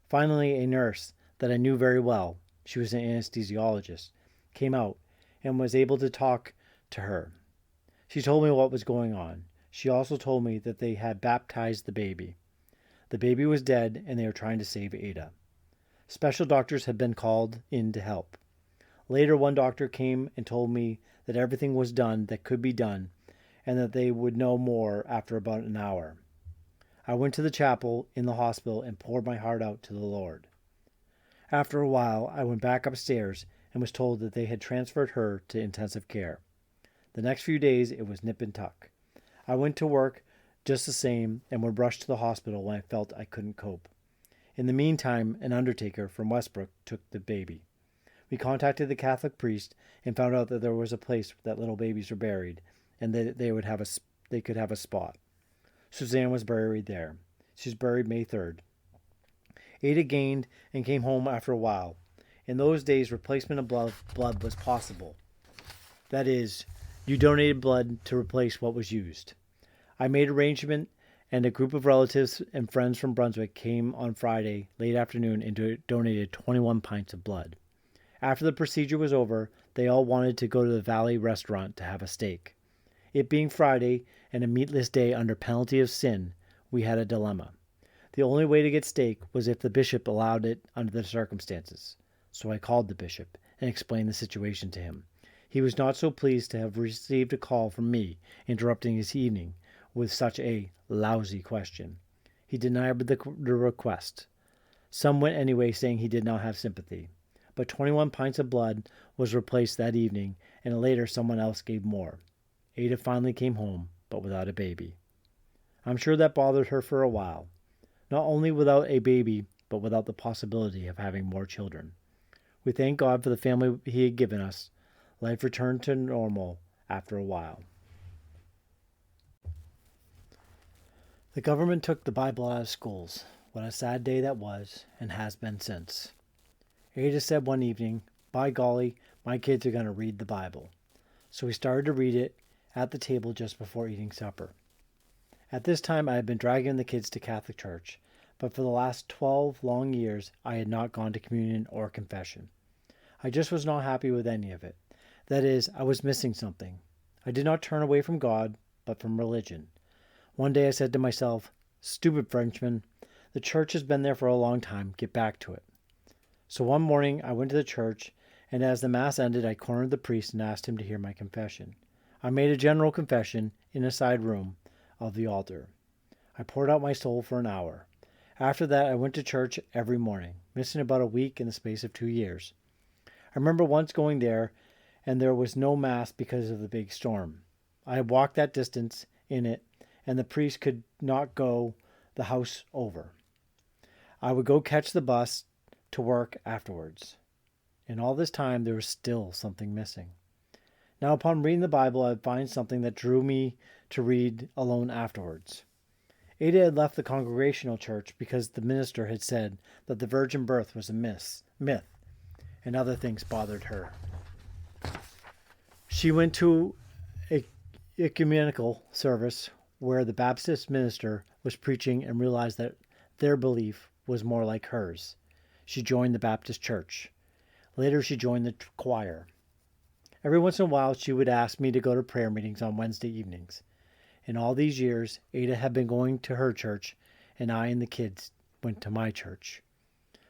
Finally, a nurse that I knew very well, she was an anesthesiologist, came out and was able to talk to her. She told me what was going on. She also told me that they had baptized the baby. The baby was dead and they were trying to save Ada. Special doctors had been called in to help. Later, one doctor came and told me that everything was done that could be done and that they would know more after about an hour. I went to the chapel in the hospital and poured my heart out to the Lord. After a while, I went back upstairs and was told that they had transferred her to intensive care. The next few days, it was nip and tuck. I went to work just the same and were rushed to the hospital when I felt I couldn't cope. In the meantime, an undertaker from Westbrook took the baby. We contacted the Catholic priest and found out that there was a place that little babies were buried and that they could have a spot. Suzanne was buried there. She was buried May 3rd. Ada gained and came home after a while. In those days, replacement of blood was possible. That is, you donated blood to replace what was used. I made arrangement, and a group of relatives and friends from Brunswick came on Friday late afternoon and donated 21 pints of blood. After the procedure was over, they all wanted to go to the Valley restaurant to have a steak. It being Friday and a meatless day under penalty of sin, we had a dilemma. The only way to get steak was if the bishop allowed it under the circumstances. So I called the bishop and explained the situation to him. He was not so pleased to have received a call from me interrupting his evening with such a lousy question. He denied the request. Some went anyway, saying he did not have sympathy. But 21 pints of blood was replaced that evening, and later someone else gave more. Ada finally came home, but without a baby. I'm sure that bothered her for a while. Not only without a baby, but without the possibility of having more children. We thank God for the family he had given us. Life returned to normal after a while. The government took the Bible out of schools. What a sad day that was, and has been since. Ada said one evening, "By golly, my kids are going to read the Bible." So we started to read it at the table just before eating supper. At this time, I had been dragging the kids to Catholic church, but for the last 12 long years, I had not gone to communion or confession. I just was not happy with any of it. That is, I was missing something. I did not turn away from God, but from religion. One day I said to myself, "Stupid Frenchman, the church has been there for a long time, get back to it." So one morning I went to the church, and as the Mass ended, I cornered the priest and asked him to hear my confession. I made a general confession in a side room of the altar. I poured out my soul for an hour. After that, I went to church every morning, missing about a week in the space of 2 years. I remember once going there, and there was no Mass because of the big storm. I had walked that distance in it, and the priest could not go the house over. I would go catch the bus to work afterwards. In all this time, there was still something missing. Now, upon reading the Bible, I would find something that drew me to read alone afterwards. Ada had left the Congregational Church because the minister had said that the virgin birth was a myth, and other things bothered her. She went to a ecumenical service where the Baptist minister was preaching and realized that their belief was more like hers. She joined the Baptist church. Later, she joined the choir. Every once in a while, she would ask me to go to prayer meetings on Wednesday evenings. In all these years, Ada had been going to her church, and I and the kids went to my church.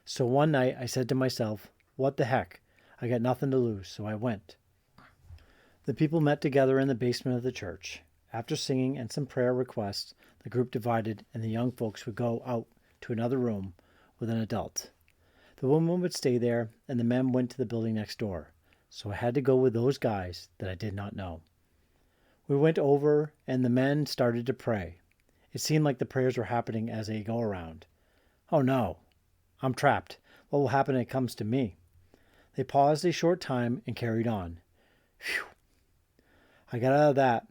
So one night, I said to myself, "What the heck? I got nothing to lose," so I went. The people met together in the basement of the church. After singing and some prayer requests, the group divided, and the young folks would go out to another room with an adult. The women would stay there, and the men went to the building next door. So I had to go with those guys that I did not know. We went over, and the men started to pray. It seemed like the prayers were happening as a go-around. Oh no, I'm trapped. What will happen when it comes to me? They paused a short time and carried on. Phew. I got out of that.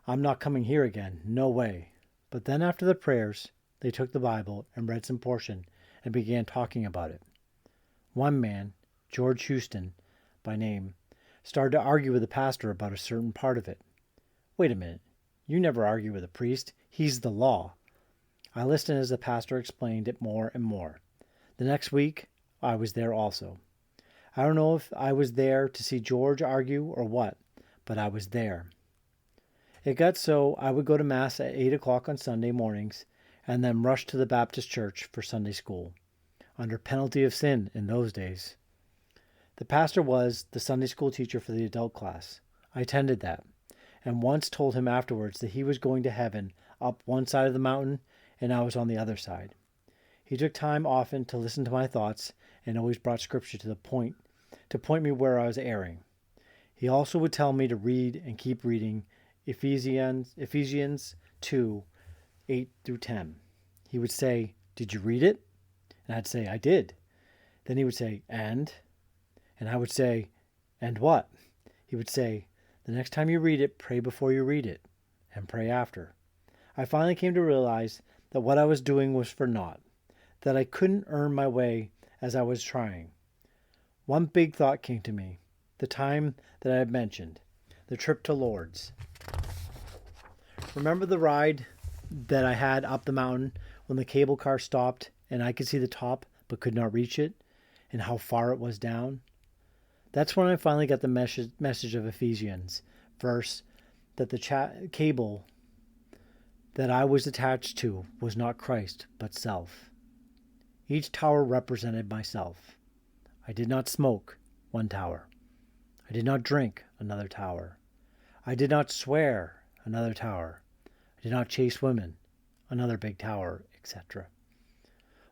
I'm not coming here again. No way. But then after the prayers, they took the Bible and read some portion and began talking about it. One man, George Houston by name, started to argue with the pastor about a certain part of it. Wait a minute. You never argue with a priest. He's the law. I listened as the pastor explained it more and more. The next week, I was there also. I don't know if I was there to see George argue or what, but I was there. It got so I would go to Mass at 8 o'clock on Sunday mornings and then rush to the Baptist church for Sunday school, under penalty of sin in those days. The pastor was the Sunday school teacher for the adult class. I attended that, and once told him afterwards that he was going to heaven up one side of the mountain and I was on the other side. He took time often to listen to my thoughts and always brought scripture to point me where I was erring. He also would tell me to read and keep reading Ephesians 2, 8 through 10. He would say, "Did you read it?" And I'd say, "I did." Then he would say, "And?" And I would say, "And what?" He would say, "The next time you read it, pray before you read it, and pray after." I finally came to realize that what I was doing was for naught, that I couldn't earn my way as I was trying. One big thought came to me, the time that I had mentioned, the trip to Lourdes. Remember the ride that I had up the mountain when the cable car stopped and I could see the top but could not reach it, and how far it was down? That's when I finally got the message of Ephesians verse that the cable that I was attached to was not Christ, but self. Each tower represented myself. I did not smoke, one tower. I did not drink, another tower. I did not swear, another tower. I did not chase women, another big tower, etc.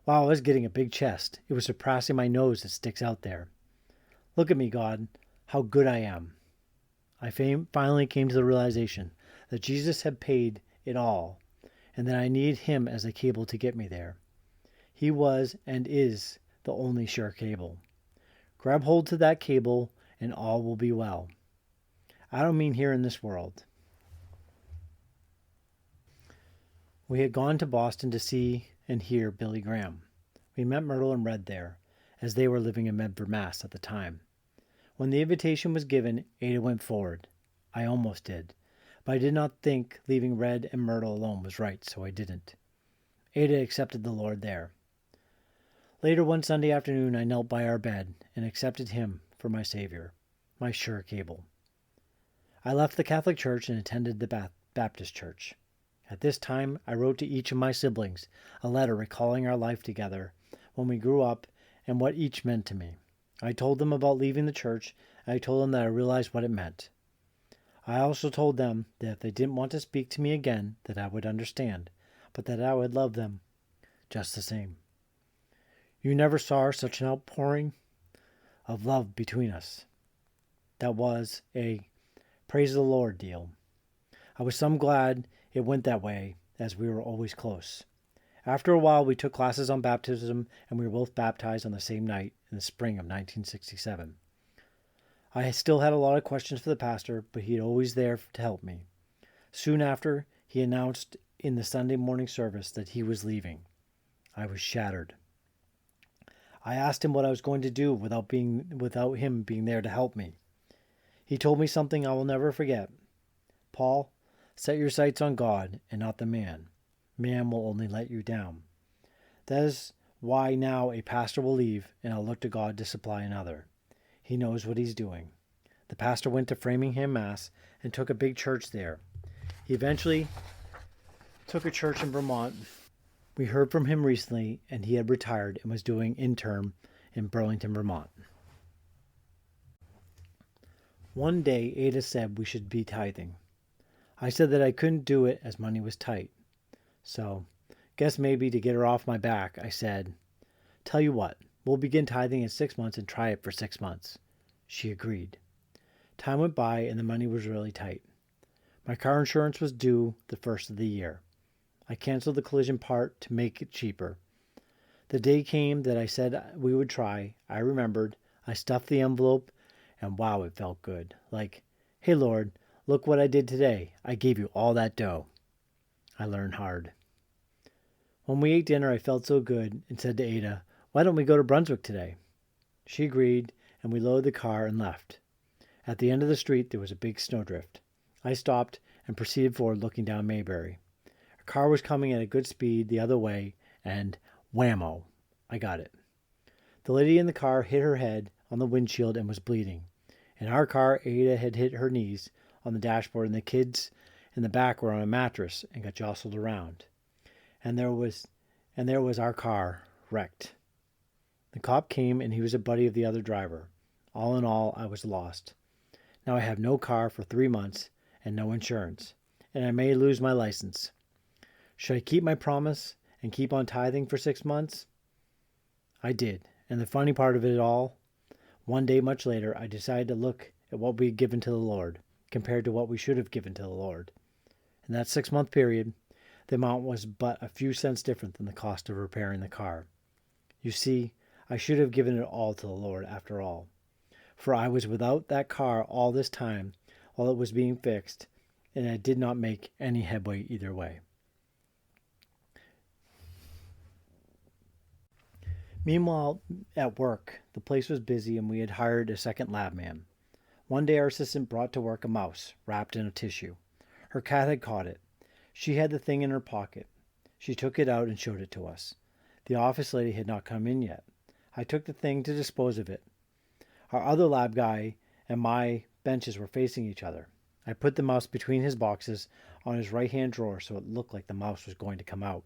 Wow, I was getting a big chest. It was surpassing my nose that sticks out there. Look at me, God, how good I am. I finally came to the realization that Jesus had paid it all, and that I needed him as a cable to get me there. He was and is the only sure cable. Grab hold to that cable and all will be well. I don't mean here in this world. We had gone to Boston to see and hear Billy Graham. We met Myrtle and Red there, as they were living in Medford, Mass. At the time. When the invitation was given, Ada went forward. I almost did, but I did not think leaving Red and Myrtle alone was right, so I didn't. Ada accepted the Lord there. Later one Sunday afternoon, I knelt by our bed and accepted him for my Savior, my sure cable. I left the Catholic Church and attended the Baptist Church. At this time, I wrote to each of my siblings a letter recalling our life together when we grew up and what each meant to me. I told them about leaving the church, and I told them that I realized what it meant. I also told them that if they didn't want to speak to me again, that I would understand, but that I would love them just the same. You never saw such an outpouring of love between us. That was a praise the Lord deal. I was so glad it went that way, as we were always close. After a while, we took classes on baptism, and we were both baptized on the same night in the spring of 1967. I still had a lot of questions for the pastor, but he was always there to help me. Soon after, he announced in the Sunday morning service that he was leaving. I was shattered. I asked him what I was going to do without him being there to help me. He told me something I will never forget. "Paul, set your sights on God and not the man. Man will only let you down. That is why now a pastor will leave and I'll look to God to supply another. He knows what he's doing." The pastor went to Framingham, Mass. And took a big church there. He eventually took a church in Vermont. We heard from him recently and he had retired and was doing intern in Burlington, Vermont. One day Ada said we should be tithing. I said that I couldn't do it as money was tight. So, guess maybe to get her off my back, I said, "Tell you what, we'll begin tithing in 6 months and try it for 6 months." She agreed. Time went by and the money was really tight. My car insurance was due the first of the year. I canceled the collision part to make it cheaper. The day came that I said we would try. I remembered. I stuffed the envelope and wow, it felt good. Like, "Hey Lord, look what I did today. I gave you all that dough." I learned hard. When we ate dinner, I felt so good and said to Ada, "Why don't we go to Brunswick today?" She agreed, and we loaded the car and left. At the end of the street, there was a big snowdrift. I stopped and proceeded forward looking down Mayberry. A car was coming at a good speed the other way, and whammo, I got it. The lady in the car hit her head on the windshield and was bleeding. In our car, Ada had hit her knees on the dashboard, and the kids in the back were on a mattress and got jostled around. And there was our car, wrecked. The cop came, and he was a buddy of the other driver. All in all, I was lost. Now I have no car for 3 months and no insurance, and I may lose my license. Should I keep my promise and keep on tithing for 6 months? I did, and the funny part of it all, one day much later, I decided to look at what we had given to the Lord, compared to what we should have given to the Lord. In that 6-month period, The amount was but a few cents different than the cost of repairing the car. You see, I should have given it all to the Lord after all. For I was without that car all this time while it was being fixed, and I did not make any headway either way. Meanwhile, at work, the place was busy and we had hired a second lab man. One day our assistant brought to work a mouse wrapped in a tissue. Her cat had caught it. She had the thing in her pocket. She took it out and showed it to us. The office lady had not come in yet. I took the thing to dispose of it. Our other lab guy and my benches were facing each other. I put the mouse between his boxes on his right-hand drawer so it looked like the mouse was going to come out.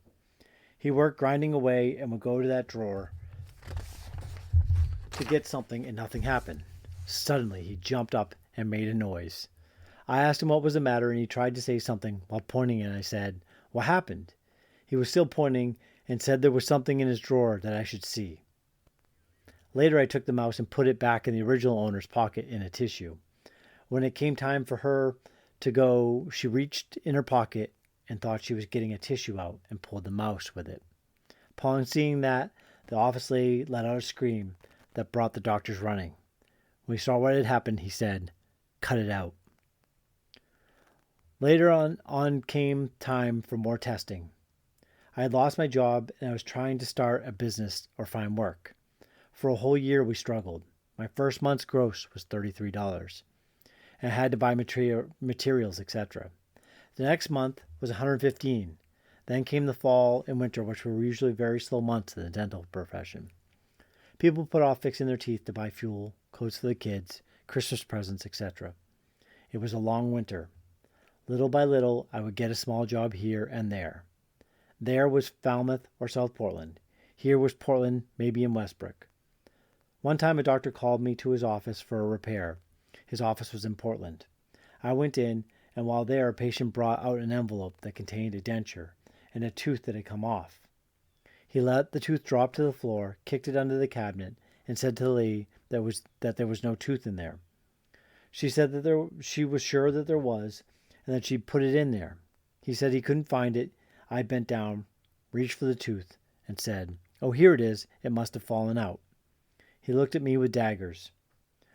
He worked grinding away and would go to that drawer to get something, and nothing happened. Suddenly, he jumped up and made a noise. I asked him what was the matter, and he tried to say something while pointing, and I said, "What happened?" He was still pointing and said there was something in his drawer that I should see. Later, I took the mouse and put it back in the original owner's pocket in a tissue. When it came time for her to go, she reached in her pocket and thought she was getting a tissue out and pulled the mouse with it. Upon seeing that, the office lady let out a scream that brought the doctors running. When he saw what had happened, he said, "Cut it out." Later on came time for more testing. I had lost my job and I was trying to start a business or find work. For a whole year we struggled. My first month's gross was $33. And I had to buy materials, etc. The next month was $115. Then came the fall and winter, which were usually very slow months in the dental profession. People put off fixing their teeth to buy fuel, clothes for the kids, Christmas presents, etc. It was a long winter. Little by little, I would get a small job here and there. There was Falmouth or South Portland. Here was Portland, maybe in Westbrook. One time a doctor called me to his office for a repair. His office was in Portland. I went in, and while there, a patient brought out an envelope that contained a denture and a tooth that had come off. He let the tooth drop to the floor, kicked it under the cabinet, and said to the lady that there was no tooth in there. She said that she was sure that there was, and that she'd put it in there. He said he couldn't find it. I bent down, reached for the tooth, and said, "Oh, here it is. It must have fallen out." He looked at me with daggers.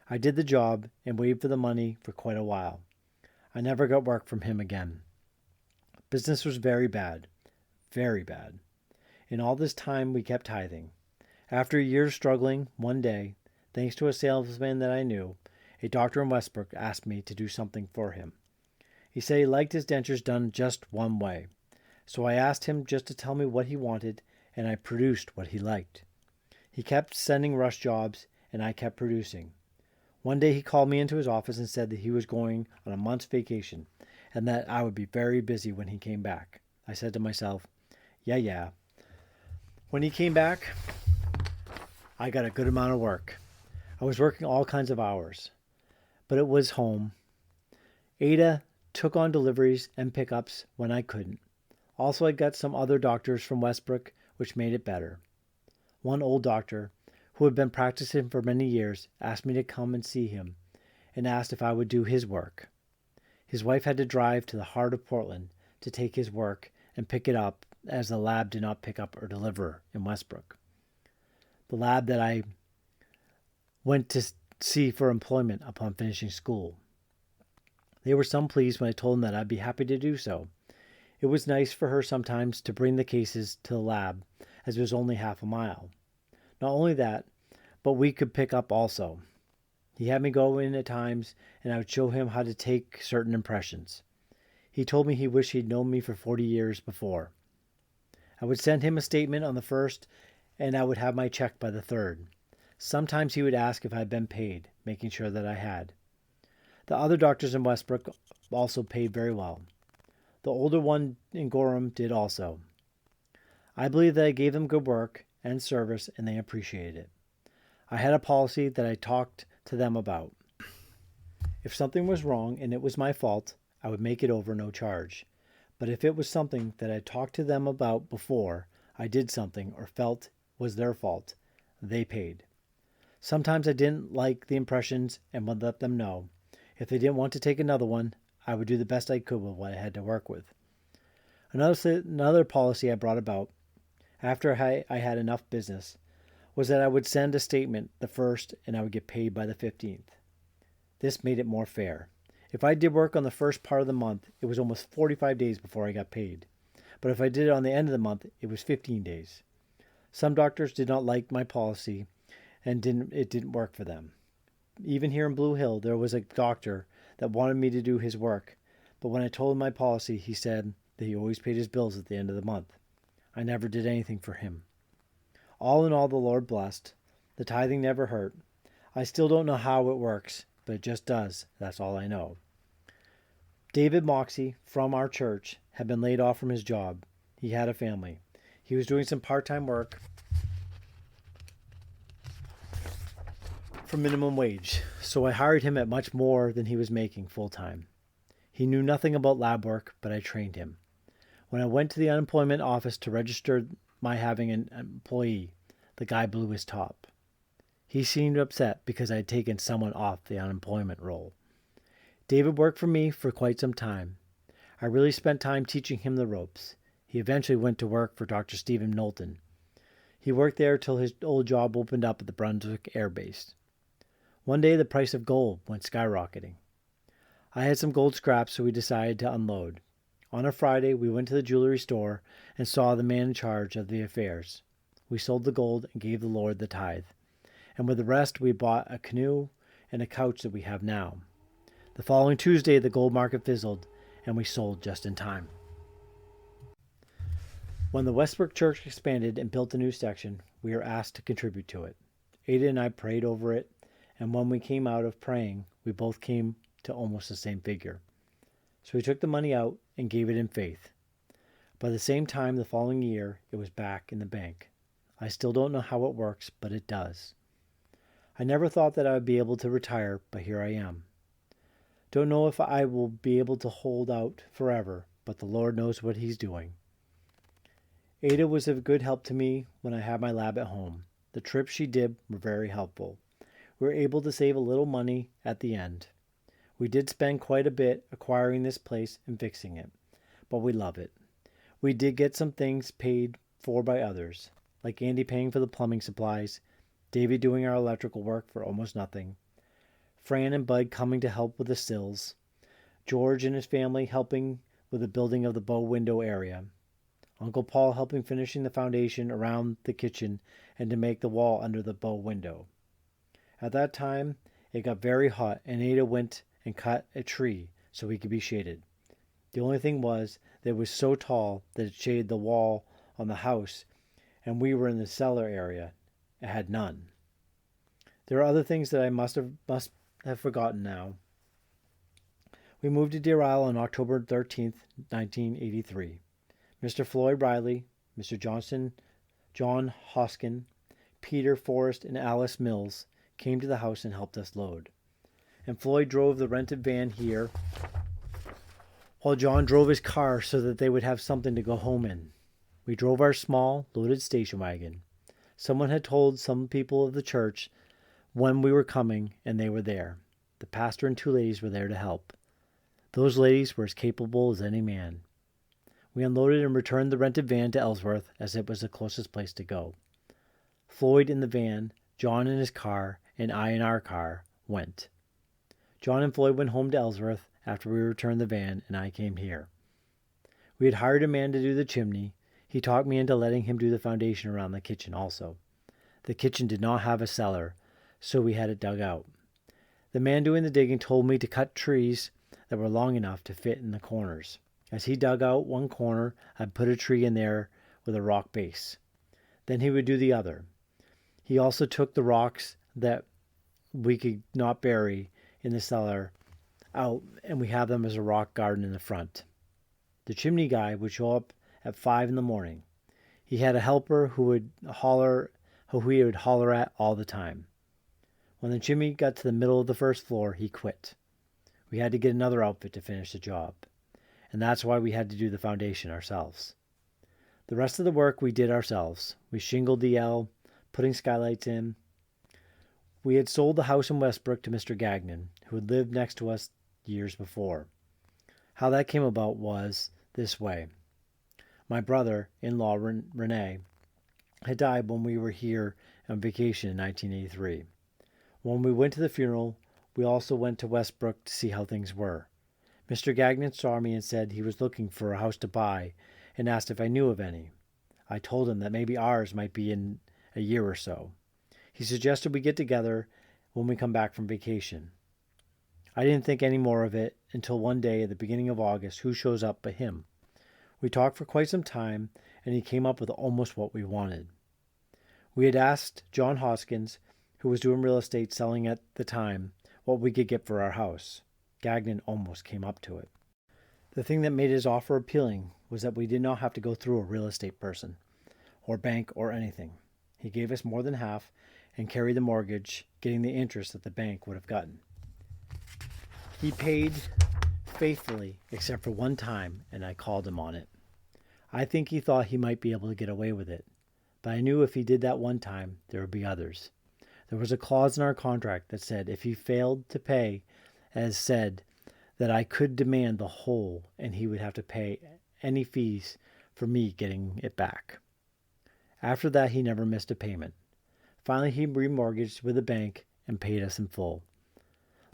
I did the job and waited for the money for quite a while. I never got work from him again. Business was very bad. Very bad. In all this time, we kept tithing. After a year's struggling, one day, thanks to a salesman that I knew, a doctor in Westbrook asked me to do something for him. He said he liked his dentures done just one way. So I asked him just to tell me what he wanted, and I produced what he liked. He kept sending rush jobs, and I kept producing. One day he called me into his office and said that he was going on a month's vacation, and that I would be very busy when he came back. I said to myself, yeah. When he came back, I got a good amount of work. I was working all kinds of hours, but it was home. Ada took on deliveries and pickups when I couldn't. Also, I got some other doctors from Westbrook, which made it better. One old doctor, who had been practicing for many years, asked me to come and see him and asked if I would do his work. His wife had to drive to the heart of Portland to take his work and pick it up, as the lab did not pick up or deliver in Westbrook. The lab that I went to see for employment upon finishing school. They were some pleased when I told them that I'd be happy to do so. It was nice for her sometimes to bring the cases to the lab, as it was only half a mile. Not only that, but we could pick up also. He had me go in at times, and I would show him how to take certain impressions. He told me he wished he'd known me for 40 years before. I would send him a statement on the 1st, and I would have my check by the 3rd. Sometimes he would ask if I had been paid, making sure that I had. The other doctors in Westbrook also paid very well. The older one in Gorham did also. I believe that I gave them good work and service, and they appreciated it. I had a policy that I talked to them about. If something was wrong and it was my fault, I would make it over no charge. But if it was something that I talked to them about before I did something or felt was their fault, they paid. Sometimes I didn't like the impressions and would let them know. If they didn't want to take another one, I would do the best I could with what I had to work with. Another policy I brought about after I had enough business was that I would send a statement the 1st and I would get paid by the 15th. This made it more fair. If I did work on the first part of the month, it was almost 45 days before I got paid. But if I did it on the end of the month, it was 15 days. Some doctors did not like my policy and it didn't work for them. Even here in Blue Hill, there was a doctor that wanted me to do his work, but when I told him my policy, he said that he always paid his bills at the end of the month. I never did anything for him. All in all, the Lord blessed. The tithing never hurt. I still don't know how it works, but it just does. That's all I know. David Moxie, from our church, had been laid off from his job. He had a family. He was doing some part-time work for minimum wage, so I hired him at much more than he was making full-time. He knew nothing about lab work, but I trained him. When I went to the unemployment office to register my having an employee, the guy blew his top. He seemed upset because I had taken someone off the unemployment roll. David worked for me for quite some time. I really spent time teaching him the ropes. He eventually went to work for Dr. Stephen Knowlton. He worked there till his old job opened up at the Brunswick Air Base. One day the price of gold went skyrocketing. I had some gold scraps, so we decided to unload. On a Friday, we went to the jewelry store and saw the man in charge of the affairs. We sold the gold and gave the Lord the tithe. And with the rest, we bought a canoe and a couch that we have now. The following Tuesday, the gold market fizzled, and we sold just in time. When the Westbrook church expanded and built a new section, we were asked to contribute to it. Ada and I prayed over it, and when we came out of praying, we both came to almost the same figure. So we took the money out and gave it in faith. By the same time, the following year, it was back in the bank. I still don't know how it works, but it does. I never thought that I would be able to retire, but here I am. Don't know if I will be able to hold out forever, but the Lord knows what He's doing. Ada was of good help to me when I had my lab at home. The trips she did were very helpful. We were able to save a little money at the end. We did spend quite a bit acquiring this place and fixing it, but we love it. We did get some things paid for by others, like Andy paying for the plumbing supplies, David doing our electrical work for almost nothing, Fran and Bud coming to help with the sills, George and his family helping with the building of the bow window area, Uncle Paul helping finishing the foundation around the kitchen and to make the wall under the bow window. At that time, it got very hot and Ada went and cut a tree so we could be shaded. The only thing was that it was so tall that it shaded the wall on the house, and we were in the cellar area. It had none. There are other things that I must have forgotten now. We moved to Deer Isle on October 13th, 1983. Mr. Floyd Riley, Mr. John Hoskin, Peter Forrest, and Alice Mills came to the house and helped us load. And Floyd drove the rented van here, while John drove his car so that they would have something to go home in. We drove our small, loaded station wagon. Someone had told some people of the church when we were coming, and they were there. The pastor and two ladies were there to help. Those ladies were as capable as any man. We unloaded and returned the rented van to Ellsworth, as it was the closest place to go. Floyd in the van, John in his car, and I in our car went. John and Floyd went home to Ellsworth after we returned the van, and I came here. We had hired a man to do the chimney. He talked me into letting him do the foundation around the kitchen also. The kitchen did not have a cellar, so we had it dug out. The man doing the digging told me to cut trees that were long enough to fit in the corners. As he dug out one corner, I'd put a tree in there with a rock base. Then he would do the other. He also took the rocks that we could not bury in the cellar out, and we have them as a rock garden in the front. The chimney guy would show up at 5 a.m. He had a helper who he would holler at all the time. When the chimney got to the middle of the first floor, he quit. We had to get another outfit to finish the job, and that's why we had to do the foundation ourselves. The rest of the work we did ourselves. We shingled the L, putting skylights in. We had sold the house in Westbrook to Mr. Gagnon, who had lived next to us years before. How that came about was this way. My brother-in-law, Rene, had died when we were here on vacation in 1983. When we went to the funeral, we also went to Westbrook to see how things were. Mr. Gagnon saw me and said he was looking for a house to buy and asked if I knew of any. I told him that maybe ours might be in a year or so. He suggested we get together when we come back from vacation. I didn't think any more of it until one day at the beginning of August, who shows up but him. We talked for quite some time, and he came up with almost what we wanted. We had asked John Hoskins, who was doing real estate selling at the time, what we could get for our house. Gagnon almost came up to it. The thing that made his offer appealing was that we did not have to go through a real estate person, or bank, or anything. He gave us more than half and carried the mortgage, getting the interest that the bank would have gotten. He paid faithfully, except for one time, and I called him on it. I think he thought he might be able to get away with it, but I knew if he did that one time, there would be others. There was a clause in our contract that said if he failed to pay, as said, that I could demand the whole and he would have to pay any fees for me getting it back. After that, he never missed a payment. Finally, he remortgaged with the bank and paid us in full.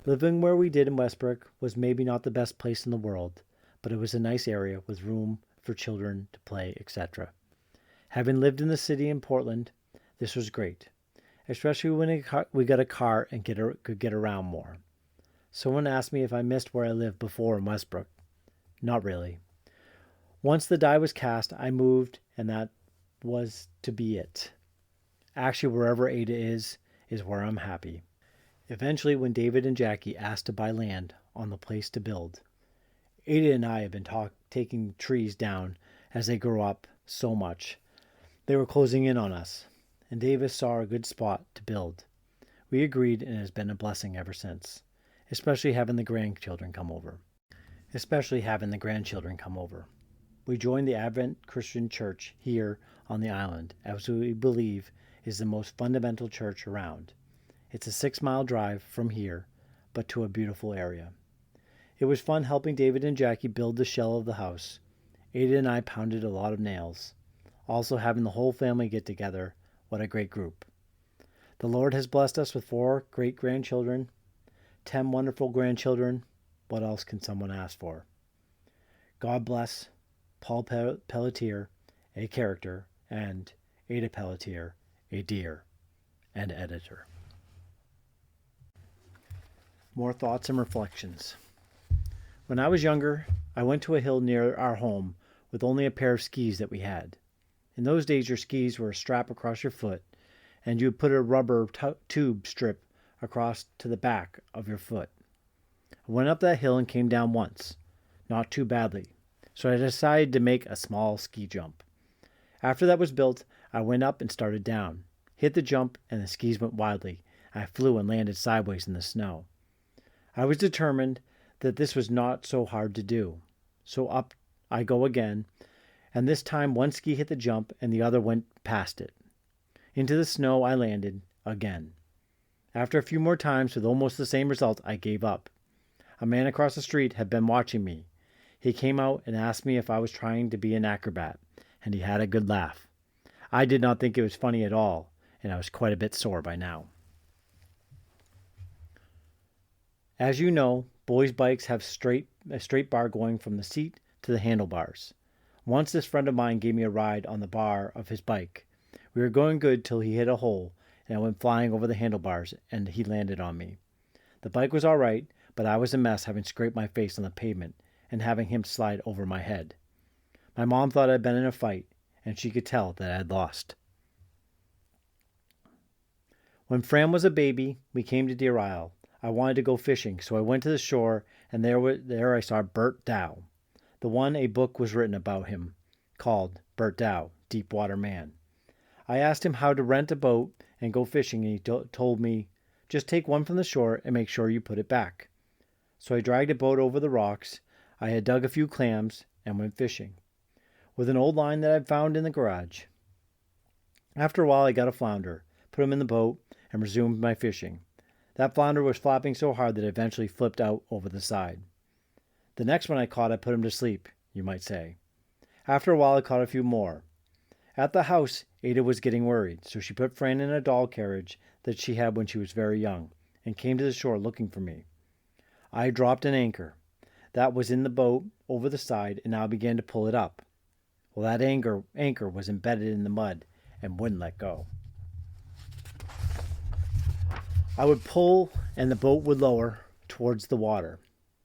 Living where we did in Westbrook was maybe not the best place in the world, but it was a nice area with room for children to play, etc. Having lived in the city in Portland, this was great, especially when we got a car and could get around more. Someone asked me if I missed where I lived before in Westbrook. Not really. Once the die was cast, I moved, and that was to be it. Actually, wherever Ada is where I'm happy. Eventually, when David and Jackie asked to buy land on the place to build, Ada and I have been taking trees down as they grow up so much. They were closing in on us, and David saw a good spot to build. We agreed, and it has been a blessing ever since, especially having the grandchildren come over. We joined the Advent Christian Church here on the island, as we believe is the most fundamental church around. It's a 6-mile drive from here, but to a beautiful area. It was fun helping David and Jackie build the shell of the house. Ada and I pounded a lot of nails. Also having the whole family get together, what a great group. The Lord has blessed us with 4 great-grandchildren, 10 wonderful grandchildren. What else can someone ask for? God bless Paul Pelletier, a character, and Ada Pelletier, a dear and editor. More thoughts and reflections. When I was younger, I went to a hill near our home with only a pair of skis that we had. In those days, your skis were a strap across your foot, and you would put a rubber tube strip across to the back of your foot. I went up that hill and came down once, not too badly, so I decided to make a small ski jump. After that was built, I went up and started down, hit the jump, and the skis went wildly. I flew and landed sideways in the snow. I was determined that this was not so hard to do. So up I go again, and this time one ski hit the jump and the other went past it. Into the snow I landed again. After a few more times with almost the same result, I gave up. A man across the street had been watching me. He came out and asked me if I was trying to be an acrobat, and he had a good laugh. I did not think it was funny at all, and I was quite a bit sore by now. As you know, boys' bikes have a straight bar going from the seat to the handlebars. Once this friend of mine gave me a ride on the bar of his bike. We were going good till he hit a hole, and I went flying over the handlebars, and he landed on me. The bike was all right, but I was a mess, having scraped my face on the pavement and having him slide over my head. My mom thought I'd been in a fight, and she could tell that I had lost. When Fran was a baby, we came to Deer Isle. I wanted to go fishing, so I went to the shore, and there I saw Bert Dow. The one a book was written about him, called Bert Dow, Deepwater Man. I asked him how to rent a boat and go fishing, and he told me, just take one from the shore and make sure you put it back. So I dragged a boat over the rocks. I had dug a few clams and went fishing, with an old line that I'd found in the garage. After a while I got a flounder, put him in the boat, and resumed my fishing. That flounder was flapping so hard that it eventually flipped out over the side. The next one I caught, I put him to sleep, you might say. After a while, I caught a few more. At the house, Ada was getting worried, so she put Fran in a doll carriage that she had when she was very young and came to the shore looking for me. I dropped an anchor that was in the boat over the side and now began to pull it up. Well, that anchor was embedded in the mud and wouldn't let go. I would pull and the boat would lower towards the water.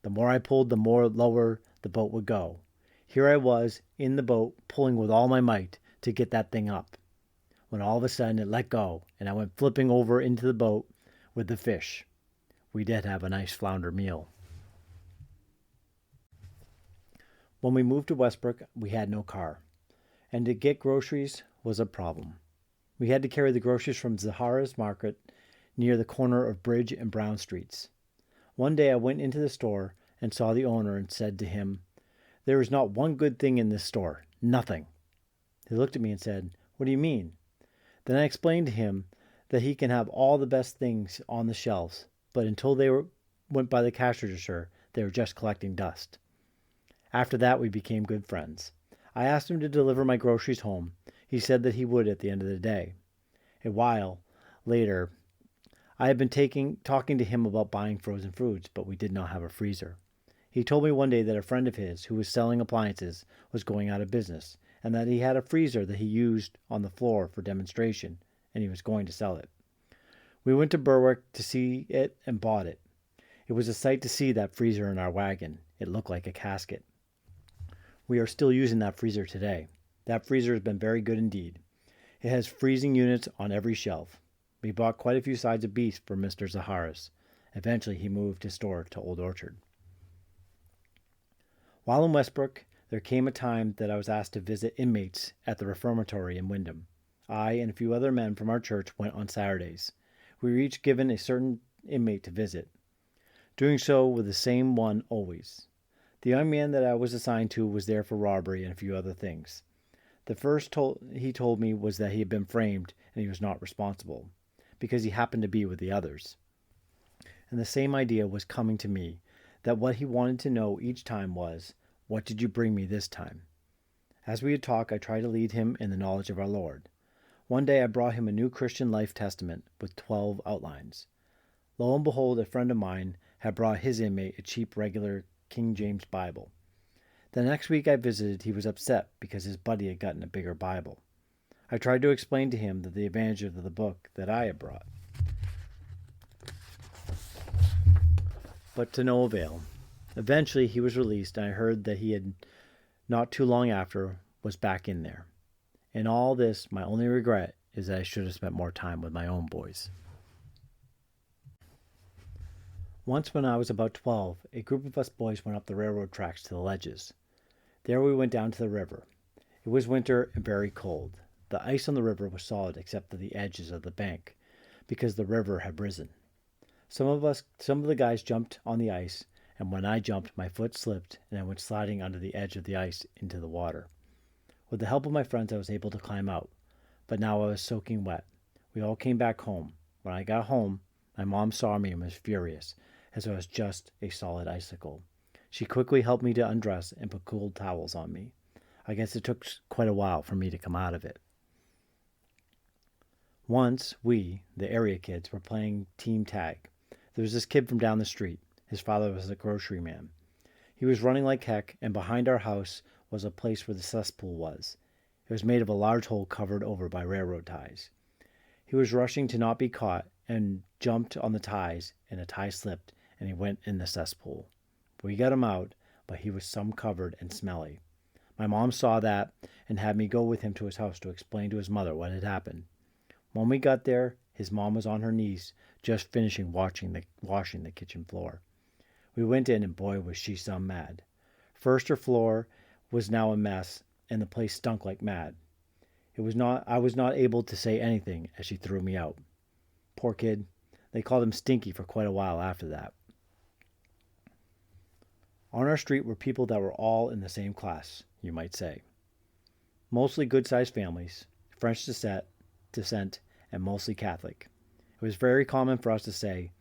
The more I pulled, the more lower the boat would go. Here I was in the boat pulling with all my might to get that thing up, when all of a sudden it let go and I went flipping over into the boat with the fish. We did have a nice flounder meal. When we moved to Westbrook, we had no car, and to get groceries was a problem. We had to carry the groceries from Zahara's Market near the corner of Bridge and Brown Streets. One day I went into the store and saw the owner and said to him, "There is not one good thing in this store. Nothing." He looked at me and said, "What do you mean?" Then I explained to him that he can have all the best things on the shelves, but until they went by the cash register, they were just collecting dust. After that, we became good friends. I asked him to deliver my groceries home. He said that he would at the end of the day. A while later, I had been talking to him about buying frozen foods, but we did not have a freezer. He told me one day that a friend of his who was selling appliances was going out of business, and that he had a freezer that he used on the floor for demonstration, and he was going to sell it. We went to Berwick to see it and bought it. It was a sight to see that freezer in our wagon. It looked like a casket. We are still using that freezer today. That freezer has been very good indeed. It has freezing units on every shelf. We bought quite a few sides of beef for Mr. Zahara's. Eventually, he moved his store to Old Orchard. While in Westbrook, there came a time that I was asked to visit inmates at the reformatory in Wyndham. I and a few other men from our church went on Saturdays. We were each given a certain inmate to visit, doing so with the same one always. The young man that I was assigned to was there for robbery and a few other things. The first he told me was that he had been framed and he was not responsible, because he happened to be with the others. And the same idea was coming to me, that what he wanted to know each time was, "What did you bring me this time?" As we would talk, I tried to lead him in the knowledge of our Lord. One day I brought him a New Christian Life Testament with 12 outlines. Lo and behold, a friend of mine had brought his inmate a cheap regular King James Bible. The next week I visited, he was upset because his buddy had gotten a bigger Bible. I tried to explain to him the advantages of the book that I had brought, but to no avail. Eventually he was released, and I heard that he had, not too long after, was back in there. In all this, my only regret is that I should have spent more time with my own boys. Once when I was about 12, a group of us boys went up the railroad tracks to the ledges. There we went down to the river. It was winter and very cold. The ice on the river was solid except at the edges of the bank, because the river had risen. Some of the guys jumped on the ice, and when I jumped, my foot slipped and I went sliding under the edge of the ice into the water. With the help of my friends, I was able to climb out, but now I was soaking wet. We all came back home. When I got home, my mom saw me and was furious, as I was just a solid icicle. She quickly helped me to undress and put cool towels on me. I guess it took quite a while for me to come out of it. Once, we, the area kids, were playing team tag. There was this kid from down the street. His father was a grocery man. He was running like heck, and behind our house was a place where the cesspool was. It was made of a large hole covered over by railroad ties. He was rushing to not be caught and jumped on the ties, and a tie slipped, and he went in the cesspool. We got him out, but he was some covered and smelly. My mom saw that and had me go with him to his house to explain to his mother what had happened. When we got there, his mom was on her knees, just finishing washing the kitchen floor. We went in, and boy, was she some mad. First, her floor was now a mess, and the place stunk like mad. I was not able to say anything as she threw me out. Poor kid. They called him Stinky for quite a while after that. On our street were people that were all in the same class, you might say. Mostly good-sized families, French descent, and mostly Catholic. It was very common for us to say,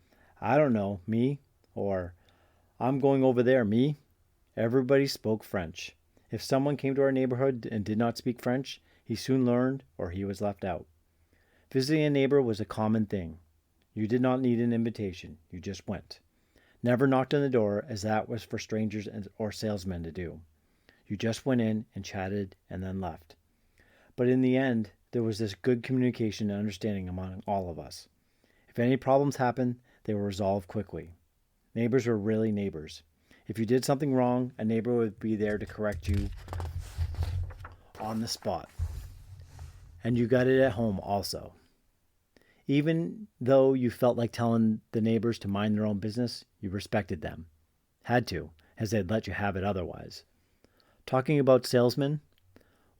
"I don't know, me," or "I'm going over there, me." Everybody spoke French. If someone came to our neighborhood and did not speak French, he soon learned or he was left out. Visiting a neighbor was a common thing. You did not need an invitation. You just went. Never knocked on the door, as that was for strangers or salesmen to do. You just went in and chatted and then left. But in the end, there was this good communication and understanding among all of us. If any problems happened, they were resolved quickly. Neighbors were really neighbors. If you did something wrong, a neighbor would be there to correct you on the spot. And you got it at home also. Even though you felt like telling the neighbors to mind their own business, you respected them. Had to, as they'd let you have it otherwise. Talking about salesmen,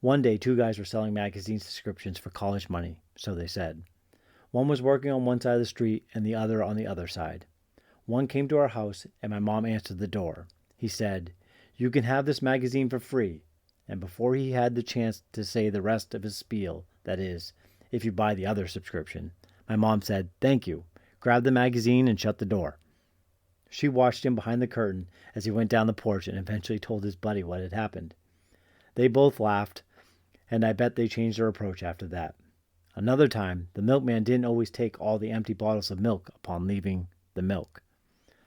one day 2 guys were selling magazine subscriptions for college money, so they said. One was working on one side of the street and the other on the other side. One came to our house and my mom answered the door. He said, "You can have this magazine for free." And before he had the chance to say the rest of his spiel, that is, if you buy the other subscription, my mom said, "Thank you," grabbed the magazine and shut the door. She watched him behind the curtain as he went down the porch and eventually told his buddy what had happened. They both laughed, and I bet they changed their approach after that. Another time, the milkman didn't always take all the empty bottles of milk upon leaving the milk.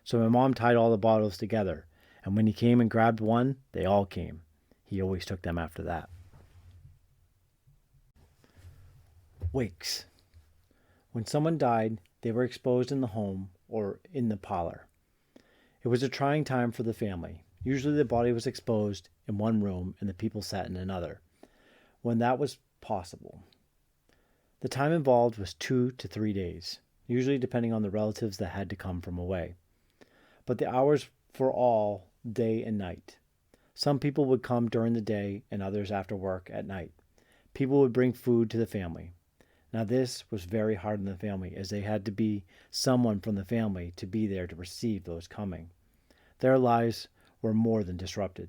So my mom tied all the bottles together, and when he came and grabbed one, they all came. He always took them after that. Wakes. When someone died, they were exposed in the home or in the parlor. It was a trying time for the family. Usually the body was exposed in one room and the people sat in another, when that was possible. The time involved was 2 to 3 days, usually depending on the relatives that had to come from away. But the hours for all, day and night. Some people would come during the day and others after work at night. People would bring food to the family. Now this was very hard on the family, as they had to be someone from the family to be there to receive those coming. Their lives were more than disrupted.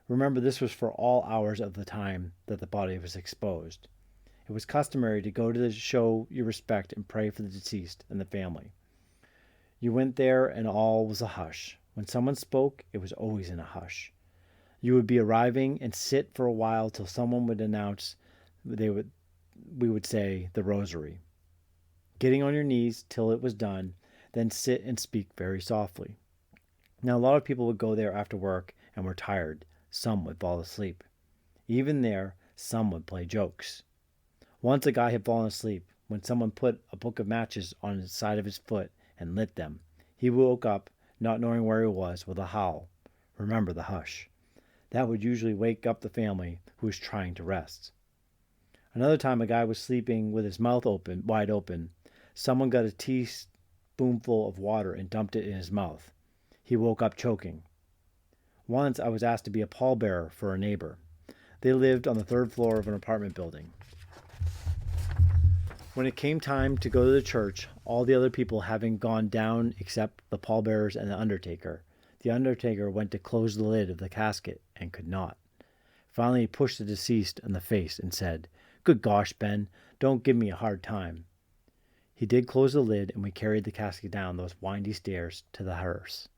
Remember, this was for all hours of the time that the body was exposed. It was customary to go to show your respect and pray for the deceased and the family. You went there and all was a hush. When someone spoke, it was always in a hush. You would be arriving and sit for a while till someone would announce we would say the rosary. Getting on your knees till it was done, then sit and speak very softly. Now a lot of people would go there after work and were tired. Some would fall asleep. Even there, some would play jokes. Once a guy had fallen asleep when someone put a book of matches on the side of his foot and lit them. He woke up, not knowing where he was, with a howl. Remember the hush. That would usually wake up the family who was trying to rest. Another time a guy was sleeping with his mouth wide open. Someone got a teaspoonful of water and dumped it in his mouth. He woke up choking. Once I was asked to be a pallbearer for a neighbor. They lived on the 3rd floor of an apartment building. When it came time to go to the church, all the other people having gone down except the pallbearers and the undertaker went to close the lid of the casket and could not. Finally he pushed the deceased in the face and said, "Good gosh, Ben, don't give me a hard time." He did close the lid, and we carried the casket down those windy stairs to the hearse.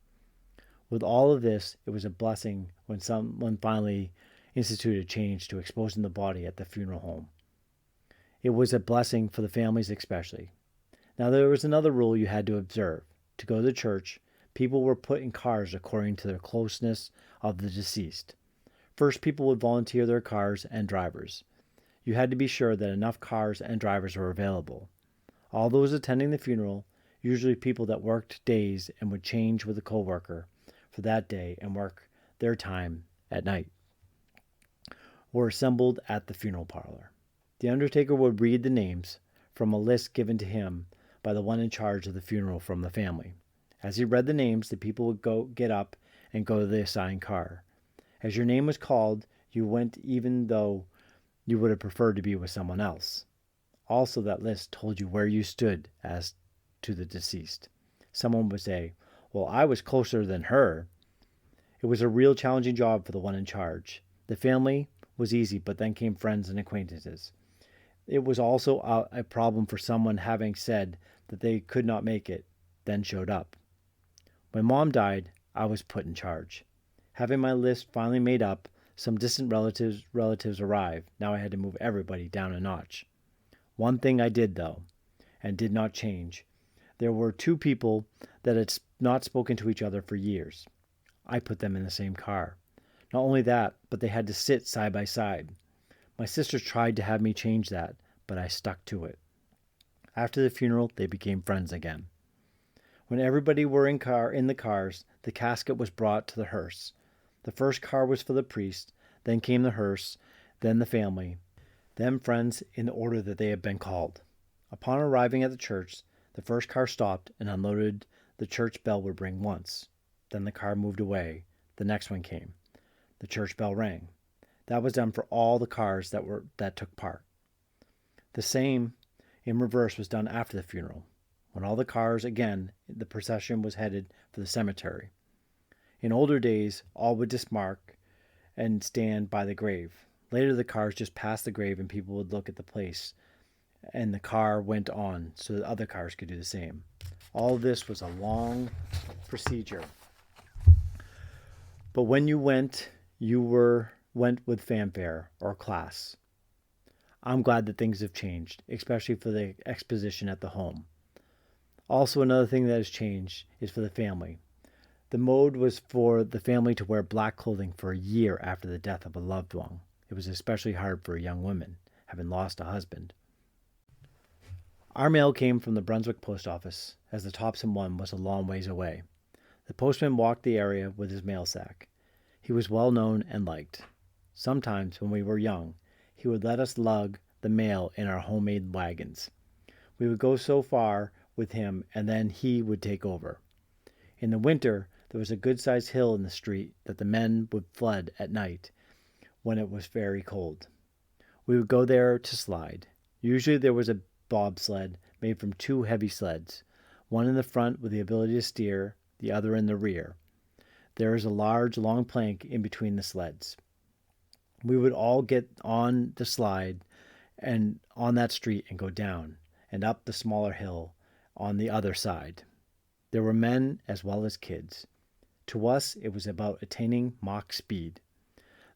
With all of this, it was a blessing when someone finally instituted a change to exposing the body at the funeral home. It was a blessing for the families especially. Now there was another rule you had to observe. To go to church, people were put in cars according to their closeness of the deceased. First, people would volunteer their cars and drivers. You had to be sure that enough cars and drivers were available. All those attending the funeral, usually people that worked days and would change with a coworker for that day and work their time at night, were assembled at the funeral parlor. The undertaker would read the names from a list given to him by the one in charge of the funeral from the family. As he read the names, the people would get up and go to the assigned car. As your name was called, you went even though you would have preferred to be with someone else. Also, that list told you where you stood as to the deceased. Someone would say, "Well, I was closer than her." It was a real challenging job for the one in charge. The family was easy, but then came friends and acquaintances. It was also a problem for someone having said that they could not make it, then showed up. When Mom died, I was put in charge. Having my list finally made up, Some distant relatives arrived. Now I had to move everybody down a notch. One thing I did, though, and did not change. There were two people that had not spoken to each other for years. I put them in the same car. Not only that, but they had to sit side by side. My sisters tried to have me change that, but I stuck to it. After the funeral, they became friends again. When everybody were in the cars, the casket was brought to the hearse. The first car was for the priest, then came the hearse, then the family, then friends in the order that they had been called. Upon arriving at the church, the first car stopped and unloaded. The church bell would ring once. Then the car moved away. The next one came. The church bell rang. That was done for all the cars that took part. The same in reverse was done after the funeral. When all the cars, again, the procession was headed for the cemetery. In older days, all would dismark and stand by the grave. Later, the cars just passed the grave and people would look at the place, and the car went on so that other cars could do the same. All of this was a long procedure. But when you went with fanfare or class. I'm glad that things have changed, especially for the exposition at the home. Also, another thing that has changed is for the family. The mode was for the family to wear black clothing for a year after the death of a loved one. It was especially hard for a young woman, having lost a husband. Our mail came from the Brunswick post office, as the Thompson one was a long ways away. The postman walked the area with his mail sack. He was well known and liked. Sometimes, when we were young, he would let us lug the mail in our homemade wagons. We would go so far with him, and then he would take over. In the winter, there was a good-sized hill in the street that the men would flood at night when it was very cold. We would go there to slide. Usually there was a bobsled made from two heavy sleds, one in the front with the ability to steer, the other in the rear. There is a large, long plank in between the sleds. We would all get on the slide and on that street and go down and up the smaller hill on the other side. There were men as well as kids. To us, it was about attaining Mach speed.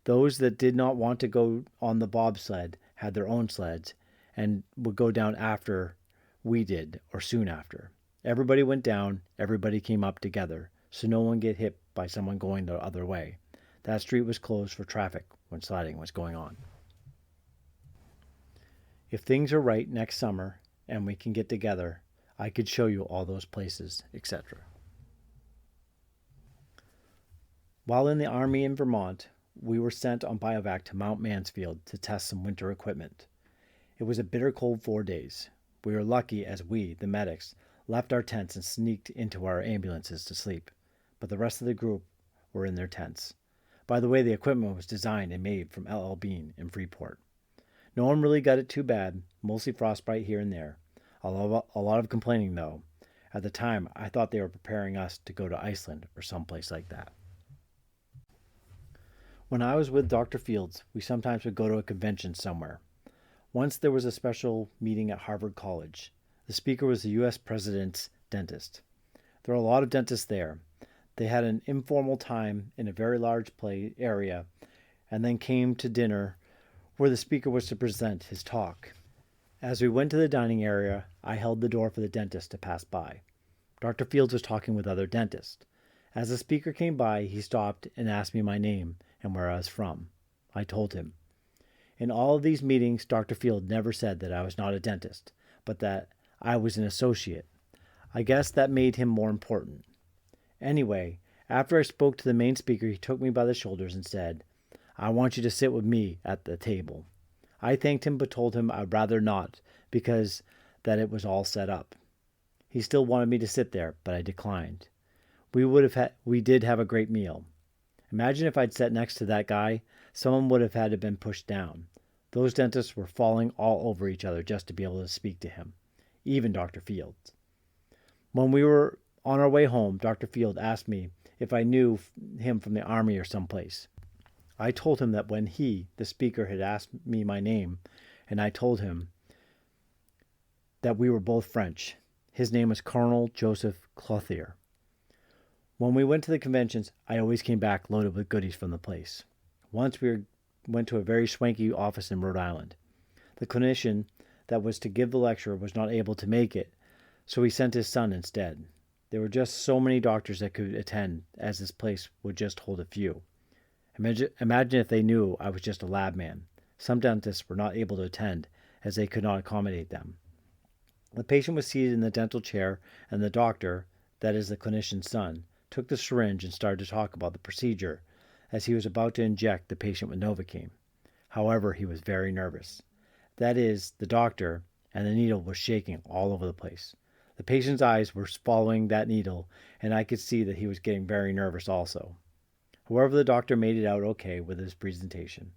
Those that did not want to go on the bobsled had their own sleds and would go down after we did, or soon after. Everybody went down, everybody came up together, so no one get hit by someone going the other way. That street was closed for traffic when sliding was going on. If things are right next summer and we can get together, I could show you all those places, etc. While in the Army in Vermont, we were sent on biovac to Mount Mansfield to test some winter equipment. It was a bitter cold 4 days. We were lucky as we, the medics, left our tents and sneaked into our ambulances to sleep, but the rest of the group were in their tents. By the way, the equipment was designed and made from LL Bean in Freeport. No one really got it too bad, mostly frostbite here and there. A lot of complaining, though. At the time, I thought they were preparing us to go to Iceland or someplace like that. When I was with Dr. Fields, we sometimes would go to a convention somewhere. Once there was a special meeting at Harvard College. The speaker was the U.S. President's dentist. There were a lot of dentists there. They had an informal time in a very large area and then came to dinner where the speaker was to present his talk. As we went to the dining area, I held the door for the dentist to pass by. Dr. Fields was talking with other dentists. As the speaker came by, he stopped and asked me my name and where I was from. I told him. In all of these meetings, Dr. Field never said that I was not a dentist, but that I was an associate. I guess that made him more important. Anyway, after I spoke to the main speaker, he took me by the shoulders and said, "I want you to sit with me at the table." I thanked him but told him I'd rather not because that it was all set up. He still wanted me to sit there, but I declined. We did have a great meal. Imagine if I'd sat next to that guy, someone would have had to been pushed down. Those dentists were falling all over each other just to be able to speak to him, even Dr. Fields. When we were on our way home, Dr. Field asked me if I knew him from the Army or someplace. I told him that when he, the speaker, had asked me my name, and I told him that we were both French. His name was Colonel Joseph Clothier. When we went to the conventions, I always came back loaded with goodies from the place. Once went to a very swanky office in Rhode Island. The clinician that was to give the lecture was not able to make it, so he sent his son instead. There were just so many doctors that could attend, as this place would just hold a few. Imagine if they knew I was just a lab man. Some dentists were not able to attend, as they could not accommodate them. The patient was seated in the dental chair, and the doctor, that is the clinician's son, took the syringe and started to talk about the procedure, as he was about to inject the patient with Novocaine. However, he was very nervous. That is, the doctor, and the needle was shaking all over the place. The patient's eyes were following that needle, and I could see that he was getting very nervous also. However, the doctor made it out okay with his presentation.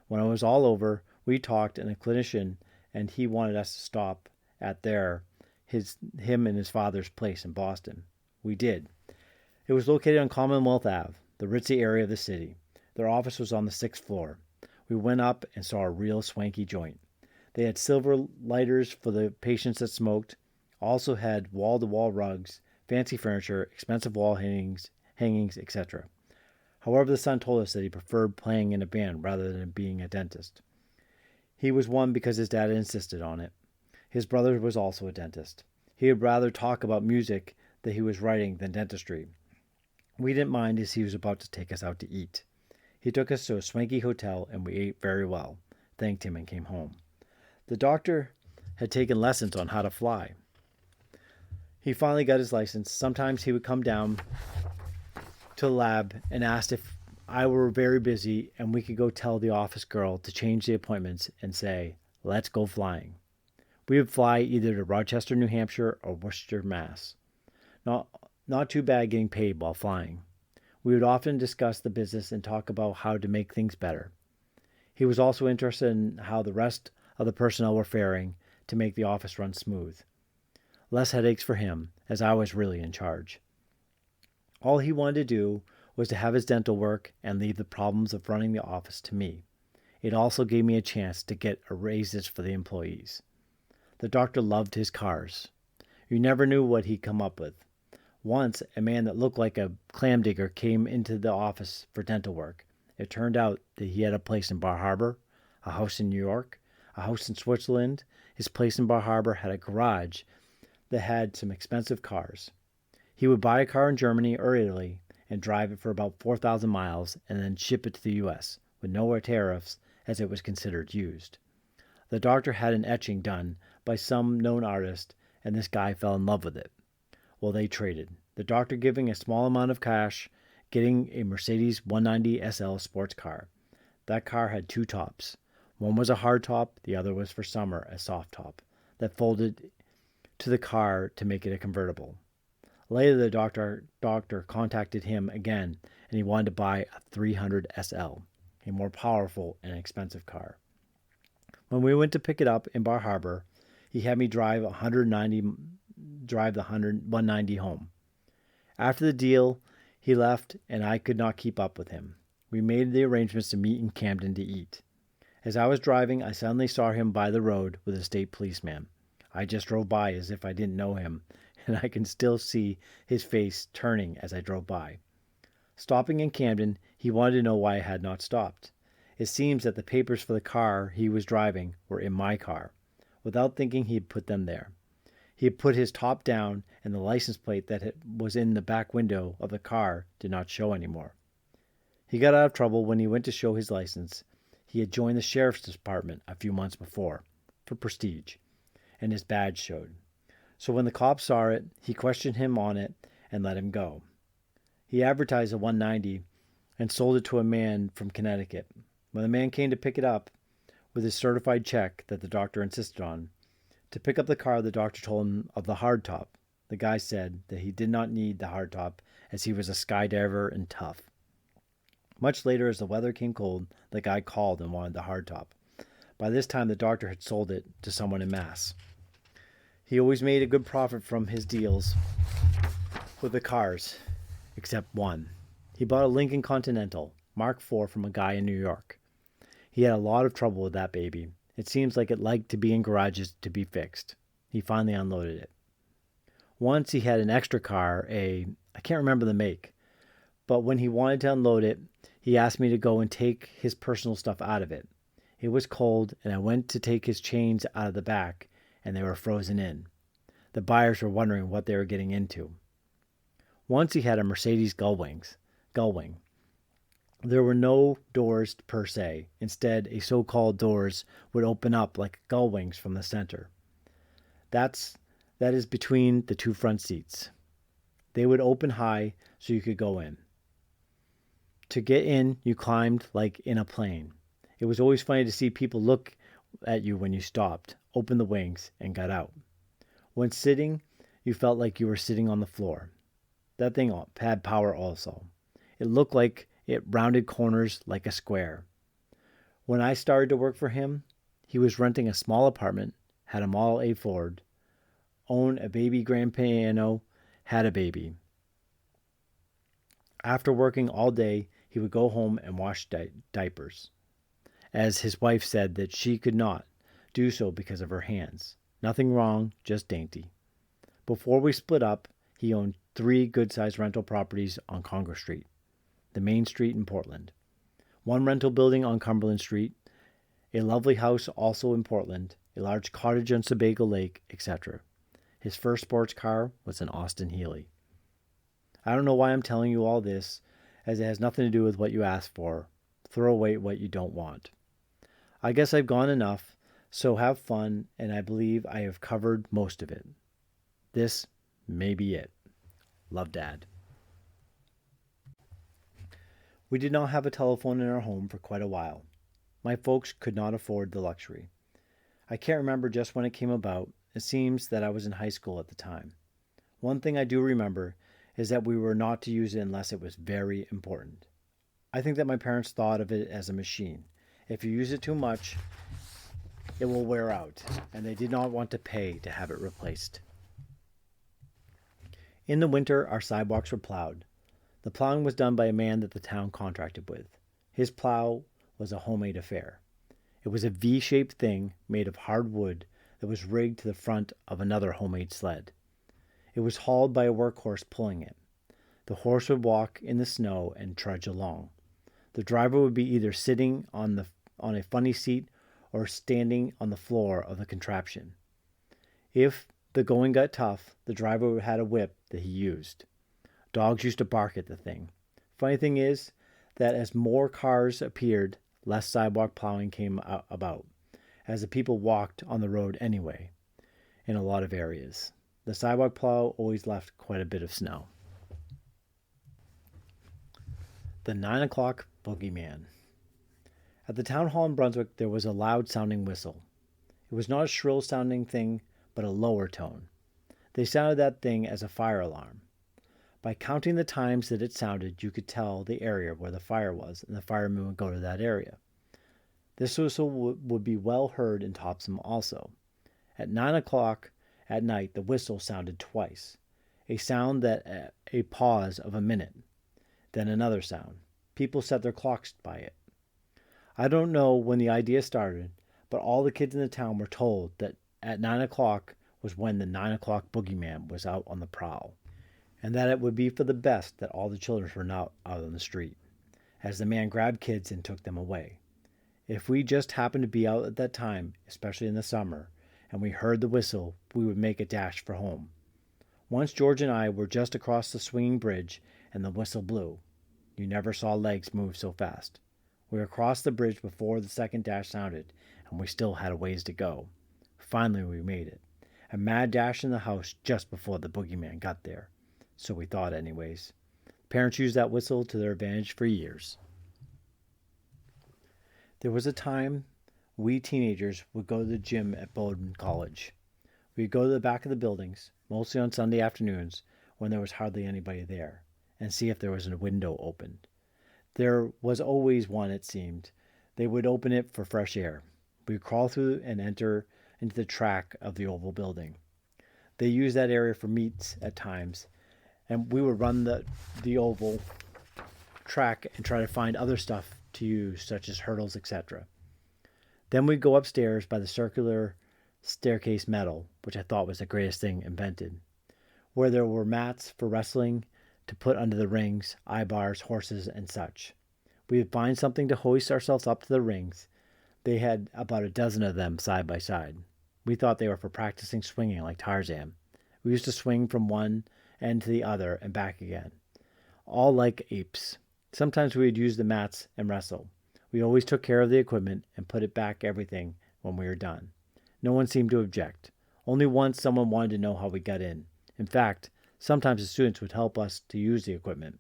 When it was all over, we talked, and the clinician and he wanted us to stop at him and his father's place in Boston. We did. It was located on Commonwealth Ave, the ritzy area of the city. Their office was on the 6th floor. We went up and saw a real swanky joint. They had silver lighters for the patients that smoked, also had wall-to-wall rugs, fancy furniture, expensive wall hangings, etc. However, the son told us that he preferred playing in a band rather than being a dentist. He was one because his dad insisted on it. His brother was also a dentist. He would rather talk about music that he was writing than dentistry. We didn't mind as he was about to take us out to eat. He took us to a swanky hotel and we ate very well, thanked him and came home. The doctor had taken lessons on how to fly. He finally got his license. Sometimes he would come down to the lab and asked if I were very busy and we could go tell the office girl to change the appointments and say, "Let's go flying." We would fly either to Rochester, New Hampshire or Worcester, Mass. Not too bad getting paid while flying. We would often discuss the business and talk about how to make things better. He was also interested in how the rest of the personnel were faring to make the office run smooth. Less headaches for him, as I was really in charge. All he wanted to do was to have his dental work and leave the problems of running the office to me. It also gave me a chance to get raises for the employees. The doctor loved his cars. You never knew what he'd come up with. Once, a man that looked like a clam digger came into the office for dental work. It turned out that he had a place in Bar Harbor, a house in New York, a house in Switzerland. His place in Bar Harbor had a garage that had some expensive cars. He would buy a car in Germany or Italy and drive it for about 4,000 miles and then ship it to the U.S. with no tariffs as it was considered used. The doctor had an etching done by some known artist and this guy fell in love with it. Well, they traded. The doctor giving a small amount of cash, getting a Mercedes 190 SL sports car. That car had two tops. One was a hard top, the other was for summer, a soft top, that folded to the car to make it a convertible. Later, the doctor contacted him again, and he wanted to buy a 300 SL, a more powerful and expensive car. When we went to pick it up in Bar Harbor, he had me drive the 190 home. After the deal, he left, and I could not keep up with him. We made the arrangements to meet in Camden to eat. As I was driving, I suddenly saw him by the road with a state policeman. I just drove by as if I didn't know him, and I can still see his face turning as I drove by. Stopping in Camden, he wanted to know why I had not stopped. It seems that the papers for the car he was driving were in my car. Without thinking, he had put them there. He had put his top down, and the license plate that was in the back window of the car did not show anymore. He got out of trouble when he went to show his license. He had joined the sheriff's department a few months before, for prestige, and his badge showed. So when the cops saw it, he questioned him on it and let him go. He advertised a 190 and sold it to a man from Connecticut. When the man came to pick it up with his certified check that the doctor insisted on, to pick up the car, the doctor told him of the hardtop. The guy said that he did not need the hardtop as he was a skydiver and tough. Much later, as the weather came cold, the guy called and wanted the hardtop. By this time, the doctor had sold it to someone in Mass. He always made a good profit from his deals with the cars, except one. He bought a Lincoln Continental, Mark IV, from a guy in New York. He had a lot of trouble with that baby. It seems like it liked to be in garages to be fixed. He finally unloaded it. Once he had an extra car, I can't remember the make, but when he wanted to unload it, He asked me to go and take his personal stuff out of it. It was cold, and I went to take his chains out of the back, and they were frozen in. The buyers were wondering what they were getting into. Once he had a Mercedes gullwing. There were no doors per se. Instead, a so-called doors would open up like gull wings from the center. That is between the two front seats. They would open high so you could go in. To get in, you climbed like in a plane. It was always funny to see people look at you when you stopped, opened the wings, and got out. When sitting, you felt like you were sitting on the floor. That thing had power also. It looked like it rounded corners like a square. When I started to work for him, he was renting a small apartment, had a Model A Ford, owned a baby grand piano, had a baby. After working all day, he would go home and wash diapers, as his wife said that she could not do so because of her hands. Nothing wrong, just dainty. Before we split up, he owned 3 good-sized rental properties on Congress Street, the main street in Portland. 1 rental building on Cumberland Street, a lovely house also in Portland, a large cottage on Sebago Lake, etc. His first sports car was an Austin Healey. I don't know why I'm telling you all this, as it has nothing to do with what you asked for. Throw away what you don't want. I guess I've gone enough, so have fun, and I believe I have covered most of it. This may be it. Love, Dad. We did not have a telephone in our home for quite a while. My folks could not afford the luxury. I can't remember just when it came about. It seems that I was in high school at the time. One thing I do remember is that we were not to use it unless it was very important. I think that my parents thought of it as a machine. If you use it too much, it will wear out, and they did not want to pay to have it replaced. In the winter, our sidewalks were plowed. The plowing was done by a man that the town contracted with. His plow was a homemade affair. It was a V-shaped thing made of hard wood that was rigged to the front of another homemade sled. It was hauled by a workhorse pulling it. The horse would walk in the snow and trudge along. The driver would be either sitting on a funny seat or standing on the floor of the contraption. If the going got tough, the driver had a whip that he used. Dogs used to bark at the thing. Funny thing is that as more cars appeared, less sidewalk plowing came about, as the people walked on the road anyway, in a lot of areas. The sidewalk plow always left quite a bit of snow. The 9 o'clock boogeyman. At the town hall in Brunswick, there was a loud-sounding whistle. It was not a shrill-sounding thing, but a lower tone. They sounded that thing as a fire alarm. By counting the times that it sounded, you could tell the area where the fire was, and the firemen would go to that area. This whistle would be well heard in Topsham also. At 9 o'clock at night, the whistle sounded twice, a sound that a pause of a minute, then another sound. People set their clocks by it. I don't know when the idea started, but all the kids in the town were told that at 9 o'clock was when the 9 o'clock boogeyman was out on the prowl, and that it would be for the best that all the children were not out on the street, as the man grabbed kids and took them away. If we just happened to be out at that time, especially in the summer, and we heard the whistle, we would make a dash for home. Once George and I were just across the swinging bridge, and the whistle blew. You never saw legs move so fast. We were across the bridge before the second dash sounded, and we still had a ways to go. Finally we made it. A mad dash in the house just before the boogeyman got there. So we thought anyways. Parents used that whistle to their advantage for years. There was a time we teenagers would go to the gym at Bowdoin College. We'd go to the back of the buildings, mostly on Sunday afternoons when there was hardly anybody there, and see if there was a window opened. There was always one, it seemed. They would open it for fresh air. We would crawl through and enter into the track of the oval building. They used that area for meets at times, and we would run the oval track and try to find other stuff to use, such as hurdles, etc. Then we'd go upstairs by the circular staircase metal, which I thought was the greatest thing invented, where there were mats for wrestling to put under the rings, eye bars, horses, and such. We would find something to hoist ourselves up to the rings. They had about a dozen of them side by side. We thought they were for practicing swinging like Tarzan. We used to swing from one end to the other and back again, all like apes. Sometimes we would use the mats and wrestle. We always took care of the equipment and put it back everything when we were done. No one seemed to object. Only once someone wanted to know how we got in. In fact, sometimes the students would help us to use the equipment.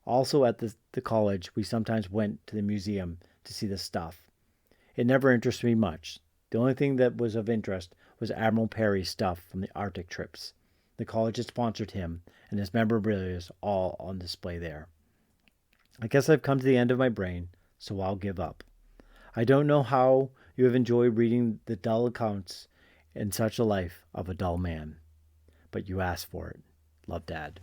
Also at the college, we sometimes went to the museum to see the stuff. It never interested me much. The only thing that was of interest was Admiral Perry's stuff from the Arctic trips. The college had sponsored him, and his memorabilia is all on display there. I guess I've come to the end of my brain, so I'll give up. I don't know how you have enjoyed reading the dull accounts in such a life of a dull man, but you asked for it. Love, Dad.